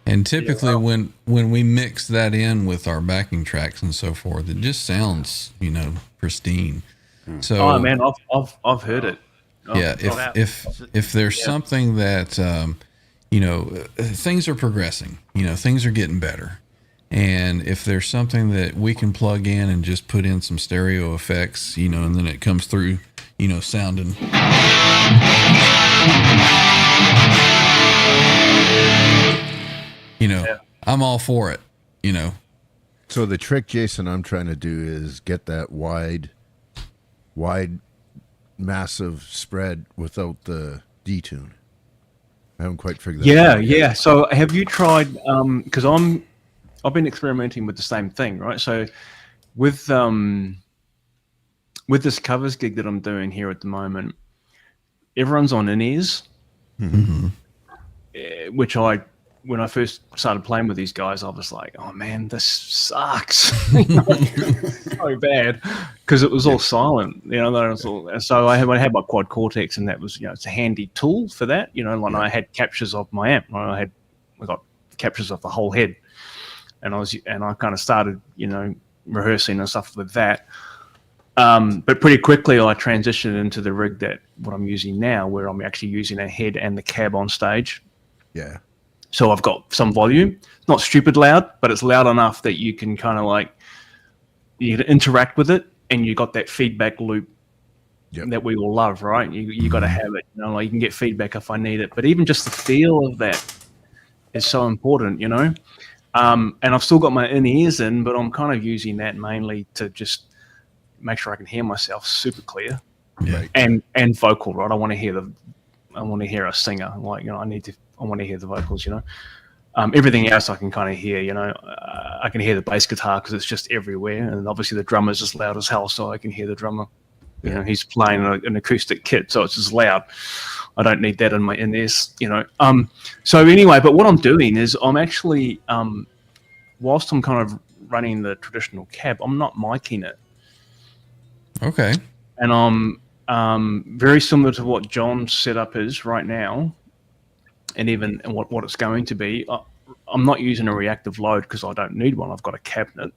And typically when we mix that in with our backing tracks and so forth, it just sounds, pristine. So, oh man, I've heard it. If there's something that, things are progressing, things are getting better. And if there's something that we can plug in and just put in some stereo effects, and then it comes through, sounding. I'm all for it, So the trick, Jason, I'm trying to do is get that wide, massive spread without the detune. I haven't quite figured that out. Yeah. So have you tried? Because I've been experimenting with the same thing, right? So with this covers gig that I'm doing here at the moment, everyone's on in-ears, which when I first started playing with these guys, I was like, oh man, this sucks. So bad, because it was all silent. So I had my quad cortex, and that was, it's a handy tool for that. When I had captures of my amp, I got captures of the whole head. and I kind of started, rehearsing and stuff with that. But pretty quickly I transitioned into the rig what I'm using now, where I'm actually using a head and the cab on stage. Yeah. So I've got some volume. It's not stupid loud, but it's loud enough that you can kind of like you can interact with it, and you got that feedback loop that we all love, right? You got to have it. Like you can get feedback if I need it, but even just the feel of that is so important, And I've still got my in-ears in, but I'm kind of using that mainly to just make sure I can hear myself super clear, and vocal, right? I want to hear a singer. Like, I want to hear the vocals, Everything else I can kind of hear, I can hear the bass guitar because it's just everywhere. And obviously the drummer's just loud as hell, so I can hear the drummer. He's playing an acoustic kit, so it's just loud. I don't need that in my in-ears, So anyway, but what I'm doing is I'm actually, whilst I'm kind of running the traditional cab, I'm not miking it. Okay. And I'm very similar to what John's setup is right now, and even what it's going to be. I'm not using a reactive load because I don't need one. I've got a cabinet,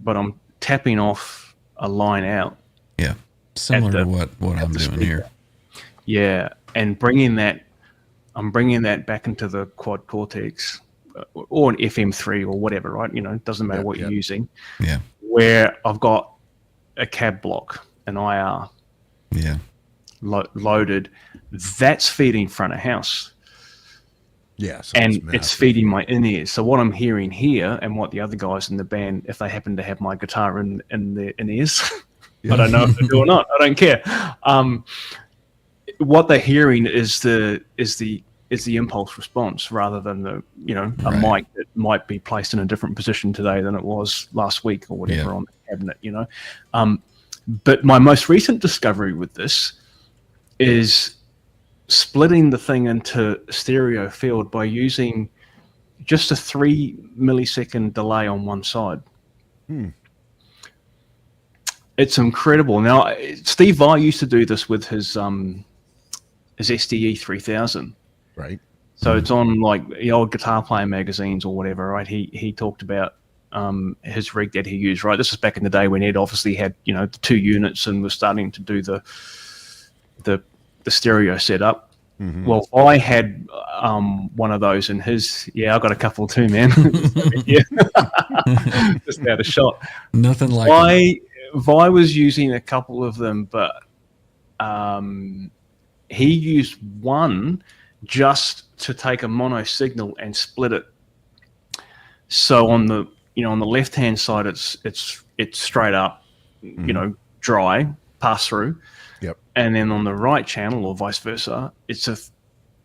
but I'm tapping off a line out. Yeah, similar to what I'm doing speaker here. Yeah, and I'm bringing that back into the quad cortex or an FM3 or whatever, right? It doesn't matter what you're using. Yeah. Where I've got a cab block, an IR. Yeah. Loaded. That's feeding front of house. Yeah. So and it's feeding my in-ears. So what I'm hearing here, and what the other guys in the band, if they happen to have my guitar in their in-ears, I don't know if they do or not. I don't care. What they're hearing is the impulse response rather than a mic that might be placed in a different position today than it was last week or whatever on the cabinet. But my most recent discovery with this is splitting the thing into stereo field by using just a 3 millisecond delay on one side. It's incredible. Now, Steve Vai used to do this with his SDE 3000. Right. So it's on like the old guitar player magazines or whatever, right? He talked about his rig that he used, right? This was back in the day when Ed obviously had, the 2 units and was starting to do the stereo setup. Mm-hmm. Well, I had one of those in his. Yeah, I got a couple too, man. Just out of shot. Nothing like Vi was using a couple of them, but he used one just to take a mono signal and split it. So on the left hand side, it's straight up, dry pass through. Yep. And then on the right channel, or vice versa, it's a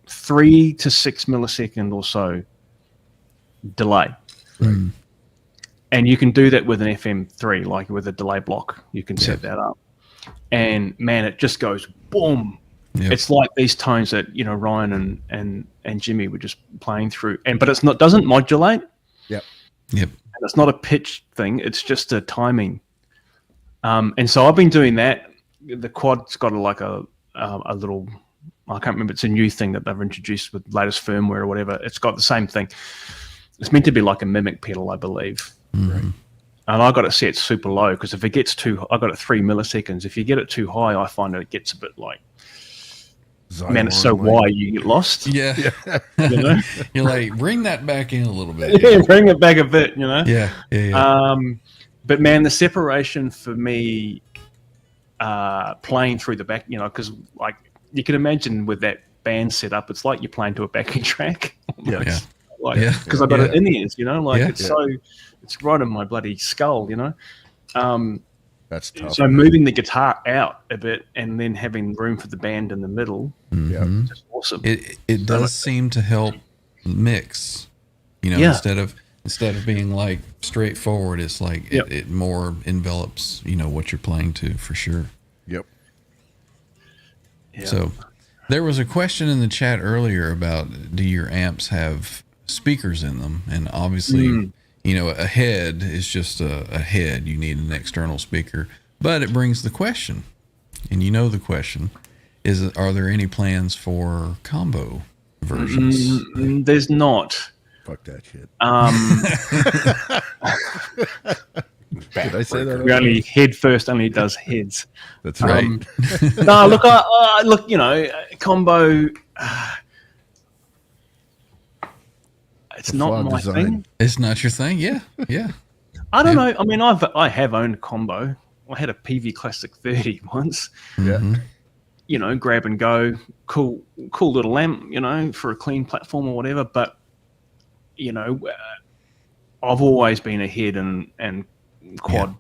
3 to 6 millisecond or so delay. Right. And you can do that with an FM3, like with a delay block. You can set that up. And man, it just goes boom. Yep. It's like these tones that, Ryan and Jimmy were just playing through. But doesn't modulate. Yep. Yep. And it's not a pitch thing, it's just a timing. And so I've been doing that. The quad's got a little, I can't remember, it's a new thing that they've introduced with latest firmware or whatever. It's got the same thing. It's meant to be like a mimic pedal, I believe. Mm-hmm. And I got it set super low because if it gets I got it 3 milliseconds. If you get it too high, I find that it gets a bit like, man, it's so wide you get lost. Yeah. You're like, bring that back in a little bit. Yeah, bring it back a bit, Yeah. But man, the separation for me, playing through the back, because like you can imagine with that band setup, it's like you're playing to a backing track. Yeah. Because I've got it in the ears, it's right in my bloody skull, That's tough. So moving the guitar out a bit and then having room for the band in the middle, just awesome. It does seem to help mix, instead of being like straightforward, it's like it more envelops, what you're playing to for sure. Yep. So there was a question in the chat earlier about, do your amps have speakers in them? And obviously, a head is just a head. You need an external speaker. But it brings the question, and the question is, are there any plans for combo versions? There's not. Fuck that shit. Did I say that? We only Headfirst only does heads. That's right. No, look, look, you know, combo. It's not flawed my design. thing. It's not your thing. Yeah. I don't know. I mean, I have owned a combo. I had a PV Classic 30 once. Yeah. You know, grab and go, cool little amp. You know, for a clean platform or whatever. But you know, I've always been a head and quad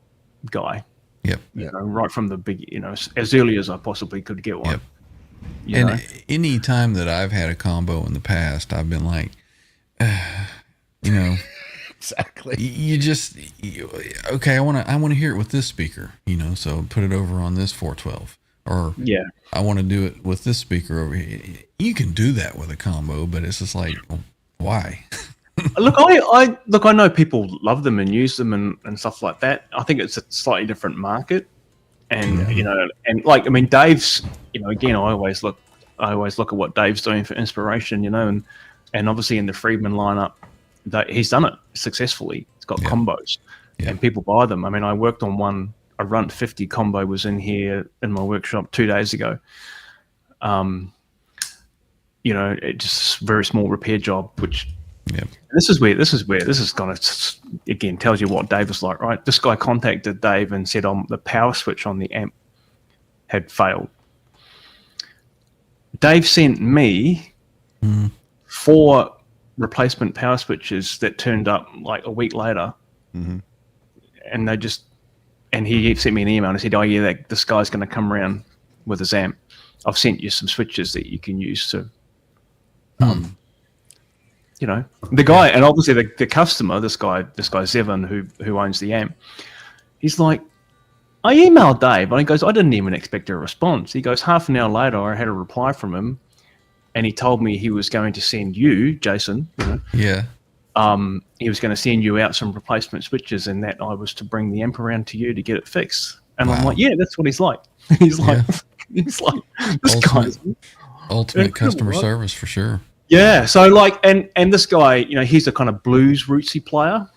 guy. Yep. You know, right from the big, you know, as early as I possibly could get one. Yep. You know? Any time that I've had a combo in the past, I've been like, you know, Exactly. Okay, I want to hear it with this speaker, you know, so put it over on this 412, or Yeah. I want to do it with this speaker over here. You can do that with a combo, but it's just like, well, why? Look, I know people love them and use them and stuff like that. I think it's a slightly different market, and you know, and like I mean, Dave's, you know, again, I always look at what Dave's doing for inspiration, you know, and obviously in the Friedman lineup, that he's done it successfully. It's got combos, and people buy them. I mean, I worked on one. A Runt 50 combo was in here in my workshop 2 days ago. You know, it just a very small repair job, which. Yep. This is kind of, again, tells you what Dave was like, right? This guy contacted Dave and said the power switch on the amp had failed. Dave sent me 4 replacement power switches that turned up like a week later. And he sent me an email and said, oh yeah, this guy's going to come around with his amp. I've sent you some switches that you can use to, you know, the guy, and obviously the customer, this guy Zevon, who owns the amp, he's like, I emailed Dave, and he goes, I didn't even expect a response. He goes, half an hour later, I had a reply from him, and he told me he was going to send you, Jason, you know, he was going to send you out some replacement switches, and that I was to bring the amp around to you to get it fixed. And I'm like, yeah, that's what he's like. He's like, this guy's ultimate customer service for sure. Yeah, so like, and this guy, you know, he's a kind of blues rootsy player,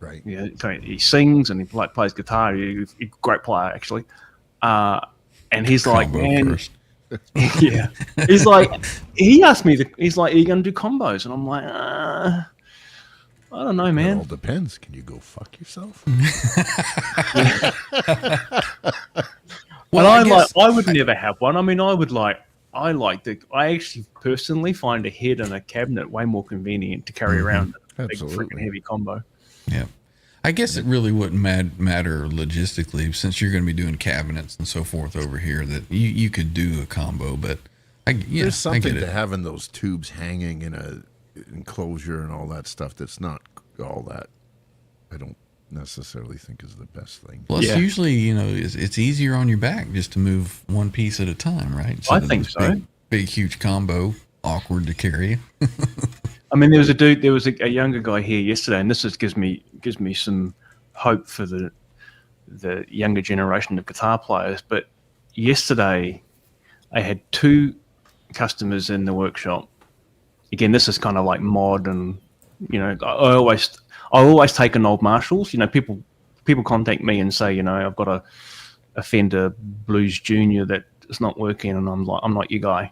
Right. Yeah, he sings and he plays guitar. He's a great player actually, and he's like, man, yeah, he's like, he asked me, he's like, are you going to do combos? And I'm like, I don't know, man. It all depends. Can you go fuck yourself? Well, I would never have one. I mean, I actually personally find a head and a cabinet way more convenient to carry around than a big freaking heavy combo. Yeah. I guess it really wouldn't matter logistically, since you're going to be doing cabinets and so forth over here, that you could do a combo, but there's something to having those tubes hanging in a enclosure and all that stuff that's not all that I don't necessarily think is the best thing. Plus, usually, you know, it's easier on your back just to move one piece at a time, right? I think so. Big, huge combo, awkward to carry. I mean, there was a younger guy here yesterday, and this gives me some hope for the younger generation of guitar players. But yesterday, I had 2 customers in the workshop. Again, this is kind of like mod, and you know, I always take an old Marshalls. You know, people contact me and say, you know, I've got a Fender Blues Junior that is not working, and I'm like, I'm not your guy,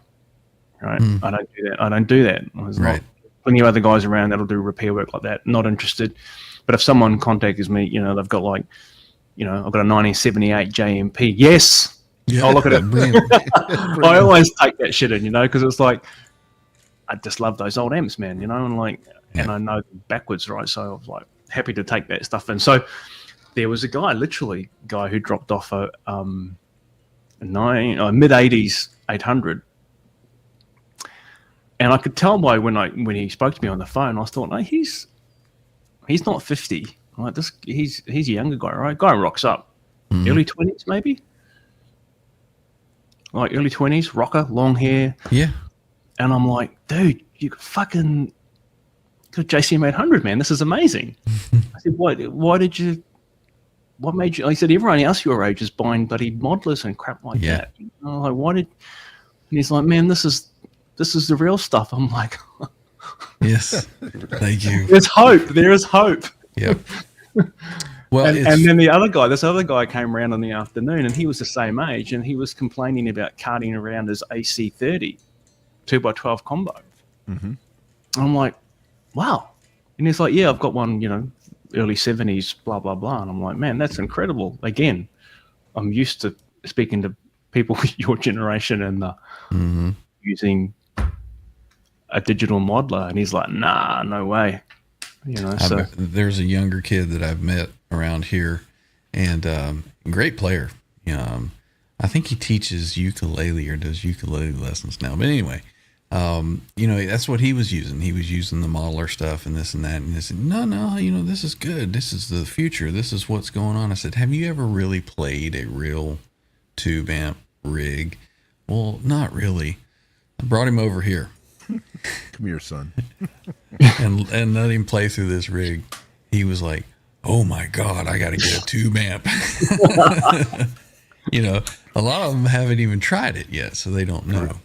right? I don't do that. There's right. Plenty of other guys around that'll do repair work like that. Not interested. But if someone contacts me, you know, they've got like, you know, I've got a 1978 JMP. Yes, I'll look at it. I always take that shit in, you know, because it's like, I just love those old amps, man, you know, and like, and I know them backwards, right? So I was like happy to take that stuff in. So there was a guy who dropped off a mid 80s 800. And I could tell by when he spoke to me on the phone, I thought, no, he's not 50. Like he's a younger guy, right? Guy rocks up, early 20s maybe, like early 20s, rocker, long hair. Yeah. And I'm like, dude, you fucking got JCM 800, man. This is amazing. I said, what made you? He said, everyone else your age is buying bloody modelers and crap like that. And I'm like, and he's like, man, this is the real stuff. I'm like, Yes. Thank you. There's hope. There is hope. Yep. Well, And then this other guy came around in the afternoon, and he was the same age, and he was complaining about carting around his AC30 2x12 combo. Mm-hmm. I'm like, wow. And he's like, yeah, I've got one, early 70s, blah, blah, blah. And I'm like, man, that's incredible. Again, I'm used to speaking to people your generation and using a digital modeler. And he's like, nah, no way. So there's a younger kid that I've met around here, and great player. I think he teaches ukulele or does ukulele lessons now. But anyway, that's what he was using. He was using the modeler stuff and this and that. And he said, no, this is good. This is the future. This is what's going on. I said, have you ever really played a real tube amp rig? Well, not really. I brought him over here. Come here, son. and let him play through this rig. He was like, oh my God, I got to get a tube amp. A lot of them haven't even tried it yet, so they don't know.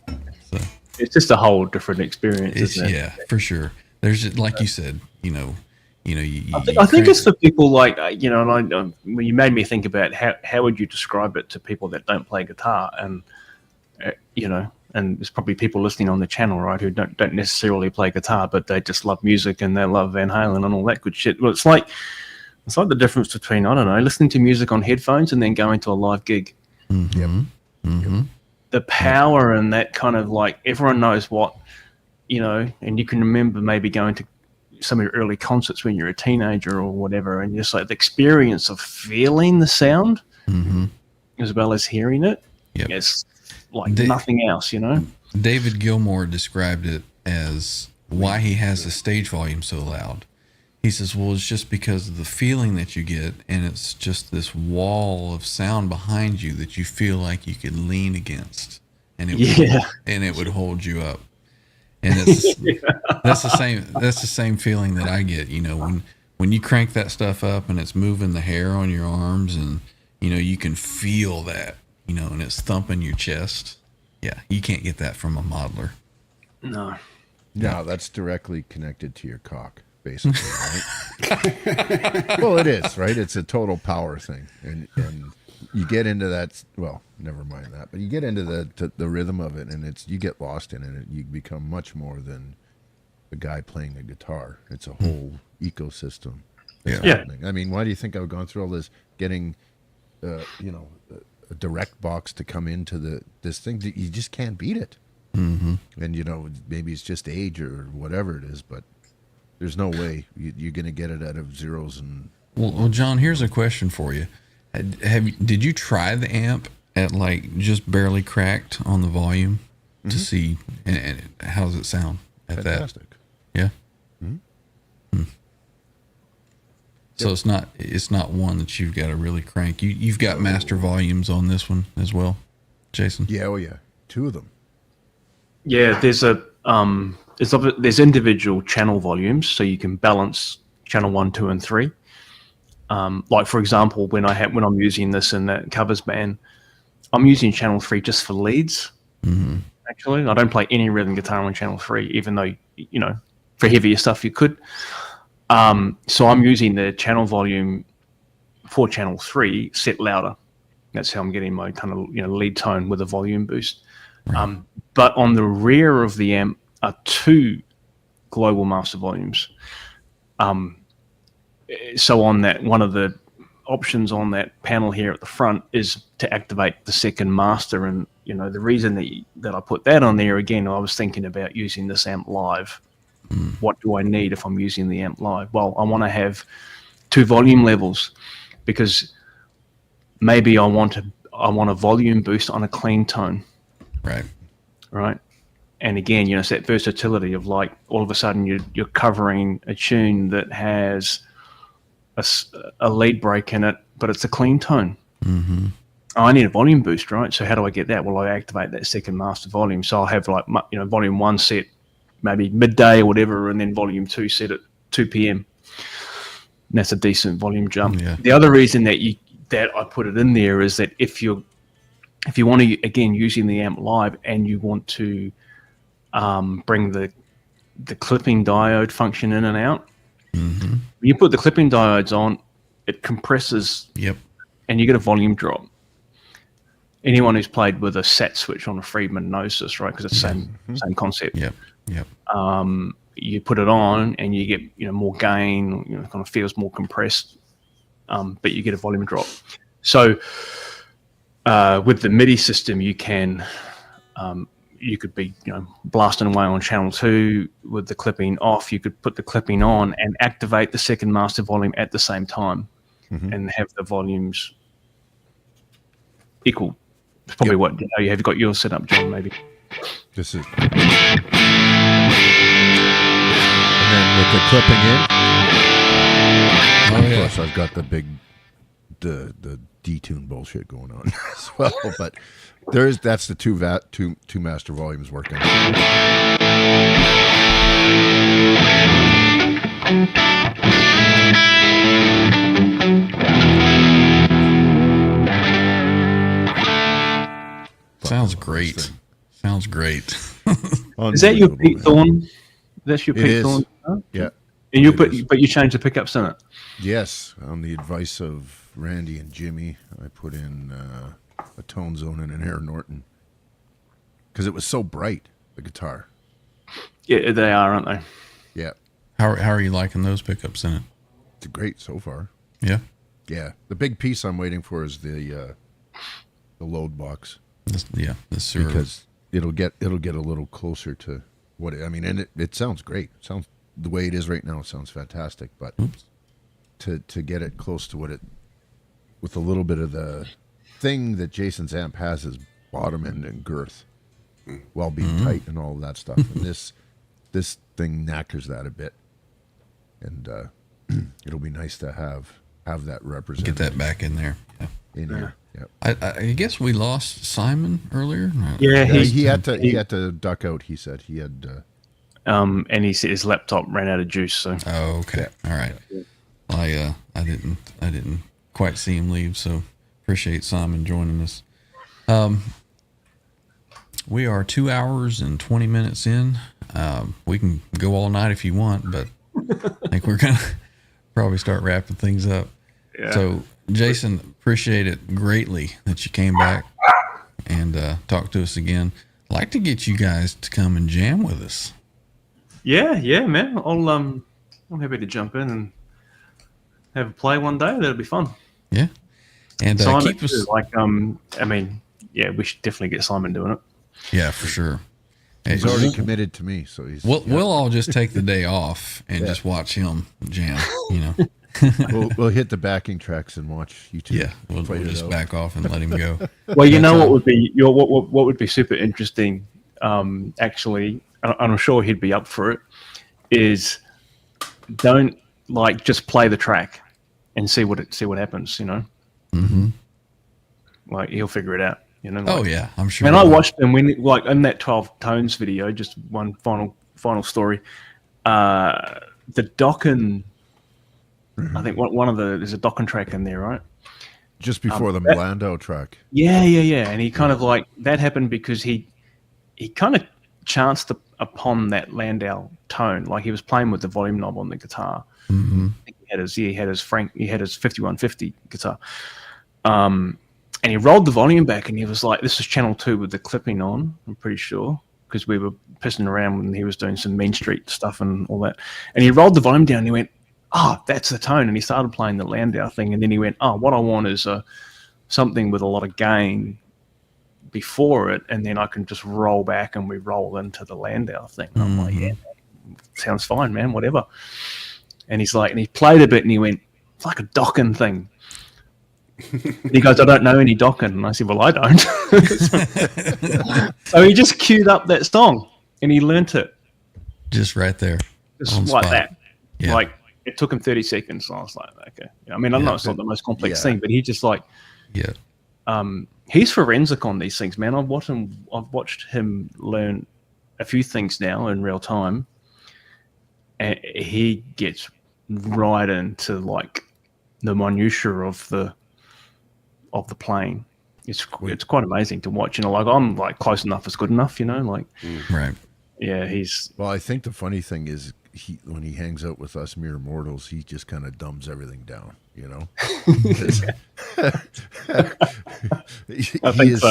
So it's just a whole different experience, isn't it? Yeah, for sure. There's, like you said, I think it's for people like, and you made me think about how would you describe it to people that don't play guitar, and and there's probably people listening on the channel, right, who don't necessarily play guitar, but they just love music and they love Van Halen and all that good shit. Well, it's like the difference between, I don't know, listening to music on headphones and then going to a live gig. Mm-hmm. Yep. Mm-hmm. The power and that kind of like, everyone knows what, and you can remember maybe going to some of your early concerts when you're a teenager or whatever, and just like the experience of feeling the sound as well as hearing it. Yep. It's like nothing else, David Gilmour described it as why he has the stage volume so loud. He says, well, it's just because of the feeling that you get, and it's just this wall of sound behind you that you feel like you could lean against, and it would hold you up. And it's that's the same feeling that I get, when you crank that stuff up and it's moving the hair on your arms, and you can feel that, and it's thumping your chest. Yeah, you can't get that from a modeler. No, that's directly connected to your cock, basically, right? Well, it is, right? It's a total power thing, and you get into that. Well, never mind that, but you get into the rhythm of it, and you get lost in it. You become much more than the guy playing the guitar. It's a whole ecosystem. Yeah. I mean, why do you think I've gone through all this getting, a direct box to come into this thing? That you just can't beat it. Mm-hmm. And maybe it's just age or whatever it is, but there's no way you're going to get it out of zeros. And well, John, here's a question for you. Did you try the amp at like just barely cracked on the volume to see and how does it sound at fantastic. That? Yeah. Mm-hmm. So it's not one that you've got to really crank. You've got master volumes on this one as well, Jason. Yeah, oh yeah, 2 of them. Yeah, there's there's individual channel volumes, so you can balance channel 1, 2, and 3. Like for example, when I'm using this in that covers band, I'm using channel 3 just for leads. Mm-hmm. Actually, I don't play any rhythm guitar on channel 3, even though for heavier stuff you could. So I'm using the channel volume for channel 3 set louder. That's how I'm getting my kind of lead tone with a volume boost. Right. But on the rear of the amp are 2 global master volumes. So on that, one of the options on that panel here at the front is to activate the second master. And the reason that I put that on there, again, I was thinking about using this amp live. What do I need if I'm using the amp live? Well, I want to have 2 volume levels, because maybe I want a volume boost on a clean tone. Right. And again, it's that versatility of like all of a sudden you're covering a tune that has a lead break in it, but it's a clean tone. Mm-hmm. Oh, I need a volume boost, right? So how do I get that? Well, I activate that second master volume. So I'll have like volume 1 set maybe midday or whatever, and then volume 2 set at 2 p.m. And that's a decent volume jump. Yeah. The other reason that I put it in there is that if you want to, again, using the amp live and you want to bring the the clipping diode function in and out. When you put the clipping diodes on, it compresses. Yep. And you get a volume drop. Anyone who's played with a sat switch on a Friedman knows this, right? Because it's the same concept. Yep. Yep. You put it on, and you get more gain. It kind of feels more compressed, but you get a volume drop. So with the MIDI system, you can you could be blasting away on channel 2 with the clipping off. You could put the clipping on and activate the second master volume at the same time, and have the volumes equal. It's probably what you have got yours set up, John. Maybe This is, and then with the clipping in. Of course, I've got the big, the detune bullshit going on as well. But that's the two master volumes working. Sounds great. Sounds great. Is that your Pete Thorne? That's your Pete Thorne? Huh? Yeah. And you changed the pickups in it. Yes, on the advice of Randy and Jimmy, I put in a tone zone and an Air Norton because it was so bright. The guitar. Yeah, they are, aren't they? Yeah. How are you liking those pickups in it? It's great so far. Yeah. Yeah. The big piece I'm waiting for is the load box. The sewer. Because it'll get a little closer to what and it sounds great. It sounds the way it is right now. It sounds fantastic, but to get it close to what it, with a little bit of the thing that Jason's amp has is bottom end and girth, while being tight and all of that stuff. And this thing knackers that a bit, and it'll be nice to have that represented. Get that back in there. Yeah. In here. Yep. I guess we lost Simon earlier. Yeah, he had to duck out. He said he had. And he said his laptop ran out of juice. So. Oh, okay. All right. Well, I didn't quite see him leave. So appreciate Simon joining us. We are 2 hours and 20 minutes in. We can go all night if you want, but I think we're gonna probably start wrapping things up. Yeah. So, Jason, appreciate it greatly that you came back and talked to us again. I'd like to get you guys to come and jam with us. Yeah, man. I'm happy to jump in and have a play one day. That'll be fun. Yeah, and Simon, keep us we should definitely get Simon doing it. Yeah, for sure. He's already committed to me, so he's. We'll all just take the day off and just watch him jam. We'll hit the backing tracks and watch YouTube. Yeah, we'll just back off and let him go. Well, what would be what would be super interesting, actually, and I'm sure he'd be up for it, is don't just play the track and see what happens. Mm-hmm. Like he'll figure it out. Oh yeah, I'm sure. And I watched him when in that 12 tones video. Just one final story. The Dokken. I think there's a Dokken track in there, right? Just before the Landau track. Yeah. And he kind of that happened because he kind of chanced upon that Landau tone. Like he was playing with the volume knob on the guitar. Mm-hmm. I think he had his 5150 guitar. And he rolled the volume back and he was like, this is channel 2 with the clipping on, I'm pretty sure, because we were pissing around when he was doing some Main Street stuff and all that. And he rolled the volume down and he went, that's the tone. And he started playing the Landau thing. And then he went, what I want is something with a lot of gain before it. And then I can just roll back and we roll into the Landau thing. And I'm like, yeah, sounds fine, man, whatever. And he's like, and he played a bit and he went, it's like a Dokken thing. And he goes, I don't know any Dokken. And I said, well, I don't. So he just queued up that song and he learnt it. Just right there. Just like that. Yeah. It took him 30 seconds. So I was like, okay. I know it's not the most complex thing, but he just he's forensic on these things, man. I've watched him learn a few things now in real time. And he gets right into the minutiae of the playing. It's quite amazing to watch. I'm close enough is good enough. Right. Yeah, he's Well, I think the funny thing is when he hangs out with us mere mortals, he just kind of dumbs everything down, you know? I He think is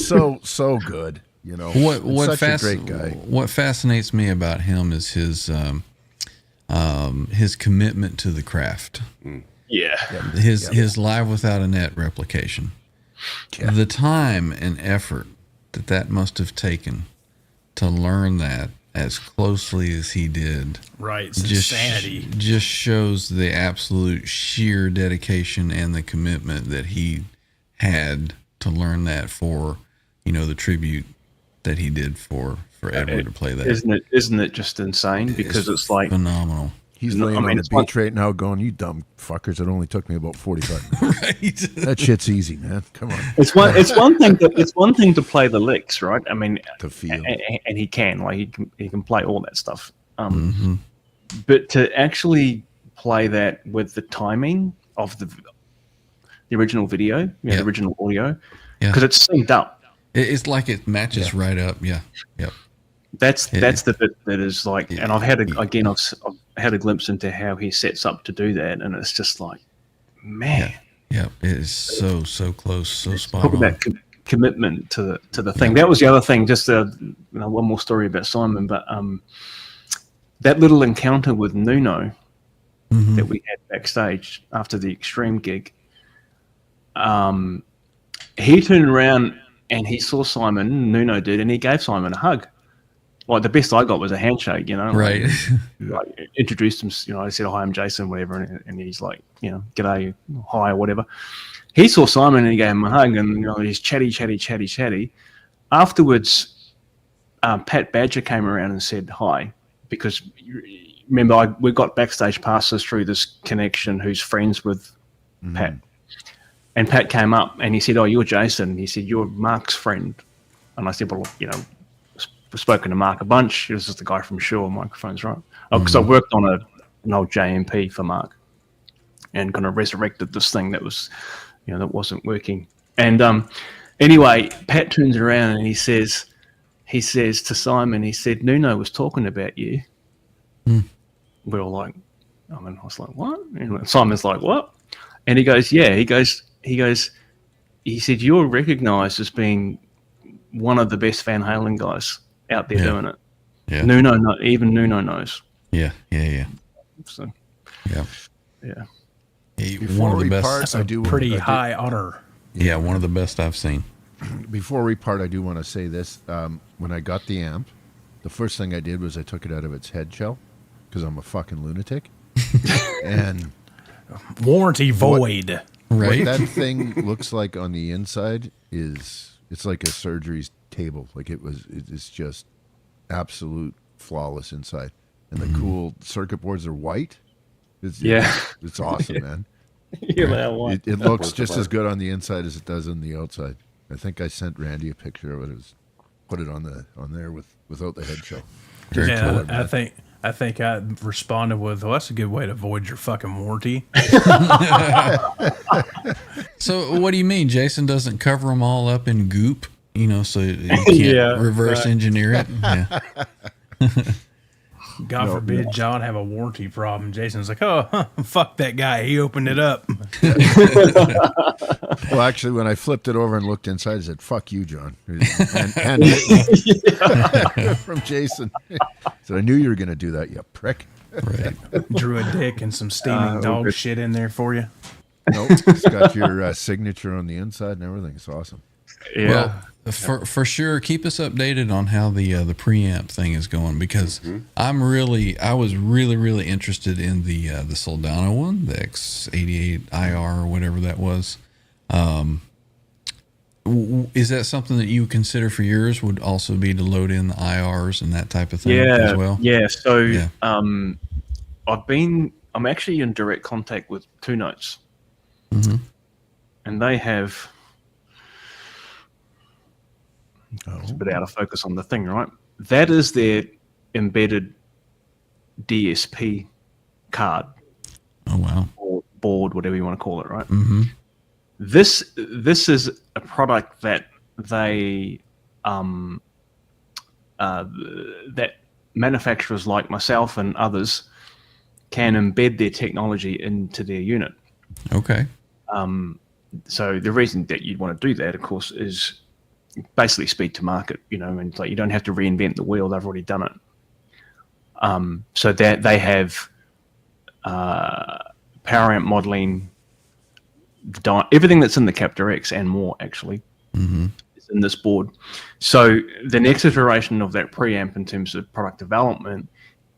so. so good, you know. What Such a great guy. What fascinates me about him is his commitment to the craft. Yeah. His live without a net replication. Yeah. The time and effort that must have taken to learn that as closely as he did. Right. It's insanity. Just shows the absolute sheer dedication and the commitment that he had to learn that for, the tribute that he did for Edward to play that. Isn't it just insane? Because it's like phenomenal. He's laying on the beach right now going, you dumb fuckers, it only took me about 45 minutes. Right. That shit's easy, man. Come on. It's one thing to play the licks, right? I mean, To feel. and he can play all that stuff. But to actually play that with the timing of the original video, the original audio, because it's synced up. It's like it matches right up. Yeah. Yep. That's the bit that is like, and I've had I've had a glimpse into how he sets up to do that, and it's just like, man, it is so close, so spot talk on. about commitment to the thing. That was the other thing. Just one more story about Simon, but that little encounter with Nuno that we had backstage after the Extreme gig, he turned around and he saw Simon. Nuno did, and he gave Simon a hug. Like the best I got was a handshake, Right. Like introduced him, I said, hi, I'm Jason, whatever. And he's like, g'day, hi, or whatever. He saw Simon and he gave him a hug and, he's chatty. Afterwards, Pat Badger came around and said hi because remember, we got backstage passes through this connection who's friends with Pat. And Pat came up and he said, oh, you're Jason. He said, you're Mark's friend. And I said, well, I've spoken to Mark a bunch. This is the guy from Shure Microphones, right? Because I worked on an old JMP for Mark and kind of resurrected this thing that was, that wasn't working. And anyway, Pat turns around and he says to Simon, he said, Nuno was talking about you. We're all like, I was like, what? And Simon's like, what? And he goes, yeah. He said, you're recognized as being one of the best Van Halen guys out there doing it. Yeah. Even Nuno knows. Yeah. So, yeah. Before One of the we best. part, That's I a do pretty high honor. Yeah, one of the best I've seen. Before we part, I do want to say this. When I got the amp, the first thing I did was I took it out of its head shell because I'm a fucking lunatic. And Warranty void. Right. what that thing looks like on the inside it's like a surgery's table. Like it's just absolute flawless inside. And the cool circuit boards are white. It's awesome, man. It looks just as good on the inside as it does on the outside. I think I sent Randy a picture of it. Put it on there without the head shell. Very cool. I think I responded with, well, that's a good way to avoid your fucking warranty. So what do you mean? Jason doesn't cover them all up in goop, so you can't reverse engineer it? Yeah. God forbid John have a warranty problem. Jason's like, oh, fuck that guy. He opened it up. Well, actually, when I flipped it over and looked inside, I said, fuck you, John. And from Jason. So I knew you were going to do that, you prick. Right. Drew a dick and some steaming dog shit in there for you. Nope. It's got your signature on the inside and everything. It's awesome. Yeah. Well, for sure, keep us updated on how the preamp thing is going because I was really interested in the Soldano one, the X88 IR or whatever that was. Is that something that you consider for yours? Would also be to load in the IRs and that type of thing as well? Yeah. So I'm actually in direct contact with Two Notes, and they have. It's a bit out of focus on the thing, right? That is their embedded DSP card. Oh wow! Or board, whatever you want to call it, right? This is a product that they that manufacturers like myself and others can embed their technology into their unit. Okay. So the reason that you'd want to do that, of course, is basically speed to market, and like you don't have to reinvent the wheel. They've already done it. So that they have power amp modeling, everything that's in the Captor X and more actually is in this board. So the next iteration of that preamp in terms of product development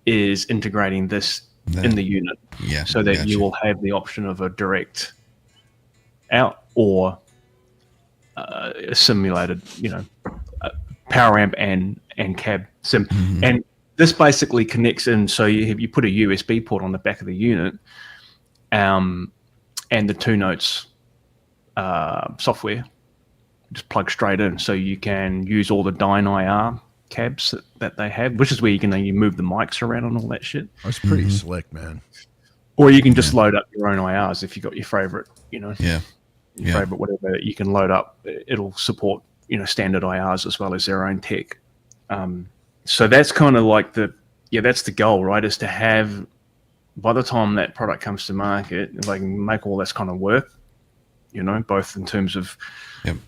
is integrating this in the unit, so that you will have the option of a direct out or a simulated, power amp and cab sim. And this basically connects in, so you put a USB port on the back of the unit, and the 2 Notes software just plug straight in, so you can use all the Dyne IR cabs that they have, which is where you move the mics around and all that shit. That's pretty slick, man. Or you can just load up your own IRs if you got your favorite, Yeah. favorite whatever that you can load up. It'll support standard IRs as well as their own tech. So that's kind of like that's the goal, right? Is to have, by the time that product comes to market, if I can make all this kind of work, both in terms of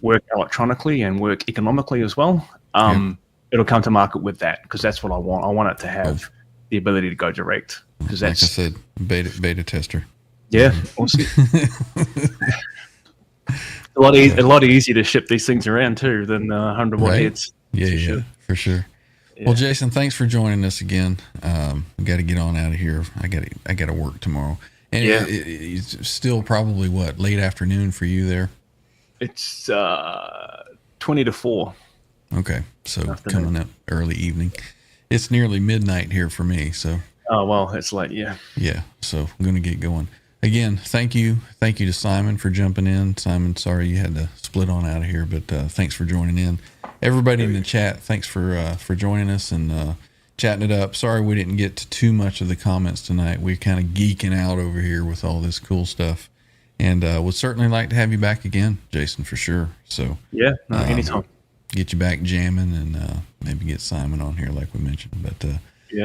work electronically and work economically as well. It'll come to market with that, because that's what I want. I want it to have the ability to go direct, because that's, like I said, beta tester. Yeah, awesome. A lot easier to ship these things around too than 100 watt heads. Yeah, for sure. Yeah. Well, Jason, thanks for joining us again. We got to get on out of here. I got to work tomorrow. And it's still probably late afternoon for you there. It's 20 to 4. Okay, so coming up early evening. It's nearly midnight here for me. So. Oh well, it's late. Yeah. Yeah. So I'm gonna get going. Again, thank you to Simon for jumping in. Simon, sorry you had to split on out of here, but thanks for joining in. Everybody in the chat, thanks for joining us and chatting it up. Sorry we didn't get to too much of the comments tonight. We're kind of geeking out over here with all this cool stuff, and would certainly like to have you back again, Jason, for sure. So yeah, no, anytime. Get you back jamming and maybe get Simon on here like we mentioned. But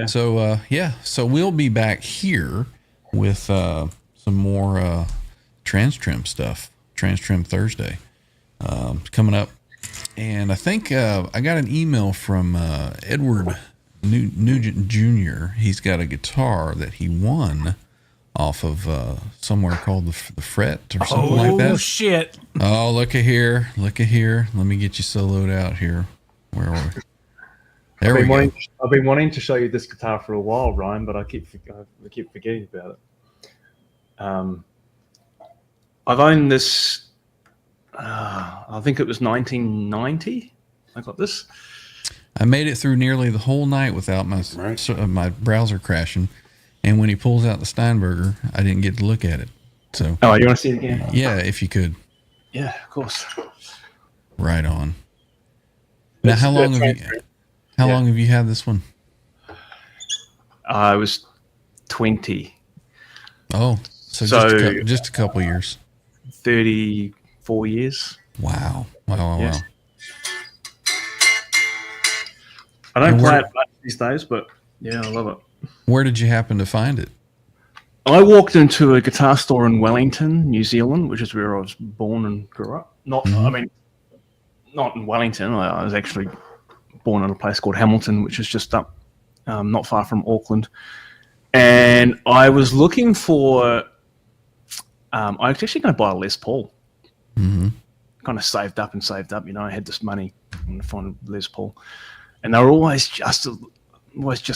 so we'll be back here with some more Trans Trim stuff, Trans Trim Thursday coming up. And I think I got an email from Edward Nugent Jr. He's got a guitar that he won off of somewhere called the Fret or something like that. Oh, shit. Oh, look at here. Let me get you soloed out here. Where are we? There we go. I've been wanting to show you this guitar for a while, Ryan, but I keep forgetting about it. I've owned this, I think it was 1990. I got this. I made it through nearly the whole night without my browser crashing. And when he pulls out the Steinberger, I didn't get to look at it. So. Oh, you want to see it again? Yeah, if you could. Yeah, of course. Right on. Now, how long have you had this one? I was 20. Oh, so just a couple years. 34 years. Wow. Yes. I don't play it much these days, but yeah, I love it. Where did you happen to find it? I walked into a guitar store in Wellington, New Zealand, which is where I was born and grew up. Not in Wellington. I was actually born in a place called Hamilton, which is just up, not far from Auckland. And I was looking for. I was actually going to buy a Les Paul. Mm-hmm. Kind of saved up. I had this money. I'm going to find a Les Paul, and they were always just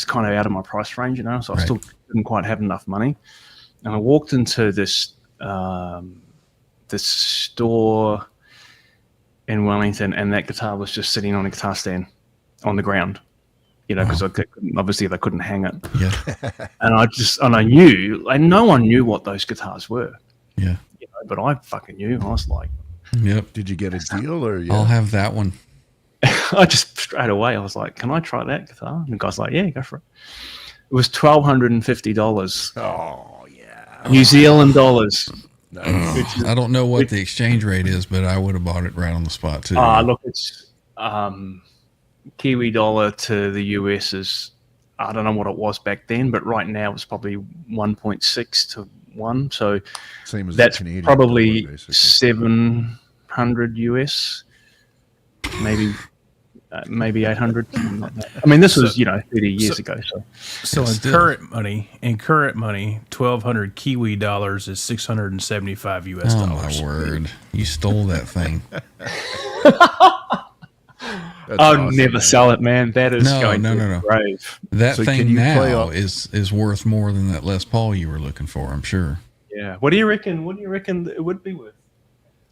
kind of out of my price range, so I still didn't quite have enough money. And I walked into this store in Wellington, and that guitar was just sitting on a guitar stand on the ground, because obviously they couldn't hang it. Yeah. And I knew, and no one knew what those guitars were. Yeah. But I fucking knew. I was like, yep. Did you get a deal or? I'll have that one. I just straight away, I was like, can I try that guitar? And the guy's like, yeah, go for it. It was $1,250. Oh, yeah. New Zealand dollars. Nice. I don't know what the exchange rate is, but I would have bought it right on the spot too. Look, it's Kiwi dollar to the US is I don't know what it was back then, but right now it's probably 1.6 to 1. So Same as that's the Canadian probably dollar, basically. 700 US, maybe 800. I mean, this was 30 years ago. So in current money, 1,200 Kiwi dollars is 675 US Oh dollars. my word! You stole that thing. That's I'll awesome, never man. sell it, man. That is No, going no, to no, the no. grave. That So can thing you play now all- is worth more than that Les Paul you were looking for. I'm sure. Yeah. What do you reckon? What do you reckon it would be worth?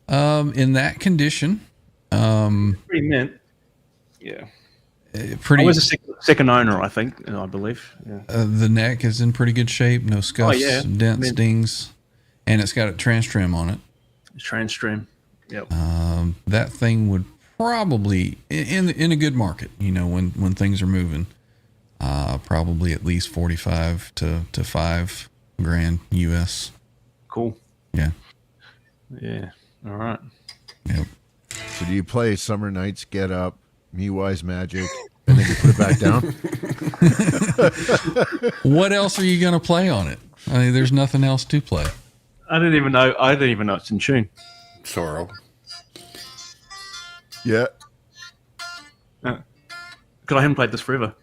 In that condition, Pretty mint. Yeah. pretty. I was a second owner, I think, I believe. Yeah. The neck is in pretty good shape. No scuffs, yeah. dents, dings, and it's got a trans trim on it. Transstream. Yep. That thing would probably in a good market, when things are moving, probably at least 45 to $5,000 US. Cool. Yeah. Yeah. All right. Yep. So do you play Summer Nights, Get Up, Me Wise Magic, and then you put it back down? What else are you going to play on it? I mean, there's nothing else to play. I didn't even know it's in tune. Sorrow. Yeah. Because I haven't played this forever.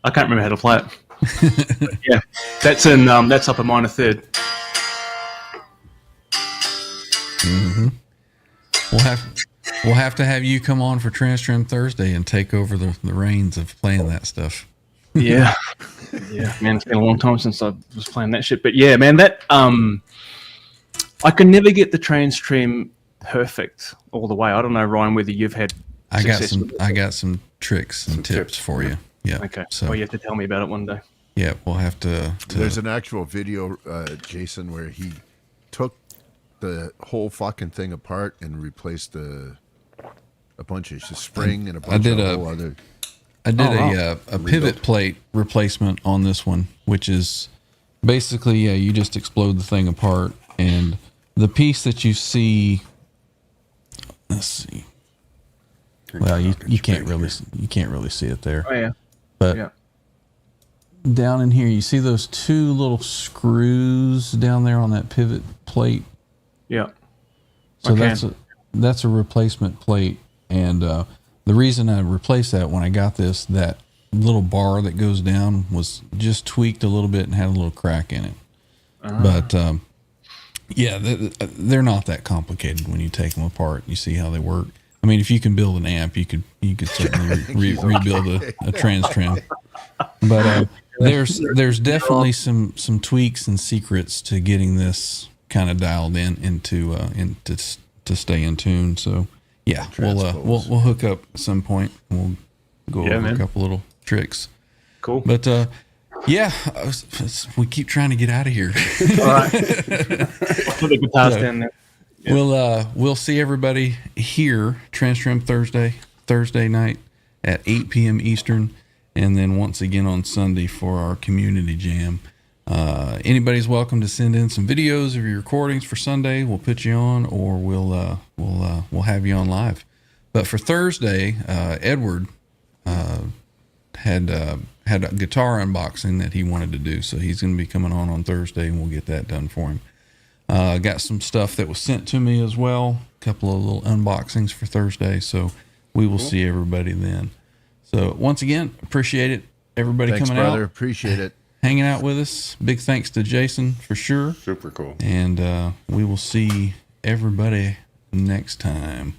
I can't remember how to play it. But yeah, that's up a minor third. We'll have to have you come on for Transtrim Thursday and take over the reins of playing that stuff. Yeah, yeah, man, it's been a long time since I was playing that shit. But yeah, man, that I can never get the Transtrim perfect all the way. I don't know, Ryan, whether you've had. I success with it. got some tricks and tips for you. Yeah. Okay. So Well, you have to tell me about it one day. yeah, we'll have to There's an actual video, Jason, where he took the whole fucking thing apart and replaced a bunch of spring and a bunch of whole other. I did a pivot plate replacement on this one, which is basically you just explode the thing apart, and the piece that you see. Let's see. Well, you can't really see it there, Oh yeah. but Yeah. down in here you see those two little screws down there on that pivot plate. Yeah. So Okay. that's a replacement plate, and the reason I replaced that when I got this, that little bar that goes down was just tweaked a little bit and had a little crack in it. But yeah, they're not that complicated when you take them apart. You see how they work. I mean, if you can build an amp, you could certainly rebuild a trans trim. But there's definitely some tweaks and secrets to getting this kind of dialed to stay in tune. So yeah, we'll hook up at some point. We'll go over a couple little tricks. Cool. But yeah, we keep trying to get out of here. All right. Put the guitars down there. Yeah. We'll see everybody here Transtrim Thursday night at 8 p.m. Eastern, and then once again on Sunday for our community jam. Anybody's welcome to send in some videos of your recordings for Sunday. We'll put you on, or we'll have you on live. But for Thursday, Edward had a guitar unboxing that he wanted to do, so he's going to be coming on Thursday, and we'll get that done for him. Got some stuff that was sent to me as well, a couple of little unboxings for Thursday, so we will see everybody then. So once again, appreciate it, everybody Thanks, coming brother. out, Appreciate it. hanging out with us. Big thanks to Jason for sure. Super cool. And we will see everybody next time.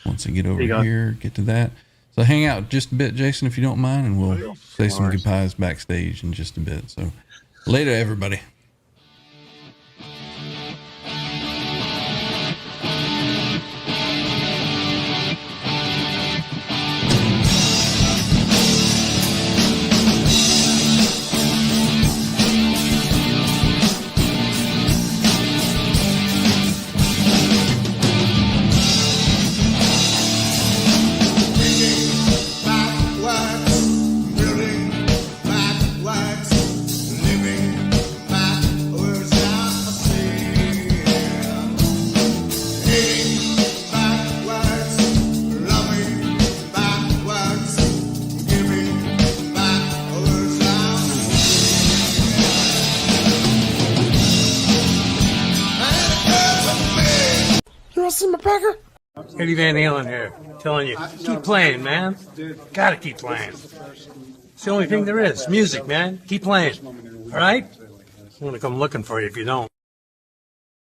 Once I get over here, get to that. So hang out just a bit, Jason, if you don't mind, and we'll say some goodbyes backstage in just a bit. So later, everybody. Backwards, building backwards, living backwards. woodpecker? Eddie Van Halen here, telling you, keep playing, man. Gotta keep playing. It's the only thing there is. Music, man. Keep playing. All right? I'm gonna come looking for you if you don't.